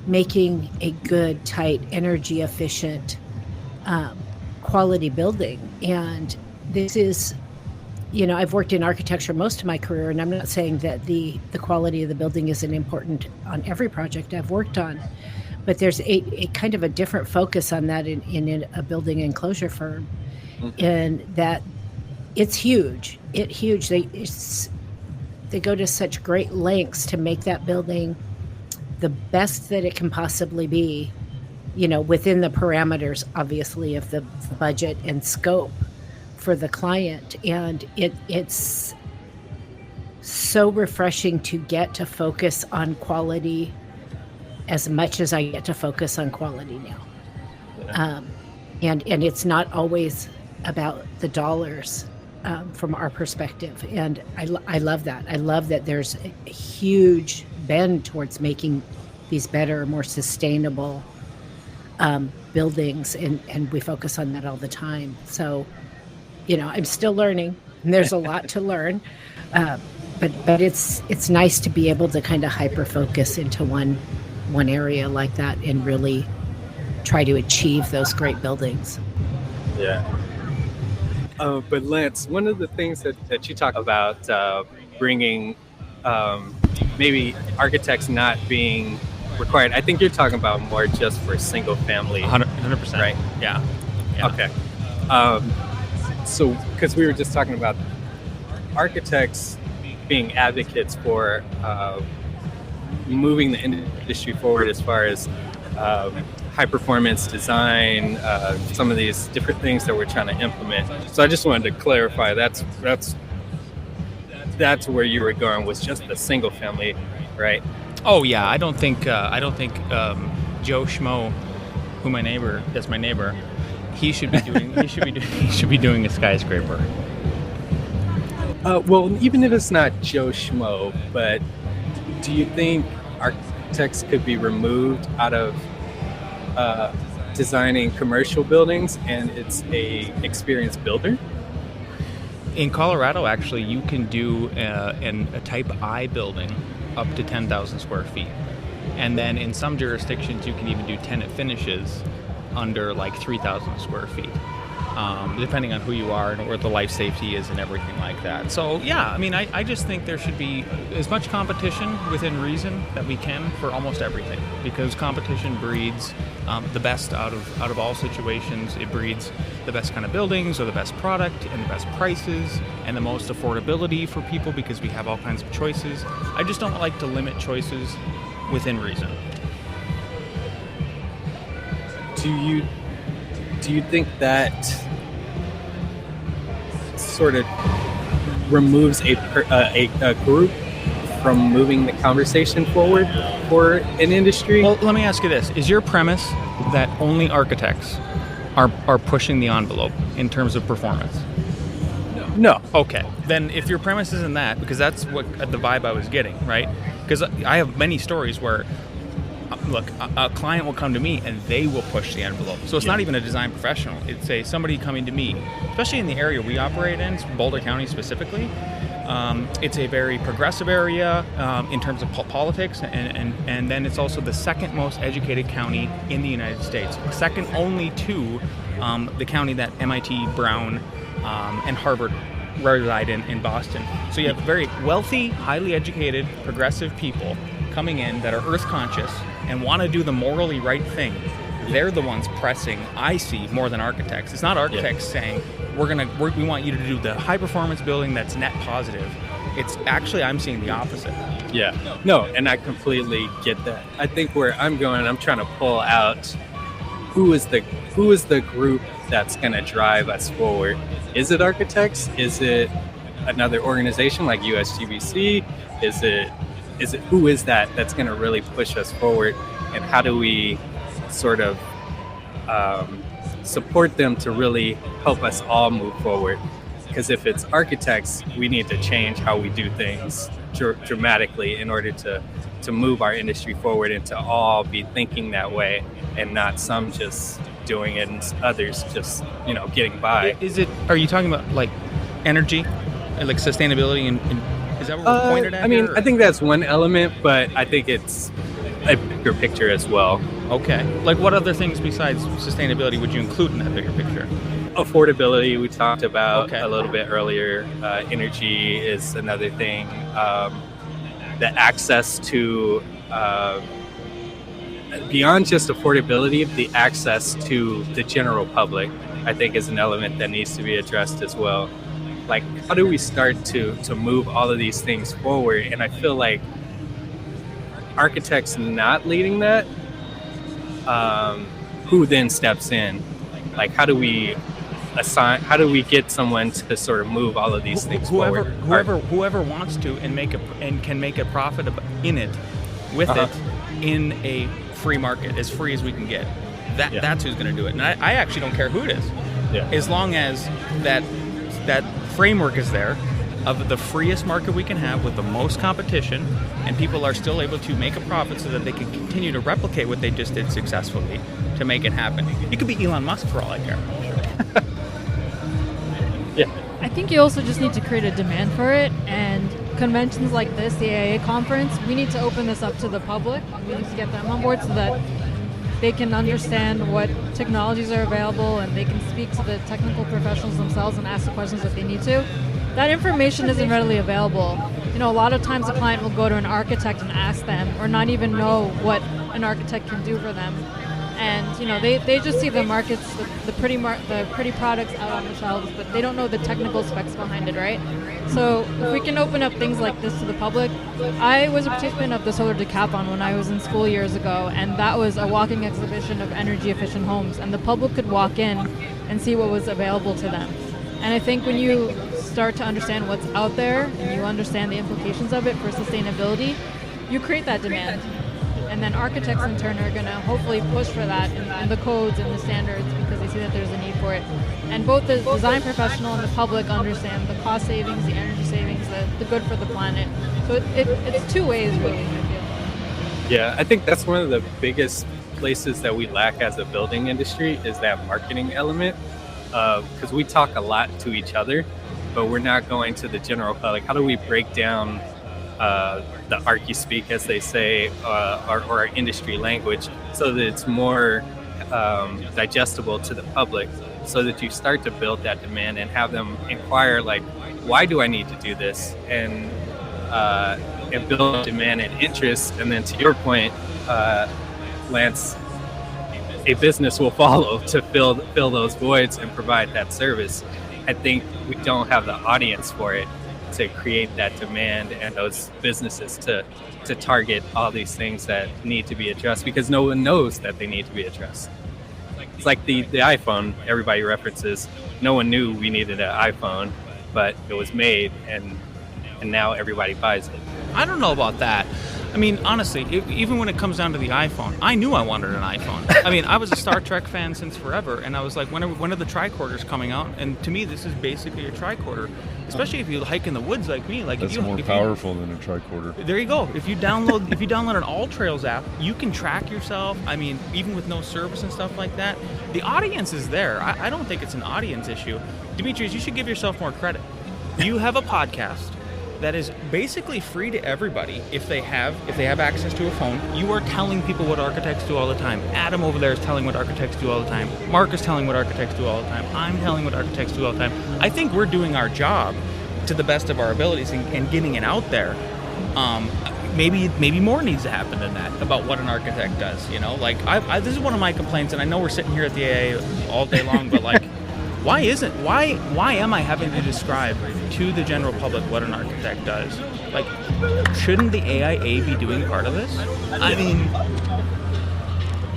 [SPEAKER 17] making a good, tight, energy efficient, quality building. And this is, I've worked in architecture most of my career, and I'm not saying that the quality of the building isn't important on every project I've worked on, but there's a kind of a different focus on that in a building enclosure firm, and that it's huge. They go to such great lengths to make that building the best that it can possibly be, within the parameters, obviously, of the budget and scope for the client. And it's so refreshing to get to focus on quality as much as I get to focus on quality now. And it's not always about the dollars from our perspective. And I love that. I love that there's a huge bend towards making these better, more sustainable buildings, and we focus on that all the time. So, I'm still learning, and there's a lot to learn, but it's nice to be able to kind of hyper focus into one area like that and really try to achieve those great buildings.
[SPEAKER 15] Yeah. But Lance, one of the things that you talk about bringing maybe architects not being required, I think you're talking about more just for single family.
[SPEAKER 13] 100%.
[SPEAKER 15] Right?
[SPEAKER 13] Yeah.
[SPEAKER 15] Okay. So, because we were just talking about architects being advocates for moving the industry forward as far as high performance design, some of these different things that we're trying to implement. So I just wanted to clarify that's where you were going, was just the single family, right?
[SPEAKER 13] Oh yeah, I don't think Joe Schmo, that's my neighbor, he should be doing a skyscraper.
[SPEAKER 15] Well, even if it's not Joe Schmo, but do you think architects could be removed out of designing commercial buildings and it's a experienced builder?
[SPEAKER 13] In Colorado, actually, you can do a type I building up to 10,000 square feet. And then in some jurisdictions, you can even do tenant finishes under like 3,000 square feet, depending on who you are and where the life safety is and everything like that. So yeah, I mean, I just think there should be as much competition within reason that we can for almost everything, because competition breeds the best out of all situations. It breeds the best kind of buildings, or the best product, and the best prices, and the most affordability for people, because we have all kinds of choices. I just don't like to limit choices within reason.
[SPEAKER 15] Do you think that sort of removes a group from moving the conversation forward for an industry?
[SPEAKER 13] Well, let me ask you this. Is your premise that only architects are pushing the envelope in terms of performance?
[SPEAKER 15] No.
[SPEAKER 13] Okay. Then if your premise isn't that, because that's what the vibe I was getting, right? Because I have many stories where, look, a client will come to me and they will push the envelope. So it's not even a design professional. It's somebody coming to me, especially in the area we operate in, Boulder County specifically. It's a very progressive area in terms of politics, and then it's also the second most educated county in the United States, second only to the county that MIT, Brown, and Harvard reside in Boston. So you have very wealthy, highly educated, progressive people coming in that are earth conscious and want to do the morally right thing. They're the ones pressing, I see, more than architects. It's not architects saying, we want you to do the high performance building that's net positive. It's actually, I'm seeing the opposite.
[SPEAKER 15] Yeah, no, and I completely get that. I think where I'm going, I'm trying to pull out who is the group that's going to drive us forward. Is it architects? Is it another organization like USGBC? Is it who is that's going to really push us forward, and how do we sort of support them to really help us all move forward? Because if it's architects, we need to change how we do things dramatically in order to move our industry forward and to all be thinking that way, and not some just doing it and others just getting by.
[SPEAKER 13] Are you talking about like energy, like sustainability, and is that what we're pointed at?
[SPEAKER 15] I mean, I think that's one element, but I think it's a bigger picture as well.
[SPEAKER 13] Okay. Like what other things besides sustainability would you include in that bigger picture?
[SPEAKER 15] Affordability, we talked about a little bit earlier. Energy is another thing. The access to, beyond just affordability, the access to the general public, I think, is an element that needs to be addressed as well. Like, how do we start to move all of these things forward? And I feel like architects not leading that, who then steps in? Like, how do we get someone to sort of move all of these things forward?
[SPEAKER 13] Whoever wants to and can make a profit in it, with it, in a free market, as free as we can get. That's who's going to do it. And I actually don't care who it is, as long as that framework is there of the freest market we can have with the most competition, and people are still able to make a profit so that they can continue to replicate what they just did successfully to make it happen. You could be Elon Musk for all I care.
[SPEAKER 16] I think you also just need to create a demand for it, and conventions like this, the AIA conference, we need to open this up to the public. We need to get them on board so that they can understand what technologies are available, and they can speak to the technical professionals themselves and ask the questions that they need to. That information isn't readily available. A lot of times a client will go to an architect and ask them, or not even know what an architect can do for them. And they just see the markets, the pretty products out on the shelves, but they don't know the technical specs behind it, right? So if we can open up things like this to the public, I was a participant of the Solar Decathlon when I was in school years ago, and that was a walking exhibition of energy efficient homes, and the public could walk in and see what was available to them. And I think when you start to understand what's out there and you understand the implications of it for sustainability, you create that demand. And then architects in turn are going to hopefully push for that in the codes and the standards, because they see that there's a need for it. And both the design professional and the public understand the cost savings, the energy savings, the good for the planet. So it's two ways, really, I feel.
[SPEAKER 15] Yeah, I think that's one of the biggest places that we lack as a building industry, is that marketing element. Because we talk a lot to each other, but we're not going to the general public. How do we break down the archi speak, as they say, or our industry language, so that it's more digestible to the public, so that you start to build that demand and have them inquire, like, why do I need to do this, and build demand and interest. And then to your point, Lance, a business will follow to fill those voids and provide that service. I think we don't have the audience for it to create that demand and those businesses to target all these things that need to be addressed, because no one knows that they need to be addressed. It's like the iPhone everybody references. No one knew we needed an iPhone, but it was made, and now everybody buys it.
[SPEAKER 13] I don't know about that. I mean, honestly, even when it comes down to the iPhone, I knew I wanted an iPhone. I mean, I was a Star Trek fan since forever, and I was like, when are the tricorders coming out? And to me, this is basically a tricorder, especially if you hike in the woods like me. Like,
[SPEAKER 8] that's more powerful than a tricorder.
[SPEAKER 13] There you go. If you download an All Trails app, you can track yourself. I mean, even with no service and stuff like that, the audience is there. I don't think it's an audience issue. Demetrius, you should give yourself more credit. You have a podcast that is basically free to everybody if they have access to a phone. You are telling people what architects do all the time. Adam over there is telling what architects do all the time. Mark is telling what architects do all the time. I'm telling what architects do all the time. I think we're doing our job to the best of our abilities and getting it out there. Maybe more needs to happen than that about what an architect does. You know, like this is one of my complaints, and I know we're sitting here at the AIA all day long, but like, why am I having to describe to the general public what an architect does? Like, shouldn't the AIA be doing part of this? I mean,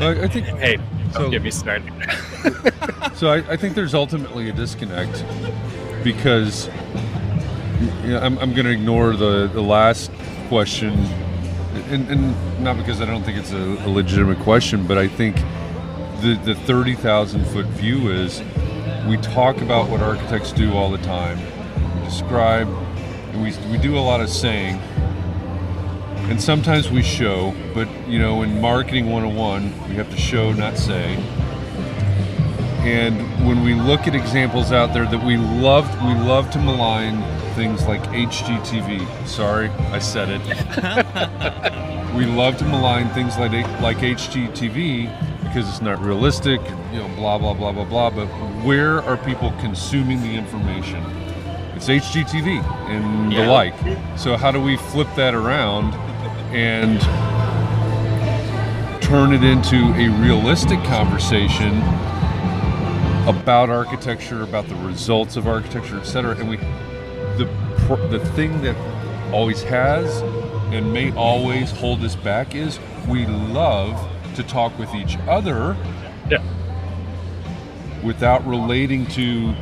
[SPEAKER 8] I think.
[SPEAKER 15] Hey, don't get me started.
[SPEAKER 8] So I think there's ultimately a disconnect, because I'm going to ignore the last question, and not because I don't think it's a legitimate question, but I think the 30,000 foot view is, we talk about what architects do all the time. We describe, and we do a lot of saying, and sometimes we show, but you know, in marketing 101, we have to show, not say. And when we look at examples out there that we love to malign things like HGTV. Sorry, I said it. We love to malign things like HGTV because it's not realistic, you know, blah, blah, blah, blah, blah. But where are people consuming the information? It's HGTV and the like. So how do we flip that around and turn it into a realistic conversation about architecture, about the results of architecture, etc.? And the thing that always has and may always hold us back is we love to talk with each other without relating to,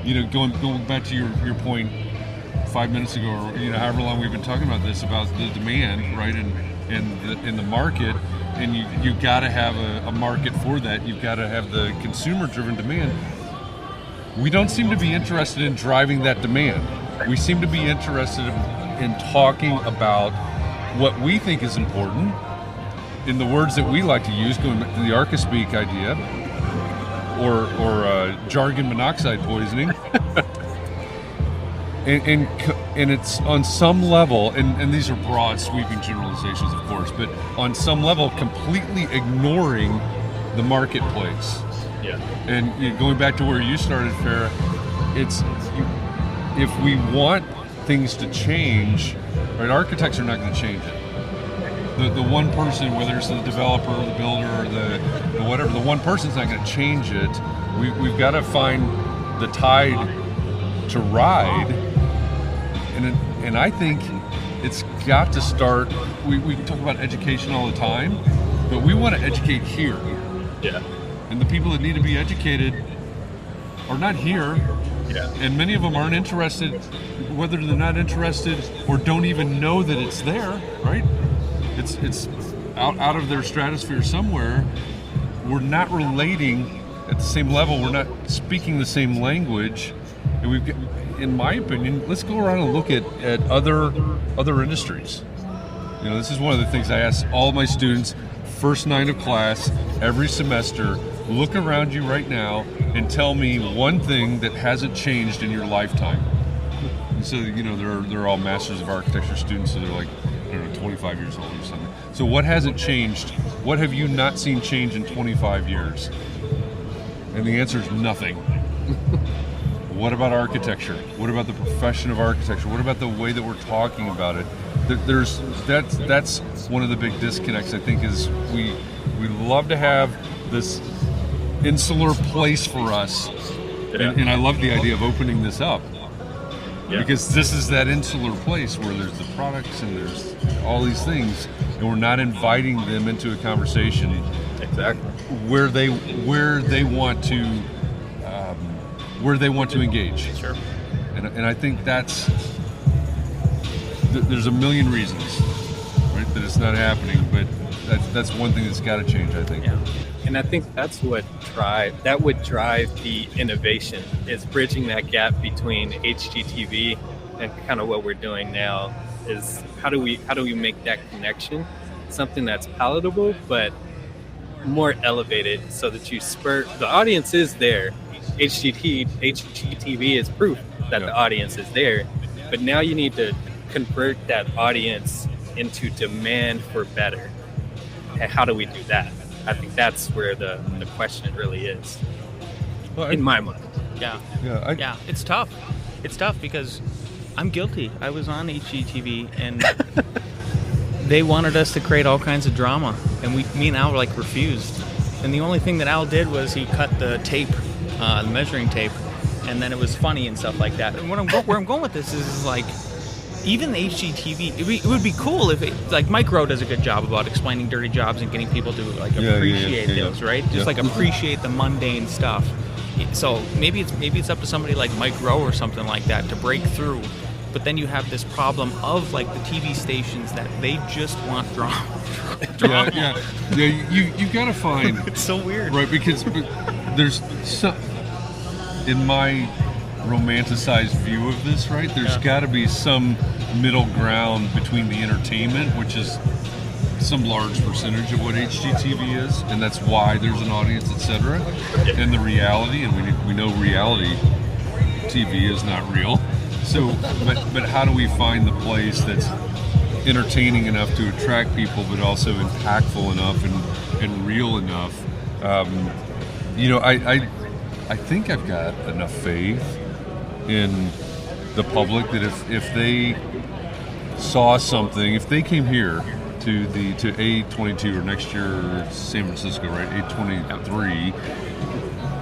[SPEAKER 8] you know, going back to your point 5 minutes ago, or you know, however long we've been talking about this, about the demand, right, in the market, and you got to have a market for that. You've got to have the consumer-driven demand. We don't seem to be interested in driving that demand. We seem to be interested in talking about what we think is important, in the words that we like to use, going back to the ARCASpeak idea, or jargon monoxide poisoning. And it's on some level, and these are broad sweeping generalizations, of course, but on some level completely ignoring the marketplace. Yeah. And going back to where you started, Farrah, if we want things to change, right, architects are not going to change it. The one person, whether it's the developer or the builder or the whatever, the one person's not going to change it. We've got to find the tide to ride, and I think it's got to start. We talk about education all the time, but we want to educate here. Yeah. And the people that need to be educated are not here. Yeah. And many of them aren't interested, whether they're not interested or don't even know that it's there, right? It's out of their stratosphere somewhere. We're not relating at the same level. We're not speaking the same language. And we've got, in my opinion, let's go around and look at other industries. You know, this is one of the things I ask all my students, first night of class, every semester. Look around you right now and tell me one thing that hasn't changed in your lifetime. And so, you know, they're all Masters of Architecture students, so they're like, I don't know, 25 years old or something. So what hasn't changed? What have you not seen change in 25 years? And the answer is nothing. What about architecture? What about the profession of architecture? What about the way that we're talking about it? That's one of the big disconnects, I think, is we love to have this insular place for us. And I love the idea of opening this up. Yeah. Because this is that insular place where there's the products and there's all these things, and we're not inviting them into a conversation
[SPEAKER 15] exactly
[SPEAKER 8] where they want to engage.
[SPEAKER 13] Sure.
[SPEAKER 8] And I think there's a million reasons, right, that it's not happening, but that's one thing that's got to change, I think.
[SPEAKER 15] Yeah. And I think that's what would drive the innovation, is bridging that gap between HGTV and kind of what we're doing now. Is how do we make that connection something that's palatable but more elevated, so that you spur the audience is there. HGTV is proof that the audience is there, but now you need to convert that audience into demand for better. And how do we do that? I think that's where the question really is, in my mind.
[SPEAKER 13] Yeah. It's tough. It's tough because I'm guilty. I was on HGTV and they wanted us to create all kinds of drama, and me and Al refused. And the only thing that Al did was he cut the tape, the measuring tape, and then it was funny and stuff like that. And where I'm going with this is like, even the HGTV, it would be cool if Mike Rowe does a good job about explaining dirty jobs and getting people to appreciate things, right? Just appreciate the mundane stuff. So maybe it's up to somebody like Mike Rowe or something like that to break through. But then you have this problem of the TV stations that they just want drama.
[SPEAKER 8] You gotta find.
[SPEAKER 13] It's so weird,
[SPEAKER 8] right? Because there's in my romanticized view of this, right? There's got to be some middle ground between the entertainment, which is some large percentage of what HGTV is, and that's why there's an audience, etc., and the reality, and we know reality TV is not real. So, but how do we find the place that's entertaining enough to attract people, but also impactful enough and real enough? I think I've got enough faith in the public that if they saw something, if they came here to A22 or next year San Francisco, right, A23,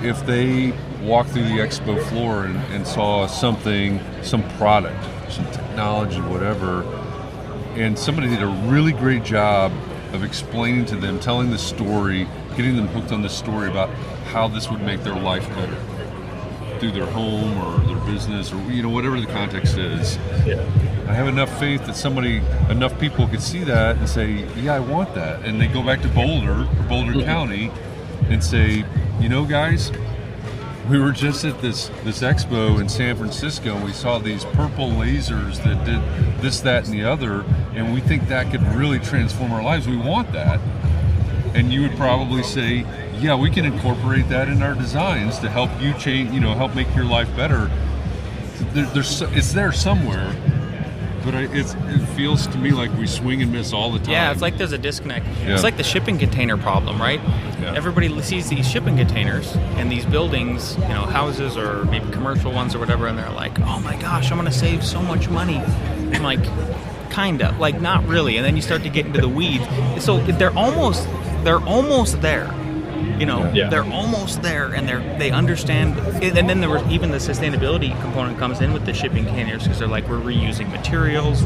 [SPEAKER 8] if they walked through the expo floor and saw something, some product, some technology, whatever, and somebody did a really great job of explaining to them, telling the story, getting them hooked on the story about how this would make their life better through their home or their business or whatever the context is. I have enough faith that enough people could see that and say, yeah, I want that, and they go back to Boulder County and say, guys, we were just at this expo in San Francisco, and we saw these purple lasers that did this, that, and the other, and we think that could really transform our lives. We want that. And you would probably say, yeah, we can incorporate that in our designs to help you change, help make your life better. It's there somewhere, but it feels to me like we swing and miss all the time.
[SPEAKER 13] Yeah, it's like there's a disconnect. Yeah. It's like the shipping container problem, right? Yeah. Everybody sees these shipping containers and these buildings, houses or maybe commercial ones or whatever, and they're like, oh my gosh, I'm going to save so much money. I'm like, kind of, not really. And then you start to get into the weeds. So they're almost there. They're almost there, and they understand. And then there was even the sustainability component comes in with the shipping containers, because they're like, we're reusing materials.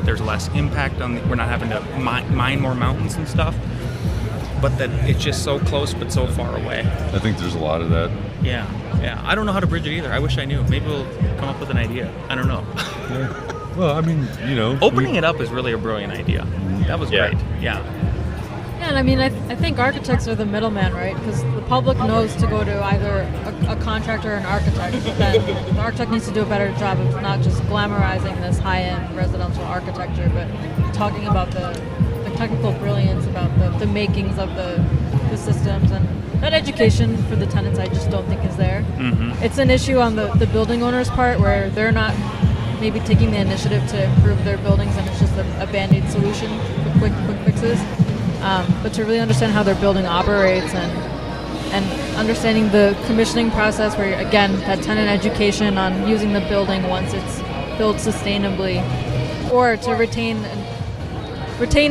[SPEAKER 13] There's less impact we're not having to mine more mountains and stuff. But that it's just so close but so far away.
[SPEAKER 8] I think there's a lot of that.
[SPEAKER 13] Yeah. I don't know how to bridge it either. I wish I knew. Maybe we'll come up with an idea. I don't know.
[SPEAKER 8] Well, I mean,
[SPEAKER 13] opening it up is really a brilliant idea. That was great. Yeah.
[SPEAKER 16] And I think architects are the middleman, right? Because the public knows to go to either a contractor or an architect, but then the architect needs to do a better job of not just glamorizing this high-end residential architecture, but talking about the technical brilliance, about the makings of the systems, and that education for the tenants I just don't think is there. Mm-hmm. It's an issue on the building owner's part, where they're not maybe taking the initiative to improve their buildings, and it's just just a band-aid solution for quick fixes. But to really understand how their building operates and understanding the commissioning process, where again that tenant education on using the building once it's built sustainably, or to retain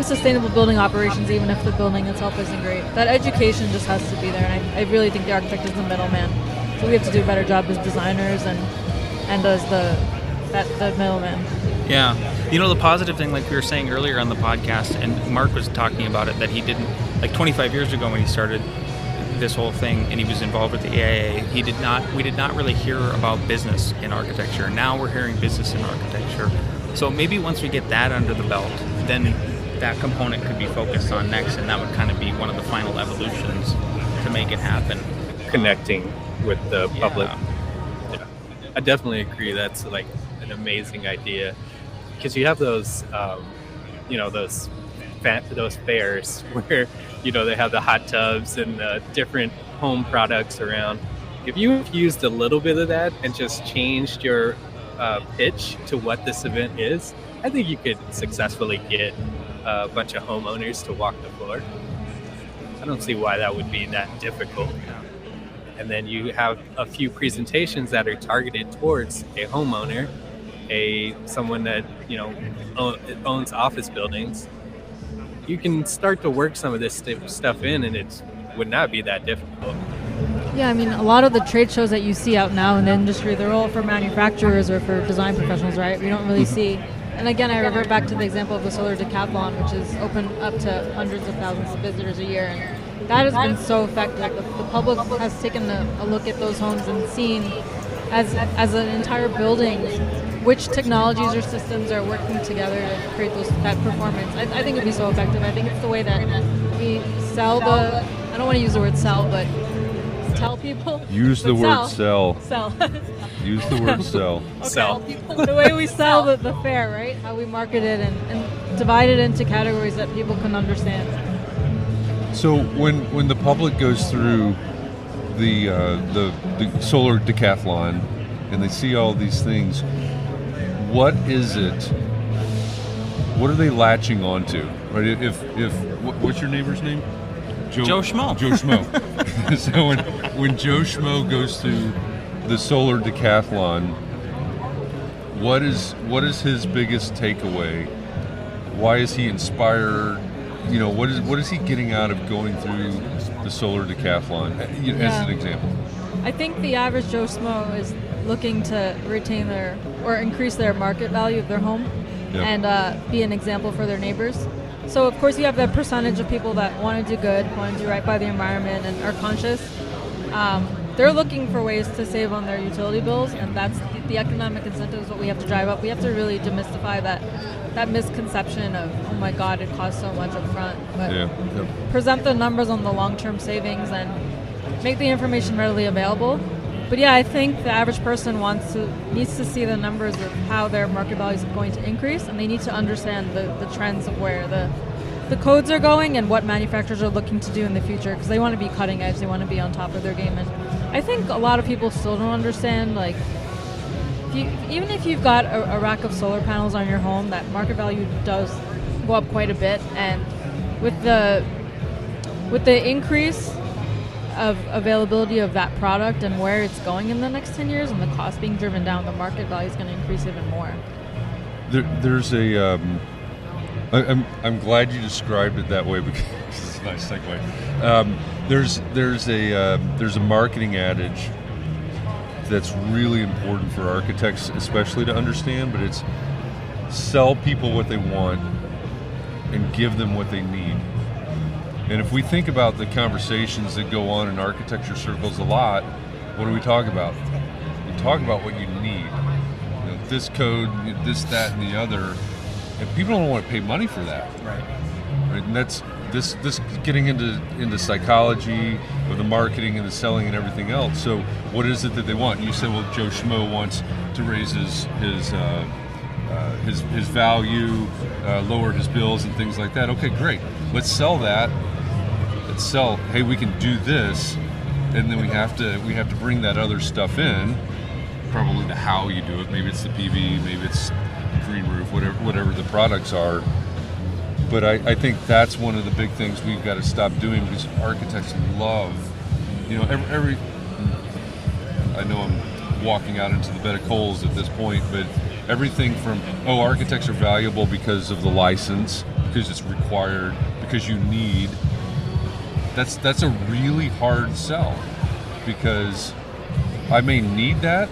[SPEAKER 16] sustainable building operations even if the building itself isn't great. That education just has to be there, and I really think the architect is the middleman. So we have to do a better job as designers and as the middleman.
[SPEAKER 13] Yeah. The positive thing, like we were saying earlier on the podcast, and Mark was talking about it, that he didn't, like 25 years ago when he started this whole thing and he was involved with the AIA, we did not really hear about business in architecture. Now we're hearing business in architecture. So maybe once we get that under the belt, then that component could be focused on next, and that would kind of be one of the final evolutions to make it happen.
[SPEAKER 15] Connecting with the public. Yeah. I definitely agree. That's like an amazing idea, because you have those, those fairs where, they have the hot tubs and the different home products around. If you used a little bit of that and just changed your pitch to what this event is, I think you could successfully get a bunch of homeowners to walk the floor. I don't see why that would be that difficult. And then you have a few presentations that are targeted towards a homeowner, someone that owns office buildings. You can start to work some of this stuff in, and it would not be that difficult.
[SPEAKER 16] Yeah, I mean, a lot of the trade shows that you see out now in the industry, they're all for manufacturers or for design professionals, right? We don't really see. And again, I revert back to the example of the solar decathlon, which is open up to hundreds of thousands of visitors a year. And that has been so effective. The public has taken a look at those homes and seen as an entire building which technologies or systems are working together to create that performance. I think it'd be so effective. I think it's the way that we sell I don't want to use the word sell, but tell people.
[SPEAKER 8] Use the word sell.
[SPEAKER 16] Sell.
[SPEAKER 8] Use the word sell.
[SPEAKER 16] Okay. Sell. The way we sell the fair, right? How we market it and divide it into categories that people can understand.
[SPEAKER 8] So when the public goes through the solar decathlon and they see all these things, what is it? What are they latching onto? Right? If what's your neighbor's name?
[SPEAKER 13] Joe Schmo.
[SPEAKER 8] Joe Schmo. So when Joe Schmo goes through the solar decathlon, what is his biggest takeaway? Why is he inspired? What is he getting out of going through the solar decathlon as an example?
[SPEAKER 16] I think the average Joe Schmo is looking to retain or increase their market value of their home and be an example for their neighbors. So of course you have that percentage of people that want to do good, want to do right by the environment and are conscious. They're looking for ways to save on their utility bills, and that's the economic incentive is what we have to drive up. We have to really demystify that misconception of, oh my God, it costs so much up front. But present the numbers on the long-term savings and make the information readily available. But yeah, I think the average person needs to see the numbers of how their market value is going to increase, and they need to understand the trends of where the codes are going and what manufacturers are looking to do in the future, because they want to be cutting edge, they want to be on top of their game. And I think a lot of people still don't understand, like, even if you've got a rack of solar panels on your home, that market value does go up quite a bit, and with the increase of availability of that product and where it's going in the next 10 years and the cost being driven down, the market value is going to increase even more.
[SPEAKER 8] There's a I'm glad you described it that way, because it's a nice segue. There's a marketing adage that's really important for architects especially to understand, but it's sell people what they want and give them what they need. And if we think about the conversations that go on in architecture circles a lot, what do we talk about? We talk about what you need. This code, this, that, and the other. And people don't want to pay money for that. Right. And that's this getting into psychology of the marketing and the selling and everything else. So what is it that they want? You say, well, Joe Schmo wants to raise his value, lower his bills and things like that. Okay, great. Let's sell that. Let's sell, hey, we can do this, and then we have to bring that other stuff in. Probably the how you do it. Maybe it's the PV, maybe it's green roof, whatever the products are. But I think that's one of the big things we've got to stop doing, because architects love, every I know I'm walking out into the bed of coals at this point, but everything from, architects are valuable because of the license, because it's required, because you need, that's a really hard sell, because I may need that,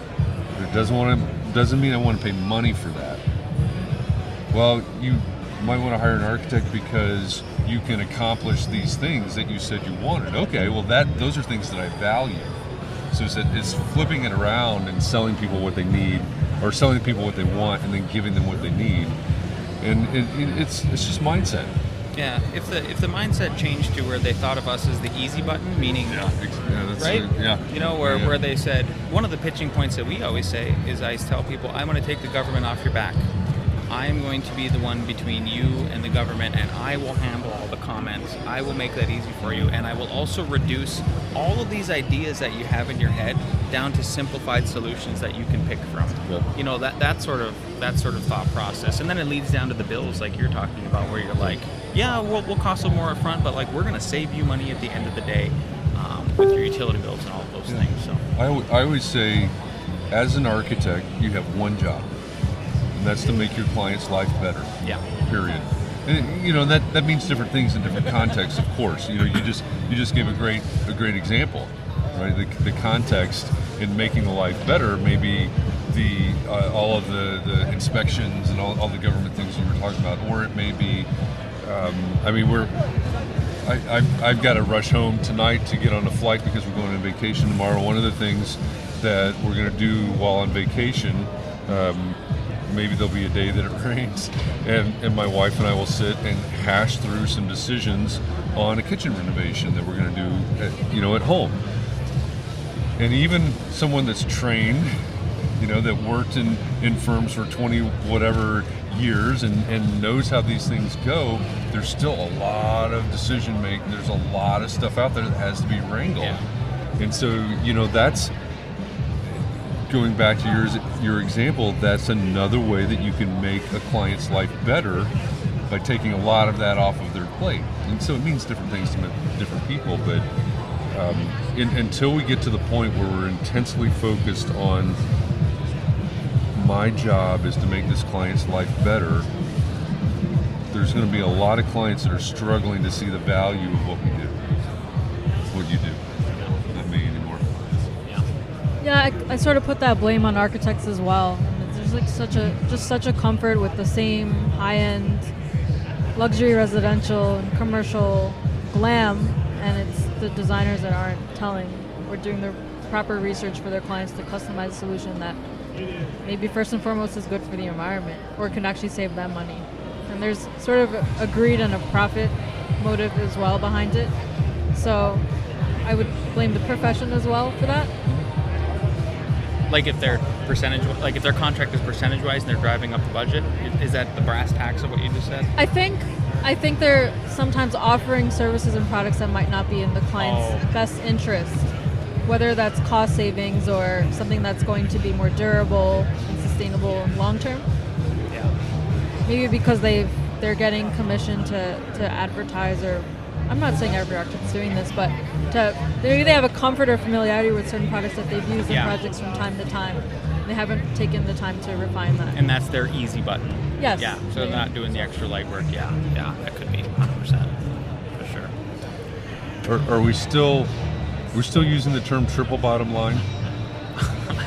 [SPEAKER 8] but it doesn't mean I want to pay money for that. Well, you might want to hire an architect because you can accomplish these things that you said you wanted. Okay, well those are things that I value. So it's flipping it around and selling people what they need, or selling people what they want and then giving them what they need. And it's just mindset.
[SPEAKER 18] Yeah, if the mindset changed to where they thought of us as the easy button, meaning, right? Where they said, one of the pitching points that we always say is, I tell people, I'm going to take the government off your back. I'm going to be the one between you and the government, and I will handle all the comments. I will make that easy for you, and I will also reduce all of these ideas that you have in your head down to simplified solutions that you can pick from. Yeah. That sort of thought process, and then it leads down to the bills, like you're talking about, where you're like, yeah, we'll cost a little more up front, but like we're going to save you money at the end of the day with your utility bills and all of those things. So
[SPEAKER 8] I always say, as an architect, you have one job. And that's to make your client's life better.
[SPEAKER 18] Yeah.
[SPEAKER 8] Period. And that means different things in different contexts, of course. You just gave a great example, right? The context in making the life better may be all of the inspections and all the government things you were talking about, or it may be, I've got to rush home tonight to get on a flight because we're going on vacation tomorrow. One of the things that we're going to do while on vacation, maybe there'll be a day that it rains, and my wife and I will sit and hash through some decisions on a kitchen renovation that we're going to do at home. And even someone that's trained, that worked in firms for 20 whatever years and knows how these things go, there's still a lot of decision making. There's a lot of stuff out there that has to be wrangled. Yeah. And so, that's going back to your example, that's another way that you can make a client's life better by taking a lot of that off of their plate. And so it means different things to different people, but until we get to the point where we're intensely focused on, my job is to make this client's life better, there's going to be a lot of clients that are struggling to see the value of what we do, what you do. Not me anymore.
[SPEAKER 16] Yeah, I sort of put that blame on architects as well. And there's like such a comfort with the same high-end luxury residential and commercial glam, and it's the designers that aren't telling or doing the proper research for their clients to customize a solution that maybe first and foremost is good for the environment or can actually save them money. And there's sort of a greed and a profit motive as well behind it. So I would blame the profession as well for that.
[SPEAKER 18] Like if their contract is percentage-wise and they're driving up the budget, is that the brass tacks of what you just said?
[SPEAKER 16] I think they're sometimes offering services and products that might not be in the client's best interest, whether that's cost savings or something that's going to be more durable and sustainable and long-term.
[SPEAKER 18] Yeah.
[SPEAKER 16] Maybe because they're getting commission to advertise, or I'm not saying every architect's doing this, but maybe they have a comfort or familiarity with certain products that they've used in projects from time to time. They haven't taken the time to refine that.
[SPEAKER 18] And that's their easy button.
[SPEAKER 16] Yes.
[SPEAKER 18] Yeah, so they're not doing the extra legwork. Yeah, that could be 100%, for sure.
[SPEAKER 8] Are we still using the term triple bottom line?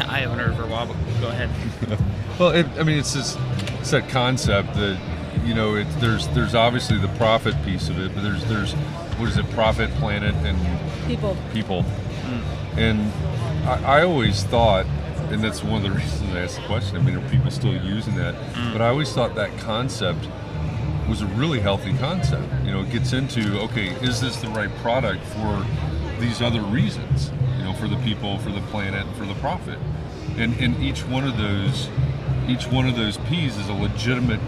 [SPEAKER 18] I haven't heard for a while, but go ahead.
[SPEAKER 8] Well, it's that concept that, there's obviously the profit piece of it, but there's what is it, profit, planet, and
[SPEAKER 16] people.
[SPEAKER 8] And I always thought, and that's one of the reasons I asked the question, are people still using that? But I always thought that concept was a really healthy concept. It gets into, okay, is this the right product for these other reasons? For the people, for the planet, for the profit. And each one of those P's is a legitimate,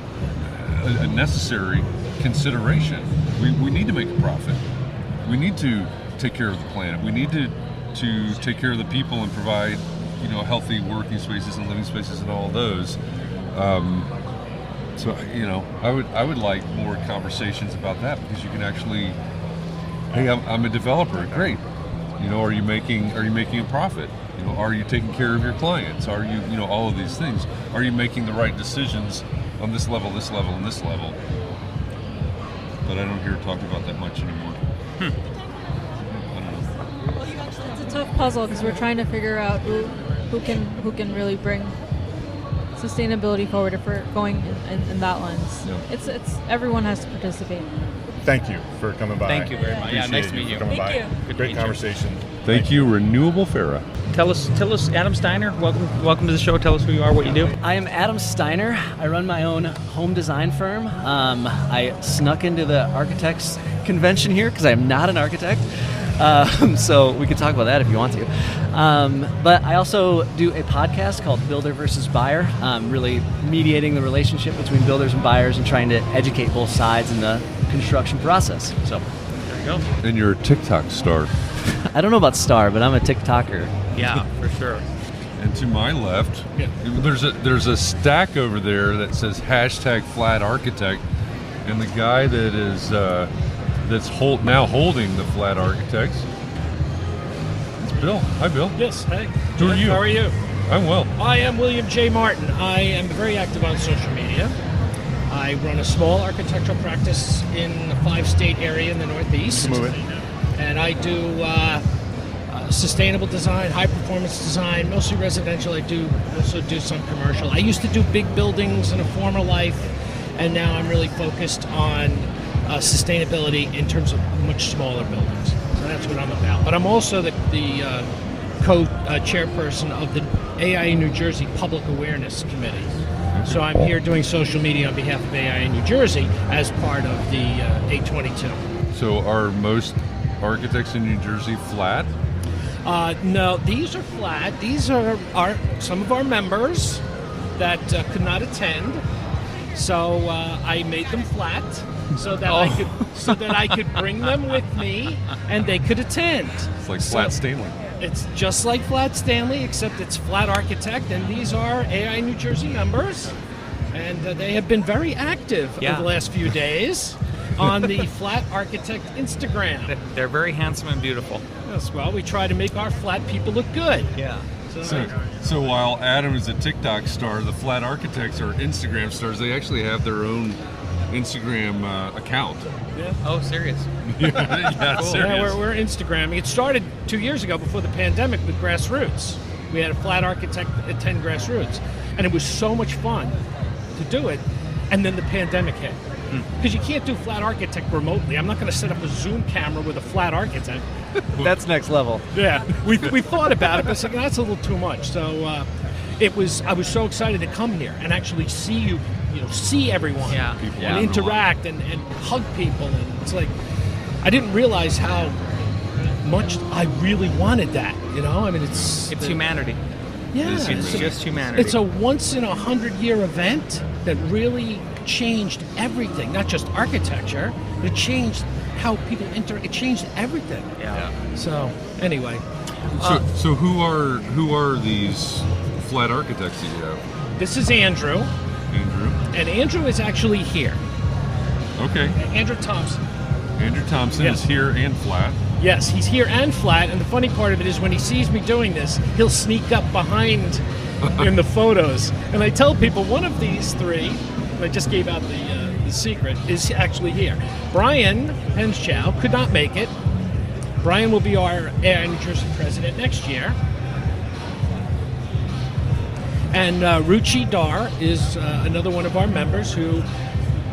[SPEAKER 8] a necessary consideration. We need to make a profit. We need to take care of the planet. We need to take care of the people and provide, healthy working spaces and living spaces and all those. So I would like more conversations about that, because you can actually, hey, I'm a developer, great. Are you making a profit? Are you taking care of your clients? Are you all of these things? Are you making the right decisions on this level, and this level? But I don't hear talk about that much anymore. I don't know.
[SPEAKER 16] It's a tough puzzle because we're trying to figure out who can really bring sustainability forward if we're going in that lens.
[SPEAKER 8] Yeah.
[SPEAKER 16] It's everyone has to participate.
[SPEAKER 7] Thank you for coming by.
[SPEAKER 13] Thank you very much. Yeah, nice to meet you.
[SPEAKER 7] Coming
[SPEAKER 16] Thank
[SPEAKER 7] by.
[SPEAKER 16] you.
[SPEAKER 13] Good
[SPEAKER 7] Great
[SPEAKER 13] to meet you.
[SPEAKER 7] conversation.
[SPEAKER 8] Thank you, Renewable Farah.
[SPEAKER 13] Tell us, Adam Steiner. Welcome to the show. Tell us who you are, what you do.
[SPEAKER 19] I am Adam Steiner. I run my own home design firm. I snuck into the architects convention here because I am not an architect. So we could talk about that if you want to. But I also do a podcast called Builder versus Buyer, really mediating the relationship between builders and buyers and trying to educate both sides in the construction process. So
[SPEAKER 13] there you go.
[SPEAKER 8] And you're a TikTok star.
[SPEAKER 19] I don't know about star, but I'm a TikToker.
[SPEAKER 13] Yeah, for sure.
[SPEAKER 8] And to my left, there's a stack over there that says #Flat Architect, and the guy that is that's now holding the Flat Architects, it's Bill. Hi, Bill.
[SPEAKER 20] Yes, hey.
[SPEAKER 8] Who are you?
[SPEAKER 20] How are you?
[SPEAKER 8] I'm well.
[SPEAKER 20] I am William J. Martin. I am very active on social media. I run a small architectural practice in a 5-state area in the Northeast.
[SPEAKER 7] Move it.
[SPEAKER 20] And I do sustainable design, high-performance design, mostly residential. I also do some commercial. I used to do big buildings in a former life, and now I'm really focused on sustainability in terms of much smaller buildings. So that's what I'm about. But I'm also the co-chairperson of the AIA New Jersey Public Awareness Committee. So I'm here doing social media on behalf of AIA New Jersey as part of the A22.
[SPEAKER 8] So are most architects in New Jersey flat?
[SPEAKER 20] No, these are flat. These are some of our members that could not attend. So I made them flat so that I could bring them with me and they could attend.
[SPEAKER 8] It's like Flat Stanley.
[SPEAKER 20] It's just like Flat Stanley, except it's Flat Architect, and these are AI New Jersey members, and they have been very active over the last few days on the Flat Architect Instagram.
[SPEAKER 13] They're very handsome and beautiful.
[SPEAKER 20] Yes, well, we try to make our flat people look good.
[SPEAKER 13] Yeah.
[SPEAKER 8] So while Adam is a TikTok star, the Flat Architects are Instagram stars. They actually have their own Instagram account.
[SPEAKER 20] Yeah.
[SPEAKER 13] Oh, serious?
[SPEAKER 8] Yeah,
[SPEAKER 20] cool.
[SPEAKER 8] serious.
[SPEAKER 20] Yeah, we're Instagramming. It started 2 years ago before the pandemic with Grassroots. We had a Flat Architect attend Grassroots, and it was so much fun to do it. And then the pandemic hit. Because you can't do Flat Architect remotely. I'm not going to set up a Zoom camera with a Flat Architect.
[SPEAKER 19] That's next level.
[SPEAKER 20] Yeah, we thought about it, but it's like, that's a little too much. So I was so excited to come here and actually see you, see everyone, and interact and hug people. And it's like, I didn't realize how much I really wanted that. I mean, it's
[SPEAKER 13] humanity.
[SPEAKER 20] Yeah,
[SPEAKER 13] it's just humanity.
[SPEAKER 20] It's a once in 100-year event that really changed everything, not just architecture, but it changed how people it changed everything.
[SPEAKER 13] Yeah.
[SPEAKER 20] So anyway.
[SPEAKER 8] So who are these Flat Architects that you have?
[SPEAKER 20] This is Andrew. And Andrew is actually here.
[SPEAKER 8] Okay.
[SPEAKER 20] Andrew Thompson.
[SPEAKER 8] Andrew Thompson is here and flat.
[SPEAKER 20] Yes, he's here and flat, and the funny part of it is when he sees me doing this, he'll sneak up behind in the photos. And I tell people one of these three, and I just gave out the secret, is actually here. Brian Henschow could not make it. Brian will be our AIA New Jersey president next year. And Ruchi Dar is another one of our members who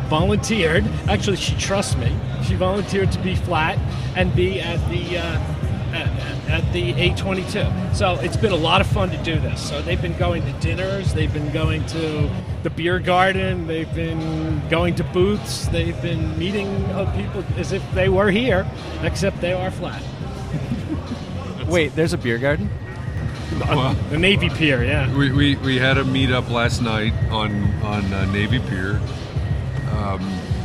[SPEAKER 20] volunteered. Actually, she trusts me. She volunteered to be flat and be at the A22. So it's been a lot of fun to do this. So they've been going to dinners. They've been going to the beer garden. They've been going to booths. They've been meeting people as if they were here, except they are flat.
[SPEAKER 19] Wait, there's a beer garden?
[SPEAKER 8] Well,
[SPEAKER 20] the Navy Pier, yeah.
[SPEAKER 8] We had a meetup last night on Navy Pier.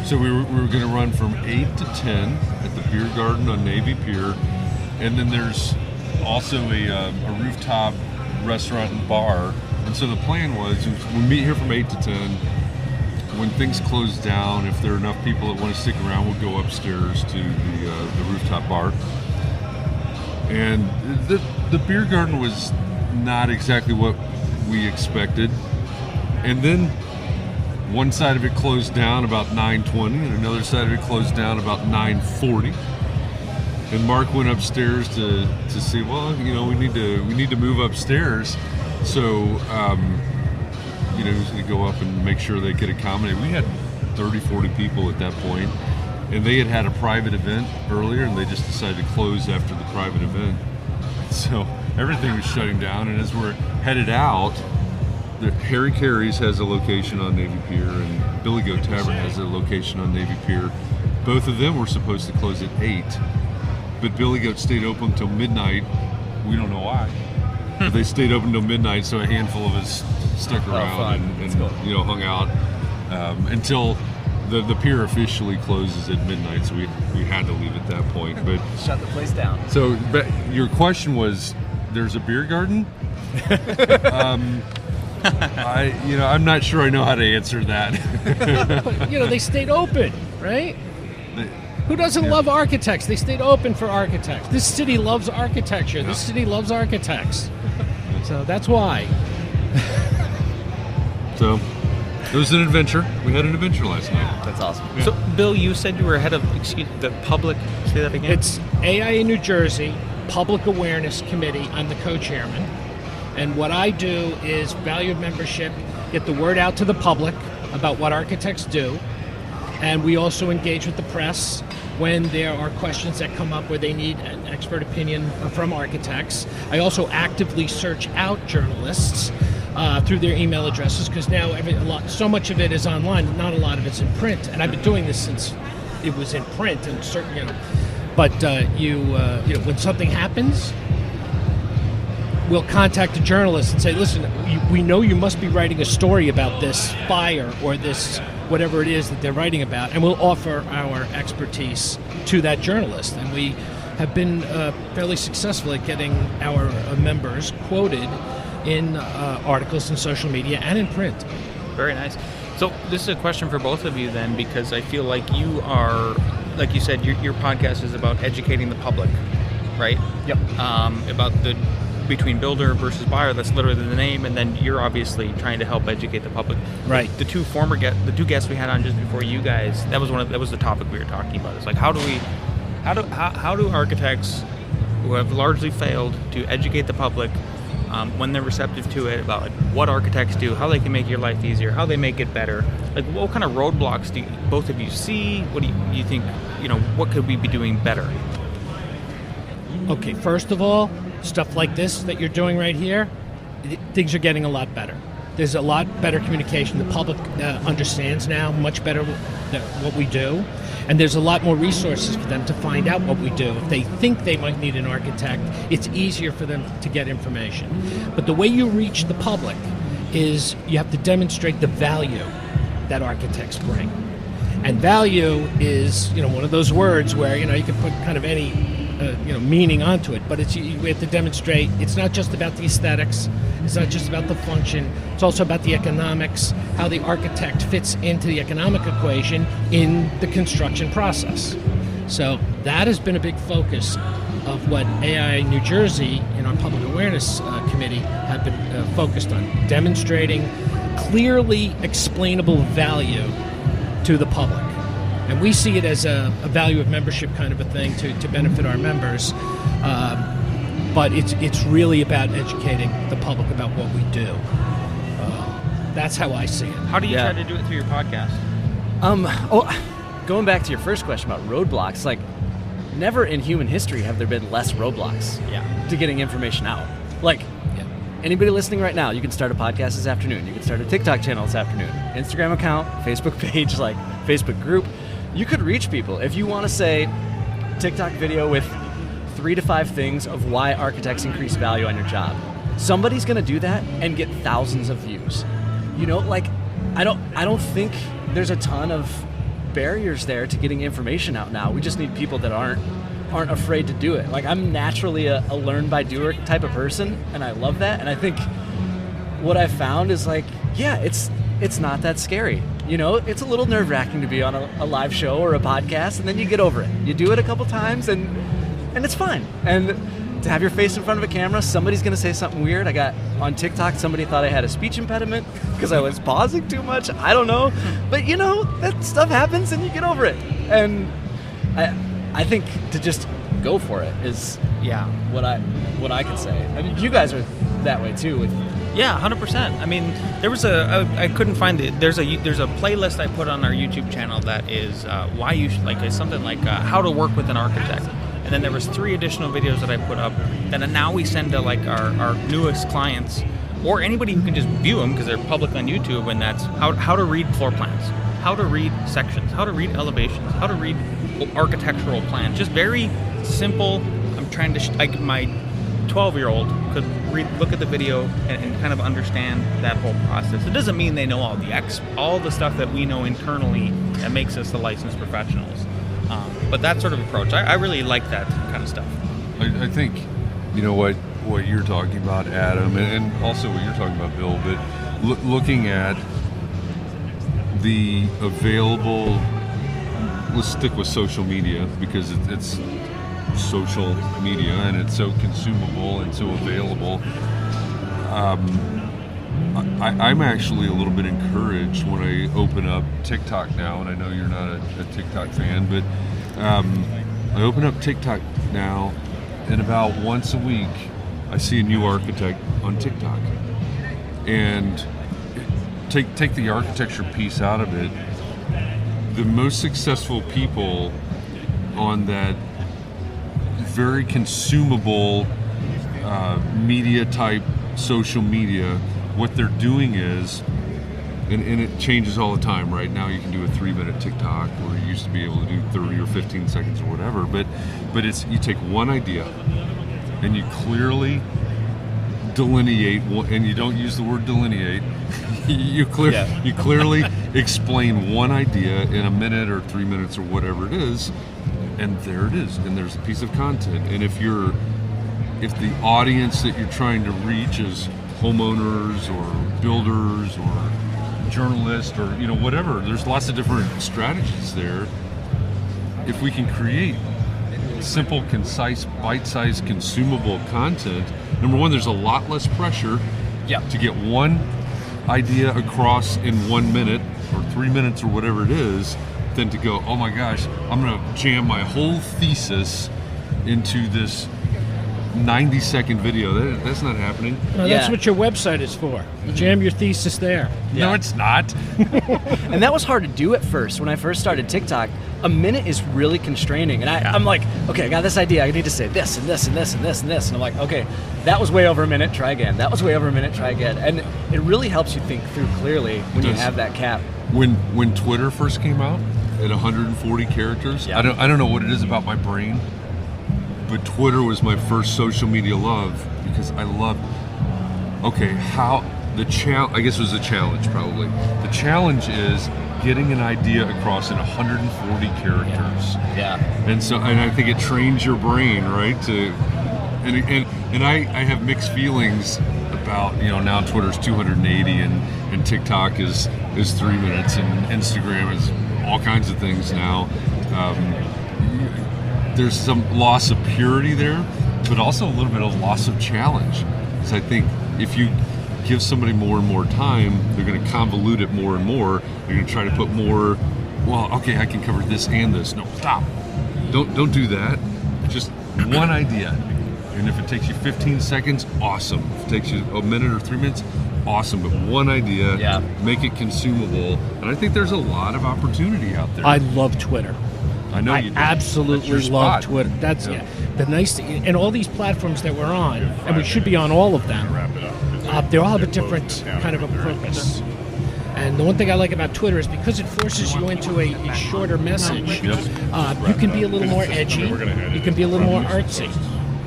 [SPEAKER 8] So we were going to run from 8 to 10 at the beer garden on Navy Pier, and then there's also a rooftop restaurant and bar. And so the plan was we'll meet here from 8 to 10. when things close down, if there are enough people that want to stick around, we'll go upstairs to the rooftop bar. And the beer garden was not exactly what we expected. And then one side of it closed down about 9:20, and another side of it closed down about 9:40. And Mark went upstairs to see, well, we need to move upstairs. So, he was going to go up and make sure they could accommodate. We had 30, 40 people at that point, and they had a private event earlier, and they just decided to close after the private event. So everything was shutting down, and as we're headed out, Harry Carey's has a location on Navy Pier, and Billy Goat Tavern has a location on Navy Pier. Both of them were supposed to close at 8, but Billy Goat stayed open until midnight. We don't know why. But they stayed open until midnight, so a handful of us stuck around and hung out until the pier officially closes at midnight. So we had to leave at that point. But
[SPEAKER 19] shut the place down.
[SPEAKER 8] So, but your question was, there's a beer garden? I'm not sure I know how to answer that.
[SPEAKER 20] But, they stayed open, right? Who doesn't love architects? They stayed open for architects. This city loves architecture. Yeah. This city loves architects. So that's why.
[SPEAKER 8] So it was an adventure. We had an adventure last night.
[SPEAKER 19] That's awesome.
[SPEAKER 13] Yeah. So, Bill, you said you were head of the public. Say that again.
[SPEAKER 20] It's AIA New Jersey Public Awareness Committee. I'm the co-chairman. And what I do is value membership, get the word out to the public about what architects do. And we also engage with the press when there are questions that come up where they need an expert opinion from architects. I also actively search out journalists through their email addresses, because now so much of it is online, not a lot of it's in print. And I've been doing this since it was in print, and certain, But when something happens, we'll contact a journalist and say, listen, we know you must be writing a story about this fire or this whatever it is that they're writing about, and we'll offer our expertise to that journalist. And we have been fairly successful at getting our members quoted in articles in social media and in print.
[SPEAKER 13] Very nice. So this is a question for both of you then, because I feel like you are, like you said, your podcast is about educating the public, right?
[SPEAKER 20] Yep.
[SPEAKER 13] About the between builder versus buyer, that's literally the name, and then you're obviously trying to help educate the public.
[SPEAKER 20] Right.
[SPEAKER 13] The two guests we had on just before you guys, that was the topic we were talking about. It's like how do architects who have largely failed to educate the public when they're receptive to it about what architects do, how they can make your life easier, how they make it better. Like, what kind of roadblocks do both of you see? What do you think? What could we be doing better?
[SPEAKER 20] Okay, first of all, stuff like this that you're doing right here, things are getting a lot better. There's a lot better communication. The public understands now much better what we do. And there's a lot more resources for them to find out what we do. If they think they might need an architect, it's easier for them to get information. But the way you reach the public is you have to demonstrate the value that architects bring. And value is, one of those words where, you can put kind of any meaning onto it, but we have to demonstrate it's not just about the aesthetics, it's not just about the function, it's also about the economics, how the architect fits into the economic equation in the construction process. So that has been a big focus of what AIA New Jersey in our Public Awareness Committee have been focused on, demonstrating clearly explainable value to the public. And we see it as a value of membership kind of a thing to benefit our members. But it's really about educating the public about what we do. That's how I see it.
[SPEAKER 13] How do you try to do it through your podcast?
[SPEAKER 19] Going back to your first question about roadblocks, like, never in human history have there been less roadblocks to getting information out. Like, anybody listening right now, you can start a podcast this afternoon. You can start a TikTok channel this afternoon. Instagram account, Facebook page, like Facebook group. You could reach people. If you want to say TikTok video with 3 to 5 things of why architects increase value on your job, somebody's going to do that and get thousands of views. I don't think there's a ton of barriers there to getting information out now. We just need people that aren't afraid to do it. Like, I'm naturally a learn by doer type of person, and I love that. And I think what I found is it's not that scary. You know, it's a little nerve-wracking to be on a live show or a podcast, and then you get over it. You do it a couple times, and it's fine. And to have your face in front of a camera, somebody's going to say something weird. I got on TikTok, somebody thought I had a speech impediment because I was pausing too much. I don't know. But, you know, that stuff happens, and you get over it. And I think to just go for it is what I can say. I mean, you guys are that way, too, with...
[SPEAKER 18] Yeah, 100%. I mean, there was I couldn't find it. There's a playlist I put on our YouTube channel that is why you should, it's something like how to work with an architect. And then there was 3 additional videos that I put up that now we send to our newest clients or anybody who can just view them because they're public on YouTube. And that's how to read floor plans, how to read sections, how to read elevations, how to read architectural plans. Just very simple. I'm trying to my 12-year-old could look at the video and kind of understand that whole process. It doesn't mean they know all the stuff that we know internally that makes us the licensed professionals. But that sort of approach, I really like that kind of stuff.
[SPEAKER 8] I think, you know, what you're talking about, Adam, and also what you're talking about, Bill, but looking at the available, let's stick with social media because it's social media and it's so consumable and so available. I'm actually a little bit encouraged when I open up TikTok now, and I know you're not a TikTok fan, but I open up TikTok now, and about once a week I see a new architect on TikTok. And take the architecture piece out of it, the most successful people on that very consumable media type social media, what they're doing is, and it changes all the time, right? Now you can do a 3-minute TikTok where you used to be able to do 30 or 15 seconds or whatever, but it's, you take one idea and you clearly delineate, and you don't use the word delineate, you clearly explain one idea in a minute or 3 minutes or whatever it is, and there it is, and there's a piece of content. And if the audience that you're trying to reach is homeowners or builders or journalists or whatever, there's lots of different strategies there. If we can create simple, concise, bite-sized, consumable content, number one, there's a lot less pressure to get one idea across in 1 minute or 3 minutes or whatever it is, than to go, oh my gosh, I'm going to jam my whole thesis into this 90-second video. That's not happening.
[SPEAKER 20] No, that's what your website is for. You jam your thesis there.
[SPEAKER 8] Yeah. No, it's not.
[SPEAKER 19] And that was hard to do at first. When I first started TikTok, a minute is really constraining. And I'm like, okay, I got this idea. I need to say this and this and this and this and this. And I'm like, okay, that was way over a minute. Try again. That was way over a minute. Try again. And it really helps you think through clearly when you have that cap.
[SPEAKER 8] When Twitter first came out at 140 characters, I don't know what it is about my brain, but Twitter was my first social media love because I loved, I guess it was a challenge probably. The challenge is getting an idea across in 140 characters. And I think it trains your brain, right? And I have mixed feelings about, now Twitter's 280 and TikTok is 3 minutes and Instagram is all kinds of things now. There's some loss of purity there, but also a little bit of loss of challenge. Because I think if you give somebody more and more time, they're going to convolute it more and more. They're going to try to put more, I can cover this and this. No, stop. Don't do that. Just one idea. And if it takes you 15 seconds, awesome. If it takes you a minute or 3 minutes, awesome. But one idea, make it consumable. And I think there's a lot of opportunity out there.
[SPEAKER 20] I love Twitter.
[SPEAKER 8] I know you do.
[SPEAKER 20] Absolutely love Twitter. That's the nice thing. And all these platforms that we're on, and we should be on all of them, they all have a different kind of a purpose. And the one thing I like about Twitter is because it forces you into a shorter message, you can be a little more edgy, you can be a little more artsy,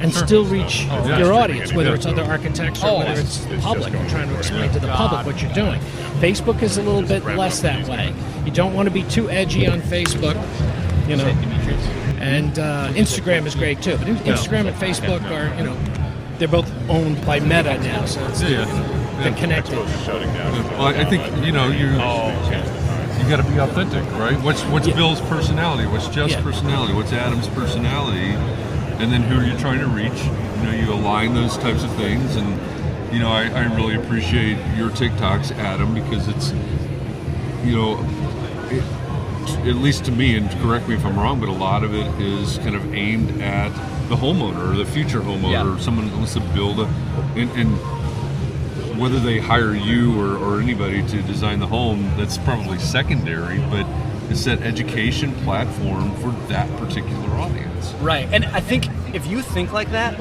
[SPEAKER 20] and still reach your audience, whether it's other architects or whether it's the public. You're trying to explain to the public what you're doing. Facebook is a little bit less that way. You don't want to be too edgy on Facebook, and Instagram is great too. But Instagram and Facebook are, they're both owned by Meta now, so it's they're connected.
[SPEAKER 8] Well, I think you got to be authentic, right? What's Bill's personality? What's Jeff's personality? What's Adam's personality? And then who are you trying to reach? You align those types of things. And I really appreciate your TikToks, Adam, because it's at least to me, and correct me if I'm wrong, but a lot of it is kind of aimed at the homeowner or the future homeowner, or someone that wants to build and whether they hire you or anybody to design the home, that's probably secondary, but it's that education platform for that particular audience.
[SPEAKER 19] Right, and I think if you think like that,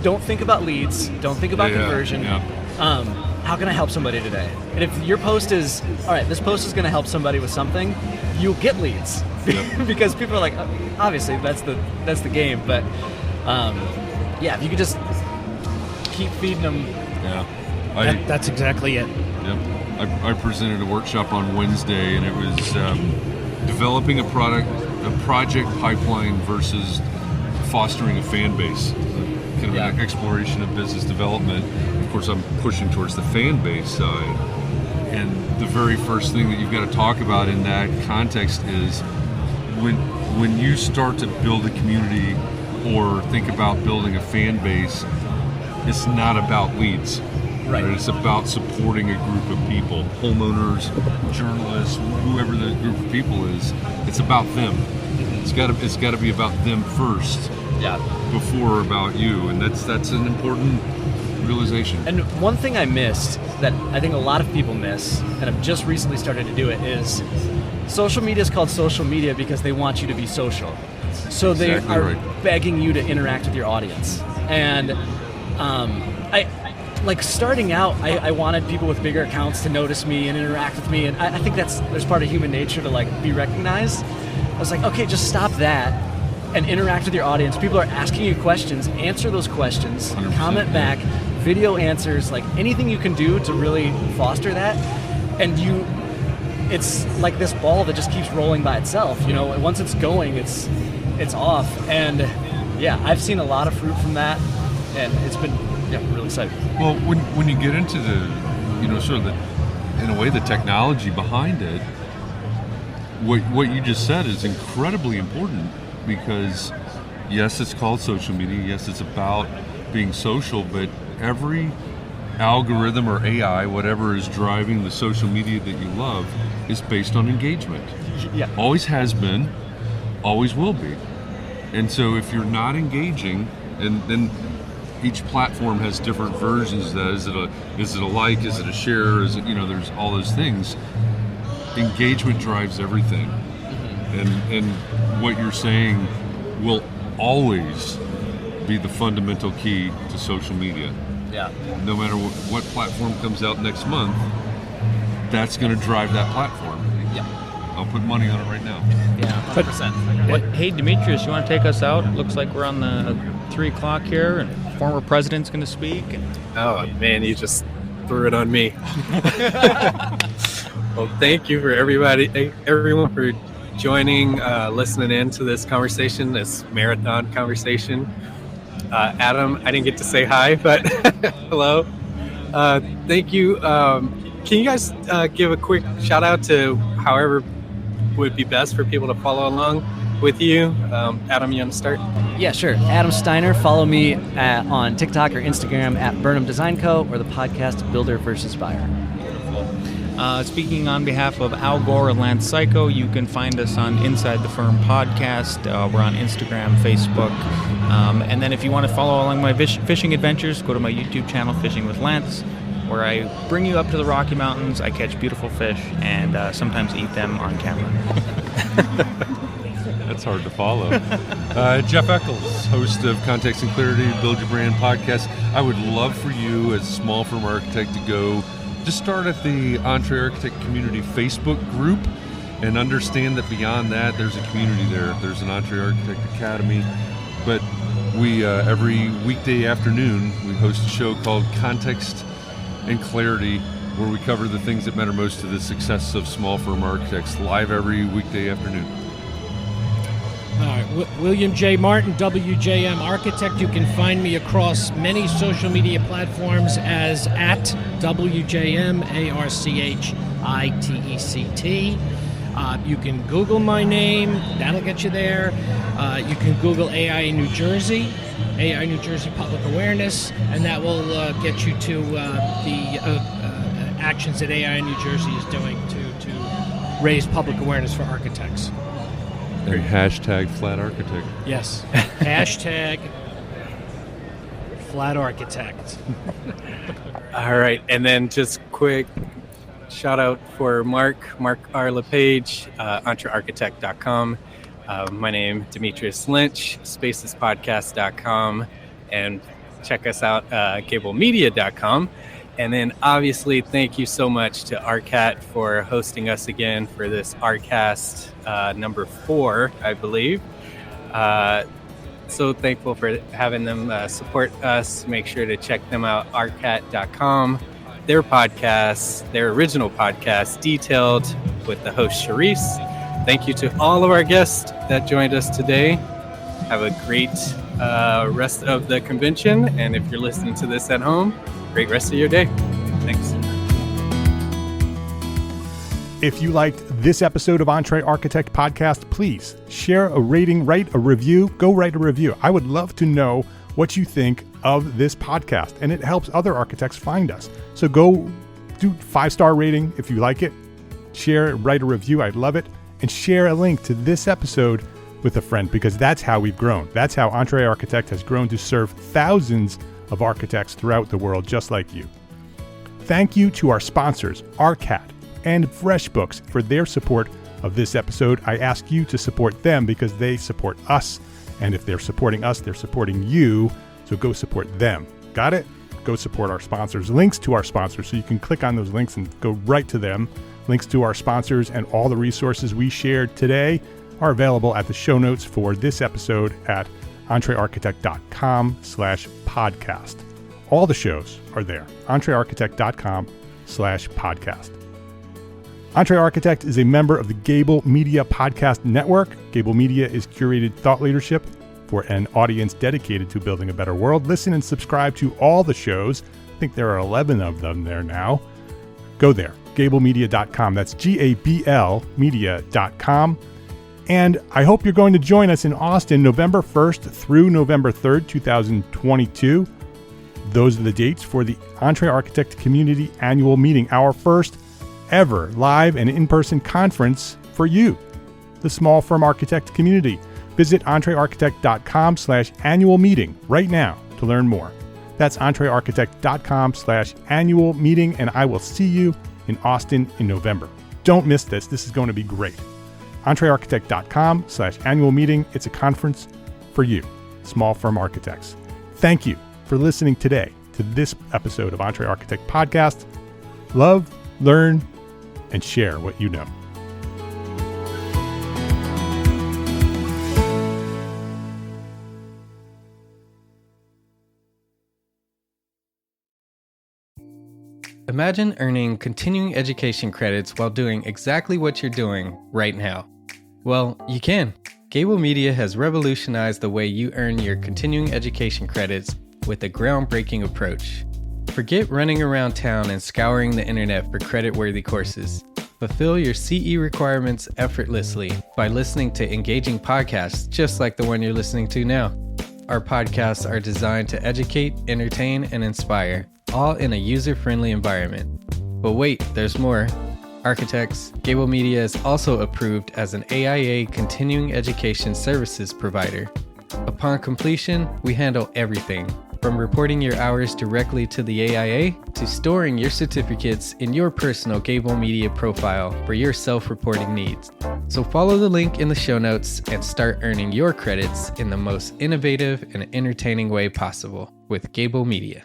[SPEAKER 19] don't think about leads, don't think about conversion. How can I help somebody today? And if your post is, all right, this post is going to help somebody with something, you'll get leads. Because people are like, obviously that's the game. But if you could just keep feeding them.
[SPEAKER 20] That's exactly it.
[SPEAKER 8] Yep. I presented a workshop on Wednesday, and it was developing a project pipeline versus fostering a fan base. Kind of an exploration of business development. Of course, I'm pushing towards the fan base side. And the very first thing that you've got to talk about in that context is when you start to build a community or think about building a fan base, it's not about leads. Right. It's about supporting a group of people, homeowners, journalists, whoever the group of people is. It's about them. It's got to be about them first. Before about you, and that's an important realization.
[SPEAKER 19] And one thing I missed that I think a lot of people miss, and I've just recently started to do it, is social media is called social media because they want you to be social. So they are begging you to interact with your audience. And starting out, I wanted people with bigger accounts to notice me and interact with me, and I think there's part of human nature to be recognized. I was like, okay, just stop that and interact with your audience. People are asking you questions, answer those questions, comment back, video answers, anything you can do to really foster that. And it's like this ball that just keeps rolling by itself. Once it's going, it's off. And I've seen a lot of fruit from that, and it's been really exciting.
[SPEAKER 8] Well, when you get into the, sort of in a way, the technology behind it, what you just said is incredibly important. Because yes, it's called social media. Yes, it's about being social, but every algorithm or AI, whatever is driving the social media that you love, is based on engagement. Always has been, always will be. And so if you're not engaging, and then each platform has different versions of that. Is it a like? Is it a share? Is it, there's all those things. Engagement drives everything. And what you're saying will always be the fundamental key to social media. No matter what platform comes out next month, that's going to drive that platform. I'll put money on it right now.
[SPEAKER 13] 100%. Hey, Dimitrius, you want to take us out? It looks like we're on the 3 o'clock here, and former president's going to speak.
[SPEAKER 15] Oh, man, you just threw it on me. Well, thank you for everyone for joining, listening in to this conversation, this marathon conversation. Adam, I didn't get to say hi, but hello. Thank you. Can you guys give a quick shout out to however would be best for people to follow along with you? Adam, you want to start?
[SPEAKER 19] Yeah, sure. Adam Steiner. Follow me on TikTok or Instagram at Burnham Design Co. or the podcast Builder versus Buyer.
[SPEAKER 13] Speaking on behalf of Al Gore and Lance Cayko, you can find us on Inside the Firm podcast. We're on Instagram, Facebook. And then if you want to follow along my fishing adventures, go to my YouTube channel, Fishing with Lance, where I bring you up to the Rocky Mountains. I catch beautiful fish and sometimes eat them on camera.
[SPEAKER 8] That's hard to follow. Jeff Echols, host of Context and Clarity, Build Your Brand podcast. I would love for you as a small firm architect to go just start at the EntreArchitect community Facebook group and understand that beyond that, there's a community there. There's an EntreArchitect Academy. But we, every weekday afternoon, we host a show called Context and Clarity, where we cover the things that matter most to the success of small firm architects, live every weekday afternoon.
[SPEAKER 20] William J. Martin, WJM Architect. You can find me across many social media platforms as at WJM ARCHITECT. You can Google my name. That'll get you there. You can Google AIA New Jersey, AIA New Jersey Public Awareness, and that will get you to the actions that AIA New Jersey is doing to raise public awareness for architects.
[SPEAKER 8] And hashtag Flat Architect.
[SPEAKER 20] Yes. Hashtag Flat Architect.
[SPEAKER 15] All right. And then just quick shout out for Mark R. LePage, EntreArchitect.com. My name, Dimitrius Lynch, SpacesPodcast.com. And check us out, CableMedia.com. And then obviously, thank you so much to ARCAT for hosting us again for this ARCAST number 4, I believe. So thankful for having them support us. Make sure to check them out, ARCAT.com. Their podcasts, their original podcast, Detailed, with the host, Charisse. Thank you to all of our guests that joined us today. Have a great rest of the convention. And if you're listening to this at home, great rest of your day. Thanks.
[SPEAKER 1] If you liked this episode of EntreArchitect Podcast, please share a rating, write a review. Go write a review. I would love to know what you think of this podcast, and it helps other architects find us. So go do 5-star rating if you like it. Share it, write a review. I'd love it. And share a link to this episode with a friend, because that's how we've grown. That's how EntreArchitect has grown to serve thousands of architects throughout the world just like you. Thank you to our sponsors, ARCAT and FreshBooks, for their support of this episode. I ask you to support them because they support us. And if they're supporting us, they're supporting you. So go support them. Got it? Go support our sponsors. Links to our sponsors, so you can click on those links and go right to them. Links to our sponsors and all the resources we shared today are available at the show notes for this episode at EntreArchitect.com/podcast. All the shows are there. EntreArchitect.com/podcast. EntreArchitect is a member of the Gable Media Podcast Network. Gable Media is curated thought leadership for an audience dedicated to building a better world. Listen and subscribe to all the shows. I think there are 11 of them there now. Go there, gablemedia.com. That's GABL media.com. And I hope you're going to join us in Austin November 1st through November 3rd, 2022. Those are the dates for the EntreArchitect Community Annual Meeting, our first ever live and in-person conference for you, the small firm architect community. Visit EntreArchitect.com/annual meeting right now to learn more. That's EntreArchitect.com/annual meeting, and I will see you in Austin in November. Don't miss this. This is going to be great. EntreArchitect.com/annual meeting. It's a conference for you, small firm architects. Thank you for listening today to this episode of EntreArchitect Podcast. Love, learn, and share what you know.
[SPEAKER 21] Imagine earning continuing education credits while doing exactly what you're doing right now. Well, you can. Gable Media has revolutionized the way you earn your continuing education credits with a groundbreaking approach. Forget running around town and scouring the internet for credit-worthy courses. Fulfill your CE requirements effortlessly by listening to engaging podcasts just like the one you're listening to now. Our podcasts are designed to educate, entertain, and inspire, all in a user-friendly environment. But wait, there's more. Architects, Gable Media is also approved as an AIA continuing education services provider. Upon completion, we handle everything, from reporting your hours directly to the AIA to storing your certificates in your personal Gable Media profile for your self-reporting needs. So follow the link in the show notes and start earning your credits in the most innovative and entertaining way possible with Gable Media.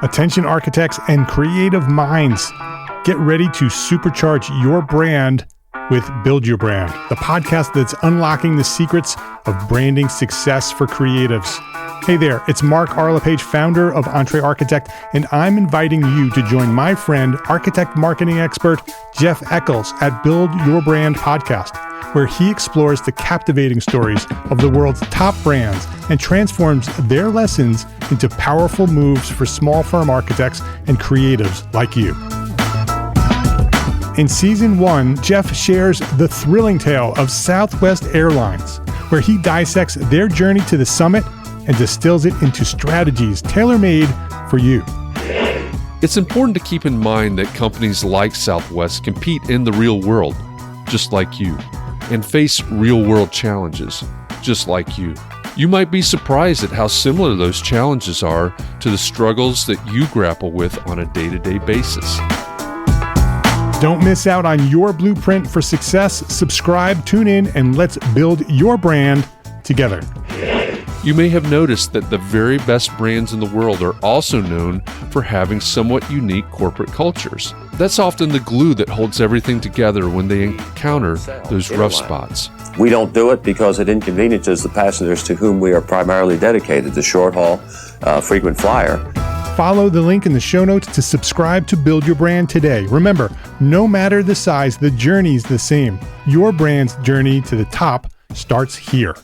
[SPEAKER 1] Attention architects and creative minds, get ready to supercharge your brand with Build Your Brand, the podcast that's unlocking the secrets of branding success for creatives. Hey there, it's Mark LePage, founder of EntreArchitect, and I'm inviting you to join my friend, architect marketing expert Jeff Echols at Build Your Brand podcast, where he explores the captivating stories of the world's top brands and transforms their lessons into powerful moves for small firm architects and creatives like you. In Season 1, Jeff shares the thrilling tale of Southwest Airlines, where he dissects their journey to the summit and distills it into strategies tailor-made for you.
[SPEAKER 8] It's important to keep in mind that companies like Southwest compete in the real world, just like you, and face real-world challenges, just like you. You might be surprised at how similar those challenges are to the struggles that you grapple with on a day-to-day basis.
[SPEAKER 1] Don't miss out on your blueprint for success. Subscribe, tune in, and let's build your brand together.
[SPEAKER 8] You may have noticed that the very best brands in the world are also known for having somewhat unique corporate cultures. That's often the glue that holds everything together when they encounter those rough spots.
[SPEAKER 2] We don't do it because it inconveniences the passengers to whom we are primarily dedicated, the short haul, frequent flyer.
[SPEAKER 1] Follow the link in the show notes to subscribe to Build Your Brand today. Remember, no matter the size, the journey's the same. Your brand's journey to the top starts here.